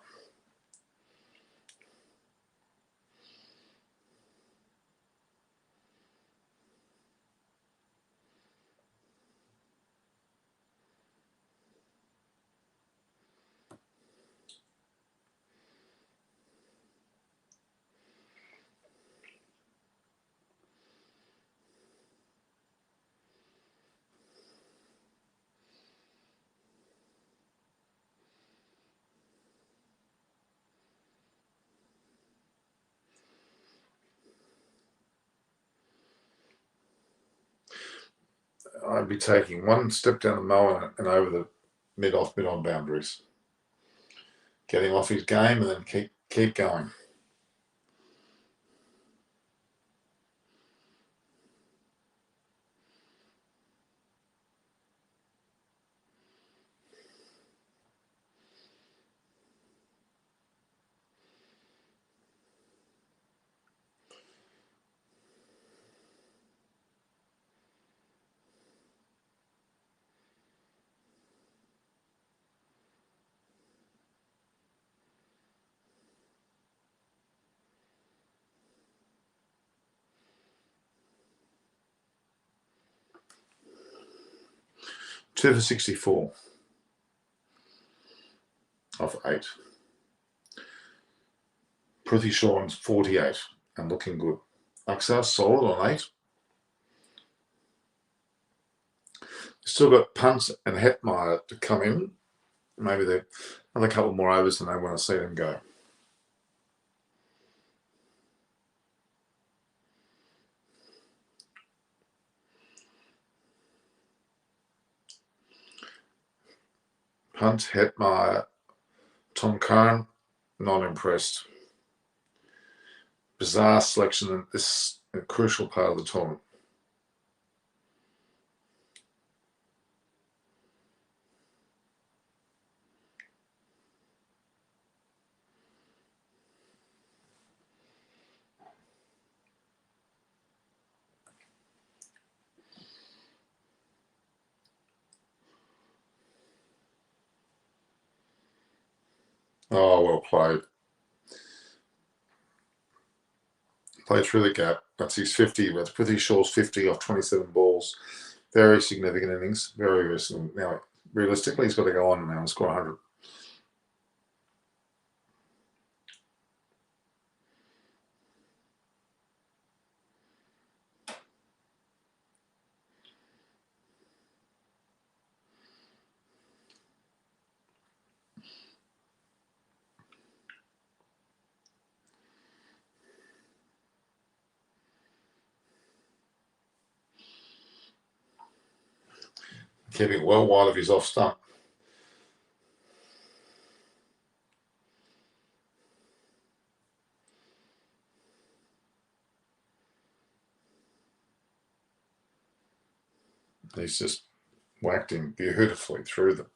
I'd be taking one step down the mower and over the mid-off, mid-on boundaries. Getting off his game and then keep going. Two for 64 off 8. Prithvi Shaw on 48 and looking good. Axar solid on 8. Still got Punt and Hetmeyer to come in. Maybe they're another couple more overs than they want to see them go. Punt, Hetmeyer, Tom Curran, not impressed. Bizarre selection in this crucial part of the tournament. Oh, well played. Played through the gap. That's his 50. That's Prithvi Shaw's 50 off 27 balls. Very significant innings. Very recent. Now, realistically, he's got to go on now and score 100. Keeping well wide of his off stump. He's just whacked him beautifully through the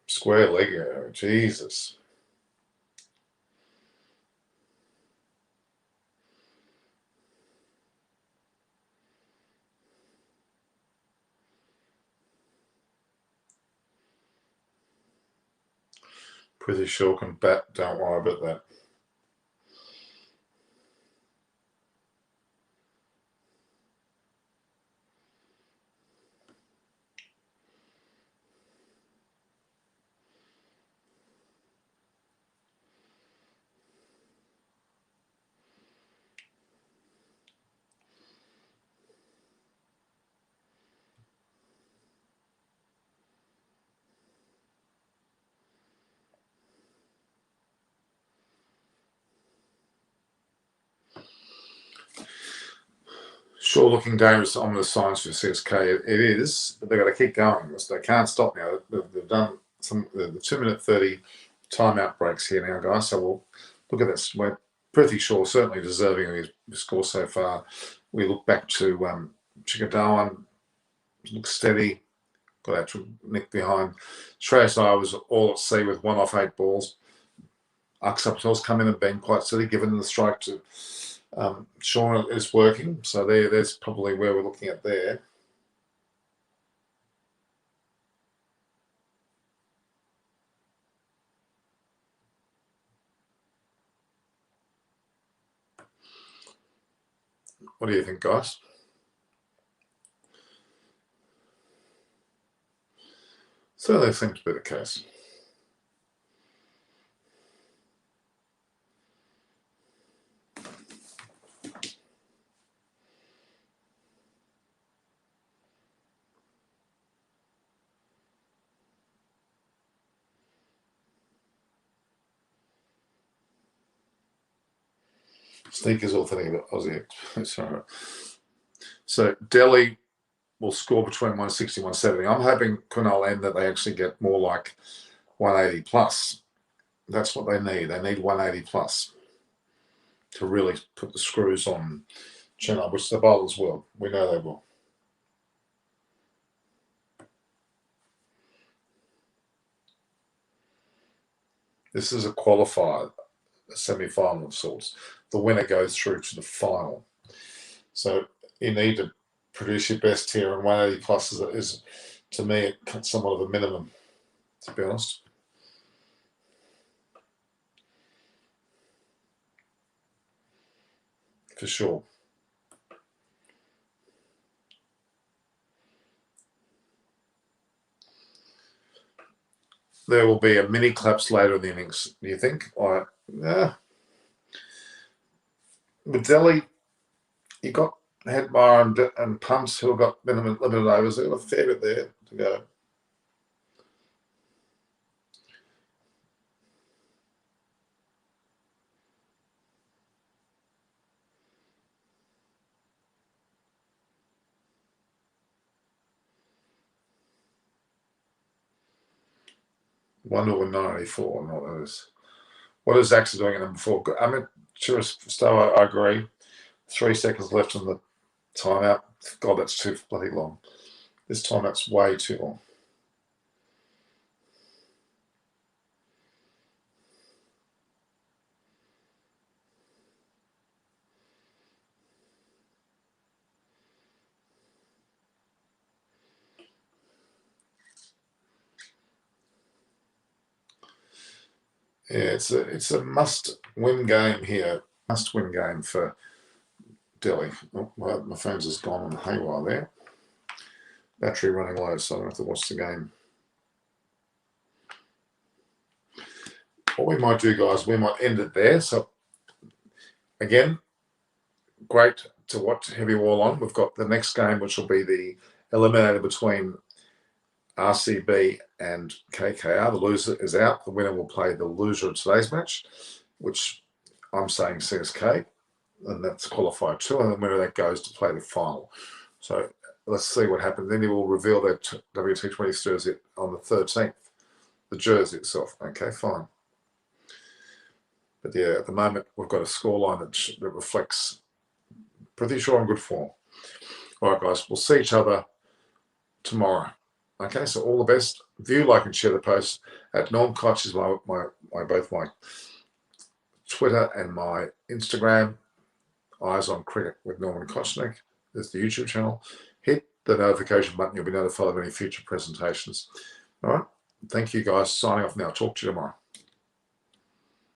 square leg area. Jesus. Prithvi Shaw can bat. Don't worry about that. Sure, looking dangerous on the signs for CSK. It is, but they've got to keep going. They can't stop now. They've done the 2-minute 30 timeout breaks here now, guys. So we'll look at this. We're Prithvi Shaw certainly deserving of his score so far. We look back to Chikadawan, looks steady, got actual nick behind. Shreyas Iyer was all at sea with 1 off 8 balls. Akshar Patel's come in and been quite steady, given the strike to Sean is working. So there's probably where we're looking at there. What do you think, guys? So that seems to be the case. Sneakers all thinking about Aussie. Sorry. So Delhi will score between 160 and 170. I'm hoping Chronol end that they actually get more like 180 plus. That's what they need. They need 180 plus to really put the screws on Chennai, which the bowlers will. We know they will. This is a qualifier, a semi-final of sorts. The winner goes through to the final. So you need to produce your best here, and 180 plus is to me, somewhat of a minimum, to be honest. For sure. There will be a mini collapse later in the innings, do you think? Yeah. With Delhi, you got Headmar and Punts who have got limited overs. They've got a fair bit there to go. One over 94, not those. What is Zaxa doing at number 4? I mean, sure, Stowe, I agree. 3 seconds left on the timeout. God, that's too bloody long. This timeout's way too long. Yeah, it's a must-win game here. Must-win game for Delhi. Oh, well, my phone's just gone on haywire there. Battery running low, so I don't have to watch the game. What we might do, guys, we might end it there. So, again, great to watch Heavy Wall on. We've got the next game, which will be the eliminator between RCB and KKR. The loser is out. The winner will play the loser of today's match, which I'm saying CSK, and that's qualifier 2, and the winner that goes to play the final. So let's see what happens. Then he will reveal their WT20 jersey on the 13th, the jersey itself. Okay, fine. But yeah, at the moment, we've got a scoreline that reflects pretty sure I'm good form. All right, guys, we'll see each other tomorrow. Okay, so all the best. View, like, and share the post. At Norm Koch is both my Twitter and my Instagram. Eyes on Cricket with Norman Kochnick. There's the YouTube channel. Hit the notification button. You'll be notified of any future presentations. All right. Thank you, guys. Signing off now. Talk to you tomorrow.